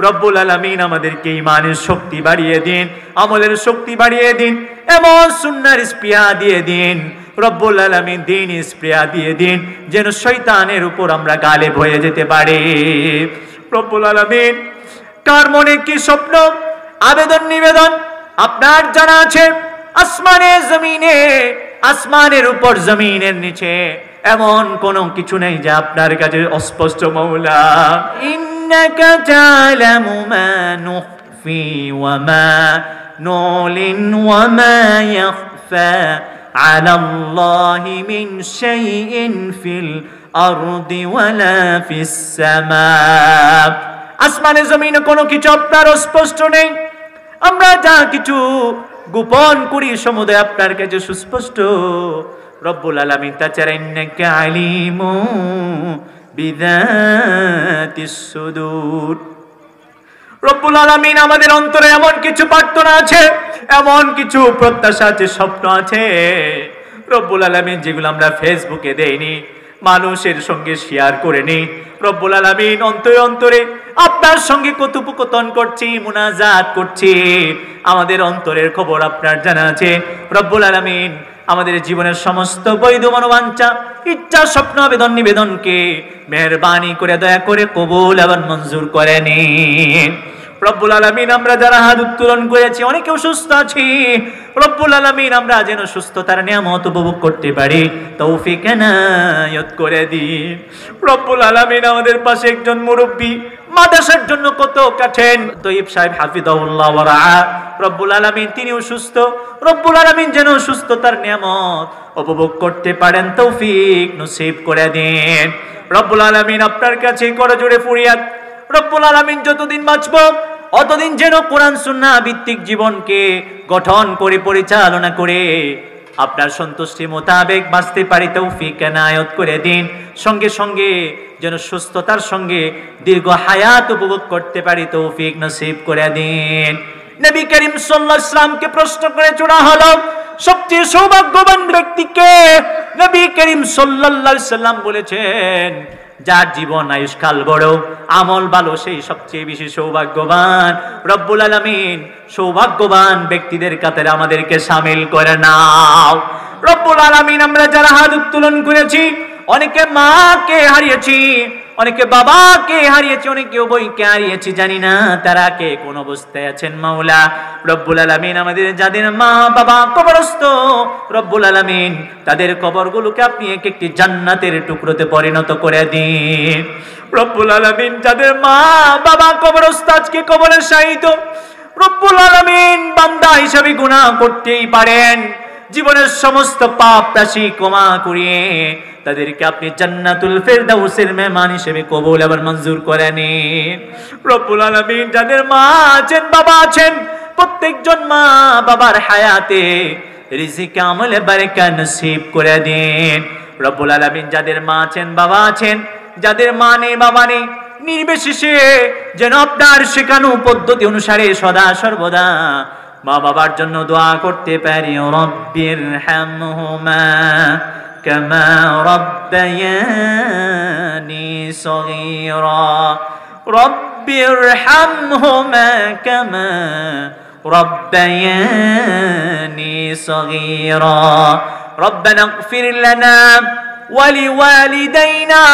রব্বুল আলামিন আমাদেরকে ঈমানের শক্তি বাড়িয়ে দিন, আমলের শক্তি বাড়িয়ে দিন, এমন সুন্নাহর স্পৃহা দিয়ে দিন। রব্বুল আলামিন দ্বীন স্পৃহা দিয়ে দিন, যেন শয়তানের উপর আমরা গালেব হয়ে যেতে পারি। রব্বুল আলামিন কার মনে কি স্বপ্ন, আবেদন নিবেদন আপনার জানা আছে। আসমানে জমিনে, আসমানের উপর জমিনের নিচে এমন কোন কিছু নেই যা আপনার কাছে অস্পষ্ট মাওলা। ইন্নাকা তা'লামু মা নুখফি ওয়া মা নুলিন ওয়া মা ইয়াখফা আলাল্লাহি মিন শাইইন ফিল আরদি ওয়ালা ফিস সামা। আসমানে জমিনে কোনো কিছু আপনার অস্পষ্ট নেই। আমরা যা কিছু গোপন করি সমুদয় আপনার কাছে সুস্পষ্ট। রব্বুল আলামিন তাছাড়া ইন্নাকা আলিমু বিযাতিস সুদূর। রব্বুল আলামিন আমাদের অন্তরে এমন কিছু প্রার্থনা আছে, এমন কিছু প্রত্যাশা আছে, স্বপ্ন আছে রব্বুল আলামিন যেগুলো আমরা ফেসবুকে দেইনি, মানুষের সঙ্গে শেয়ার করে নিই। রব্বুল আলামিন অন্তরে অন্তরে আপনার সঙ্গে কথোপকথন করছি, মুনাজাত করছি, আমাদের অন্তরের খবর আপনার জানা আছে। রব্বুল আলামিন আমাদের জীবনের সমস্ত বৈধ মনোবাঞ্ছা, ইচ্ছা, স্বপ্ন, আবেদন নিবেদনকে মেহেরবানি করে দয়া করে কবুল এবং মঞ্জুর করে নিন। রব্বুল আলামিন আমরা যারা হাত উত্তোলন করেছি, অনেকে অসুস্থ আছি, রব্বুল আলামিন আমরা যেন সুস্থতার নিয়ামত উপভোগ করতে পারি তৌফিক এনায়েত করে দিন। রব্বুল আলামিন আমাদের পাশে একজন মুরব্বী, মাদ্রাসার জন্য কত কাছেন তৈয়ব সাহেব হাফিজাহুল্লাহ ওয়া রাআ। রব্বুল আলামিন তিনি অসুস্থ, রব্বুল আলামিন যেন সুস্থতার নিয়ামত উপভোগ করতে পারেন তৌফিক নসিব করে দিন। রব্বুল আলামিন আপনার কাছে করজোড়ে ফরিয়াদ, রব্বুল আলামিন যতদিন বাঁচব অতদিন যেন কোরআন সুন্নাহ ভিত্তিক জীবনকে গঠন করে পরিচালনা করে আপনার সন্তুষ্টি মোতাবেক বাঁচতে পারি তৌফিক এনায়েত করে দিন। সঙ্গে সঙ্গে যেন সুস্থতার সঙ্গে দীর্ঘ হায়াত উপভোগ করতে পারি তৌফিক নসিব করে দিন। নবী করিম সাল্লাল্লাহু আলাইহি ওয়াসাল্লামকে প্রশ্ন করে চোরা হলো সবচেয়ে সৌভাগ্যবান ব্যক্তিকে? নবী করিম সাল্লাল্লাহু আলাইহি ওয়াসাল্লাম বলেছেন, যার জীবন আয়ুষ্কাল বড়, আমল ভালো, সেই সবচেয়ে বেশি সৌভাগ্যবান। রব্বুল আলামিন সৌভাগ্যবান ব্যক্তিদের কাতারে আমাদেরকে শামিল করে নাও। রব্বুল আলামিন আমরা যারা হাত উত্তোলন করেছি, অনেকে মাকে হারিয়েছি, অনেকে বাবাকে হারিয়েছি, অনেকে উভয়কে হারিয়েছি, জানি না তারা কে কোন অবস্থায় আছেন। মাওলা রব্বুল আলামিন আমাদের যাদের মা বাবা কবরস্থ, রব্বুল আলামিন তাদের কবরগুলোকে আপনি এক একটি জান্নাতের টুকরোতে পরিণত করে দিন। রব্বুল আলামিন যাদের মা বাবা কবরস্থ, আজকে কবরে শায়িত, রব্বুল আলামিন বান্দা হিসেবে গুনাহ করতেই পারেন, জীবনের সমস্ত পাপ রাশি ক্ষমা করিয়ে তাদেরকে আপনি জান্নাতুল ফেরদাউসের মেহমান হিসেবে কবুল এবং মঞ্জুর করে নিন। রব্বুল আলামিন যাদের মা আছেন বাবা আছেন, প্রত্যেকজন মা বাবার হায়াতে রিজিকে আমলে বারাকা নসিব করে দিন। রব্বুল আলামিন যাদের মা আছেন বাবা আছেন, যাদের মা নেই বাবা নেই, নির্বিশেষে যেন আপনার শেখানো পদ্ধতি অনুসারে সদা সর্বদা মা বাবার জন্য দোয়া করতে পারি। রব্বির হামহুমা কামা রব্বায়ানি সগীরা, রব্বির হামহুমা কামা রব্বায়ানি সগীরা, রব্বানা ইগফির লানা ولوالدينا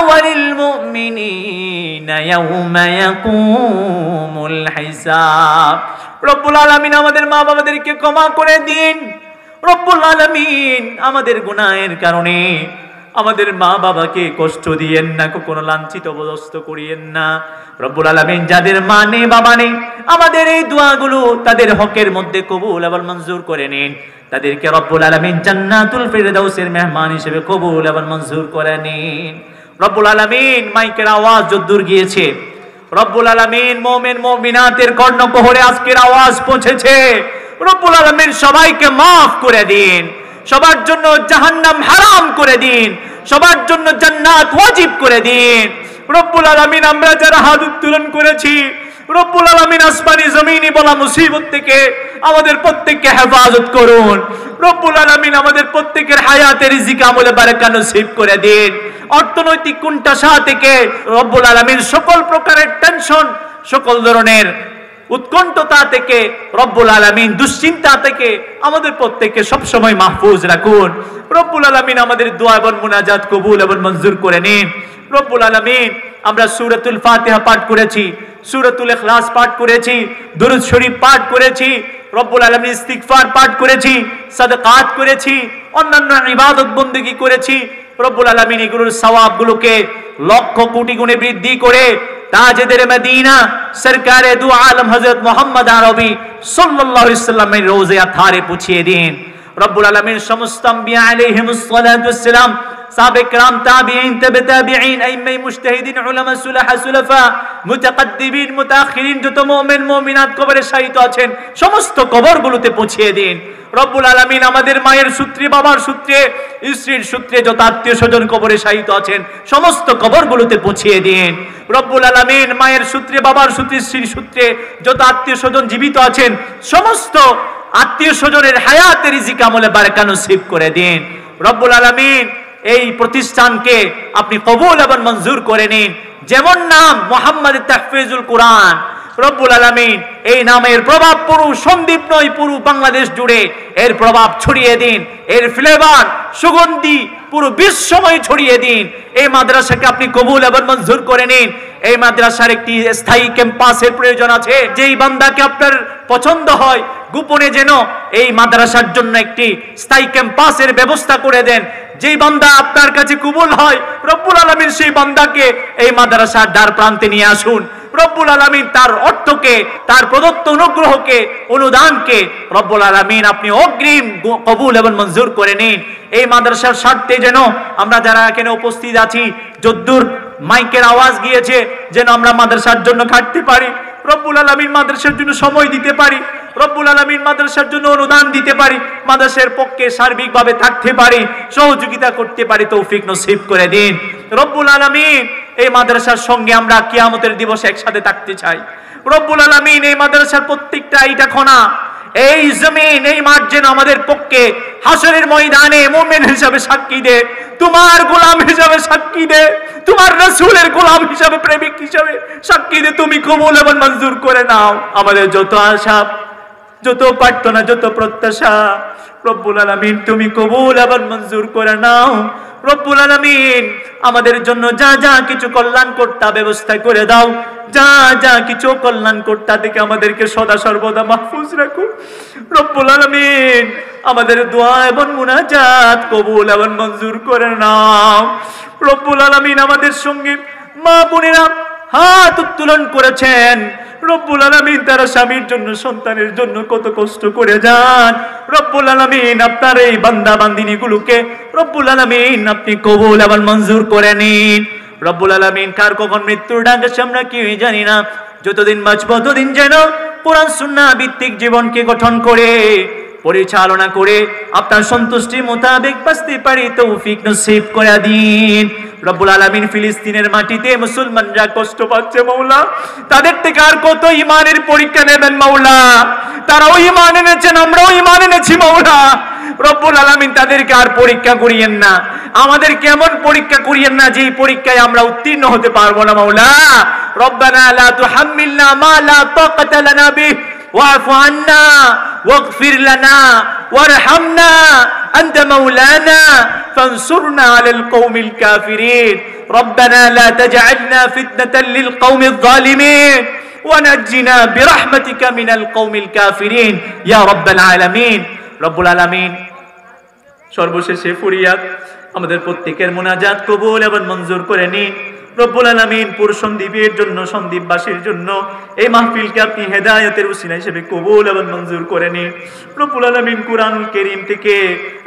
وللمؤمنين يوم يقوم الحساب। রব্বুল আলামিন আমাদের মা বাবাদেরকে ক্ষমা করে দিন। রব্বুল আলামিন আমাদের গুনাহের কারণে আমাদের মা বাবাকে কষ্ট দিয়েন না, কখনো লাঞ্ছিত অবস্থ করিয়েন না। রব্বুল আলামিন যাদের মা নেই বাবা নেই, আমাদের এই দোয়াগুলো তাদের হকের মধ্যে কবুল এবং মঞ্জুর করে নিন। তাদেরকে রব্বুল আলামিন জান্নাতুল ফেরদাউসের মেহমান হিসেবে কবুল এবং মঞ্জুর করে নিন। রব্বুল আলামিন মাইকের আওয়াজ যদ্দূর গিয়েছে, রব্বুল আলামিন মুমিন মুমিনাতের কর্ণকুহরে আজকের আওয়াজ পৌঁছেছে। রব্বুল আলামিন সবাইকে মাফ করে দিন, সবার জন্য জাহান্নাম হারাম করে দিন, সবার জন্য জান্নাত ওয়াজিব করে দিন। রব্বুল আলামিন আমরা যারা হাত উত্তোলন করেছি, রব্বুল আলামিন আসমানি জমিনি বলা মুসিবত থেকে আমাদের প্রত্যেককে হেফাজত করুন। রব্বুল আলামিন আমাদের প্রত্যেকের হায়াতে রিজিক আমলে বারাকা নসিব করে দিন। অর্থনৈতিক কুণ্ঠাসা থেকে রব্বুল আলামিন সকল প্রকারের টেনশন, সকল ধরনের উৎকণ্ঠতা থেকে রব্বুল আলামিন দুশ্চিন্তা থেকে আমাদের প্রত্যেককে সব সময় মাহফুজ রাখুন। রব্বুল আলামিন আমাদের দোয়া এবং মুনাজাত কবুল এবং মঞ্জুর করে নিন। রব্বুল আলামিন আমরা সূরাতুল ফাতিহা পাঠ করেছি, সূরাতুল ইখলাস পাঠ করেছি, দুরূদ শরীফ পাঠ করেছি, রব্বুল আলামিন ইস্তিগফার পাঠ করেছি, সাদাকাত করেছি, অন্যান্য ইবাদত বন্দেগী করেছি। রব্বুল আলামিন এগুলোর সওয়াবগুলোকে লক্ষ কোটি গুণে বৃদ্ধি করে তাজেদের মদিনা সরকারে দু আলম হযরত মুহাম্মদ আরবি সাল্লাল্লাহু আলাইহি সাল্লামের রওজে আথারে পৌঁছিয়ে দিন। রব্বুল আলামিন সমস্ত আম্বিয়া আলাইহিমুস সালাতু ওয়াস সালাম, সাহাবে کرام, তাবিঈন, তাবে তাবিঈন, আইম্মায়ে মুজতাহিদিন, উলামা সুলাহা সুলাফা, মুতাকাদ্দিমিন, মুতাআখিরিন, যত মুমিন মুমিনাত কবরে শায়িত আছেন সমস্ত কবরগুলোতে পৌঁছিয়ে দিন। রব্বুল আলামিন আমাদের মায়ের সূত্রে, বাবার সূত্রে, স্ত্রীর সূত্রে যত আত্মীয় স্বজন কবরে শায়িত আছেন সমস্ত কবরগুলোতে পৌঁছিয়ে দিন। রব্বুল আলামিন মায়ের সূত্রে, বাবার সূত্রে, স্ত্রীর সূত্রে যত আত্মীয় স্বজন জীবিত আছেন সমস্ত আত্মীয় স্বজনের হায়াতে রিজিক আমলে বারাকা নসিব করে দিন। রব্বুল আলামিন এই প্রতিষ্ঠানকে আপনি কবুল এবং মঞ্জুর করে নিন। যেমন নাম মুহাম্মদ তাহফিজুল কোরআন, রব্বুল আলামিন এই নামের প্রভাব পুরো সন্দ্বীপ নয়, পুরো বাংলাদেশ জুড়ে এর প্রভাব ছড়িয়ে দিন, এর ফ্লেভার সুগন্ধি পুরো বিশ্বময় ছড়িয়ে দিন। এই মাদ্রাসাকে আপনি কবুল এবং মঞ্জুর করে নিন। এই মাদ্রাসার একটি স্থায়ী ক্যাম্পাসের প্রয়োজন আছে। যেই বান্দাকে আপনার পছন্দ হয় গোপনে যেন এই মাদ্রাসার জন্য একটি স্থায়ী ক্যাম্পাসের ব্যবস্থা করে দেন। যেই বান্দা আপনার কাছে কবুল হয় রব্বুল আলামিন সেই বান্দাকে এই মাদ্রাসার দ্বার প্রান্তে নিয়ে আসুন। রব্বুল আলামিন তার অর্থকে, তার প্রদত্ত অনুগ্রহকে, অনুদানকে রব্বুল আলামিন আপনি অগ্রিম কবুল এবং মঞ্জুর করে নিন। এই মাদ্রাসার স্বার্থে যেন আমরা যারা এখানে উপস্থিত আছি, যদ্দূর মাইকের আওয়াজ গিয়েছে, যেন আমরা মাদ্রাসার জন্য খাটতে পারি, রব্বুল আলামিন মাদ্রাসার জন্য সময় দিতে পারি, রব্বুল আলামিন মাদ্রাসার জন্য অনুদান দিতে পারি, মাদ্রাসার পক্ষে সার্বিকভাবে থাকতে পারি, সহযোগিতা করতে পারি, তৌফিক নসিব করে দিন। রব্বুল আলামিন এই মাদ্রাসার সঙ্গে আমরা কিয়ামতের দিবসে একসাথে থাকতে চাই। রব্বুল আলামিন এই মাদ্রাসার প্রত্যেকটা ইটা খনা, এই জমিন, এই মাঠ যেন আমাদের পক্ষে হাসরের ময়দানে মুমিন হিসাবে সাক্ষী দে, তোমার গোলাম হিসাবে সাক্ষী দে, তোমার রাসূলের গোলাম হিসাবে, প্রেমিক হিসাবে সাক্ষী দে। তুমি কবুল এবং মঞ্জুর করে নাও আমাদের যত আশা, যত প্রার্থনা, যত প্রত্যাশা রব্বুল আলামিন তুমি কবুল এবং মঞ্জুর করে নাও। রব্বুল আলামিন আমাদের জন্য যা যা কিছু কল্যাণ করতে ব্যবস্থা করে দাও, যা যা কিছু কল্যাণ করতে থেকে আমাদেরকে সদা সর্বদা মাহফুজ রাখো। রব্বুল আলামিন আমাদের দোয়া এবং মুনাজাত কবুল এবং মঞ্জুর করে নাও। রব্বুল আলামিন আমাদের সঙ্গে মা বোনেরা হাত উত্তোলন করেছেন, রব্বুল আলামিন তারা স্বামীর জন্য, সন্তানের জন্য কত কষ্ট করে যান। রব্বুল আলামিন আপনার এই বান্দা বান্দিনী গুলোকে রব্বুল আলামিন আপনি কবুল এবং মঞ্জুর করে নিন। রব্বুল আলামিন কার কখন মৃত্যুর ডাক আসে আমরা কেউই জানি না। যতদিন বাঁচবো ততদিন যেন কোরআন সুন্নাহ ভিত্তিক জীবনকে গঠন করে, পরিচালনা করে আপনার সন্তুষ্টি মোতাবেক বাঁচতে পারি তৌফিক নসিব করে দিন। রব্বুল আলামিন ফিলিস্তিনের মাটিতে মুসলমানরা কষ্ট পাচ্ছে মাওলা, তাদের থেকে আর কত ঈমানের পরীক্ষা নেবেন মাওলা। তারাও ঈমান এনেছেন, আমরাও ঈমান এনেছি মাওলা। রব্বুল আলামিন তাদেরকে আর পরীক্ষা করিয়েন না, আমাদেরকে এমন পরীক্ষা করিয়েন না যে পরীক্ষায় আমরা উত্তীর্ণ হতে পারবো না মাওলা। রব্বানা লা তুহাম্মিলনা মা লা তাকাতা লানা বিহি واعف عنا واغفر لنا وارحمنا أنت مولانا فانصرنا على القوم الكافرين ربنا لا تجعلنا فتنة للقوم الظالمين ونجنا برحمتك من القوم الكافرين يا رب العالمين رب العالمين সর্বশেষে ফরিয়াদ আমাদের প্রত্যেকের মুনাজাত কবুল এবং মঞ্জুর করে নিন। রব্বুল আলামিন পুরো সন্দ্বীপের জন্য, সন্দ্বীপবাসীর জন্য এই মাহফিলকে আপনি হেদায়েতের উসিলা হিসেবে কবুল এবং মঞ্জুর করে নিন। রব্বুল আলামিন কুরআনুল কারীম থেকে,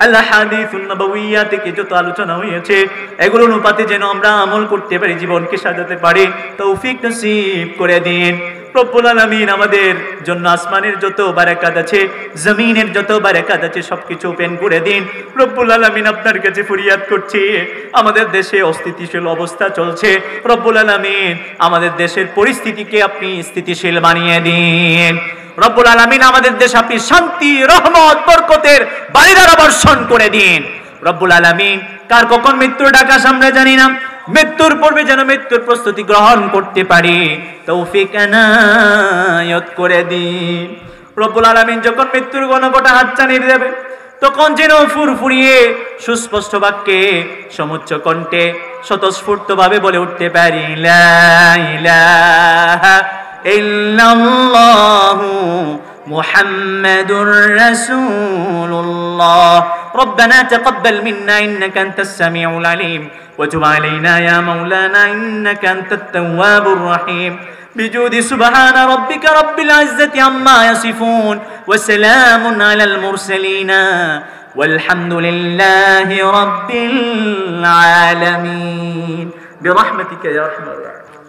আল হাদিসুন নবওয়িয়া থেকে যত আলোচনা হয়েছে এগুলো অনুপাতে যেন আমরা আমল করতে পারি, জীবনকে সাজাতে পারি, তৌফিক নসিব করে দিন। রব্বুল আলামিন আমাদের জন্য আসমানের যত বারাকাত আছে, জমিনের যত বারাকাত আছে সবকিছু ওপেন করে দিন। রব্বুল আলামিন আপনার কাছে ফরিয়াদ করছি, আমাদের দেশে অস্থিতিশীল অবস্থা চলছে, রব্বুল আলামিন আমাদের দেশের পরিস্থিতিকে আপনি স্থিতিশীল বানিয়ে দিন। রব্বুল আলামিন আমাদের দেশ আপনি শান্তি, রহমত, বরকতের বাড়ি দ্বারা বর্ষণ করে দিন। রব্বুল আলামিন কার কখন মৃত্যুর ডাক আসে আমরা জানি না, মৃত্যুর পূর্বে যেন মৃত্যুর প্রস্তুতি গ্রহণ করতে পারি তৌফিক এনায়েত করে দিন। রব্বুল আলামিন যখন মৃত্যুর গণকটা হাতছানি দেবে তখন যেন ফুরফুরিয়ে সুস্পষ্ট বাক্যে সমুচ্চ কণ্ঠে স্বতঃস্ফূর্ত ভাবে বলে উঠতে পারি, লা ইলাহা ইল্লাল্লাহু মুহাম্মাদুর রাসূলুল্লাহ। ربنا تقبل منا إنك أنت السميع العليم وتب علينا يا مولانا إنك أنت التواب الرحيم بجود سبحان ربك رب العزة عما يصفون وسلام على المرسلين والحمد لله رب العالمين برحمتك يا أرحم الراحمين.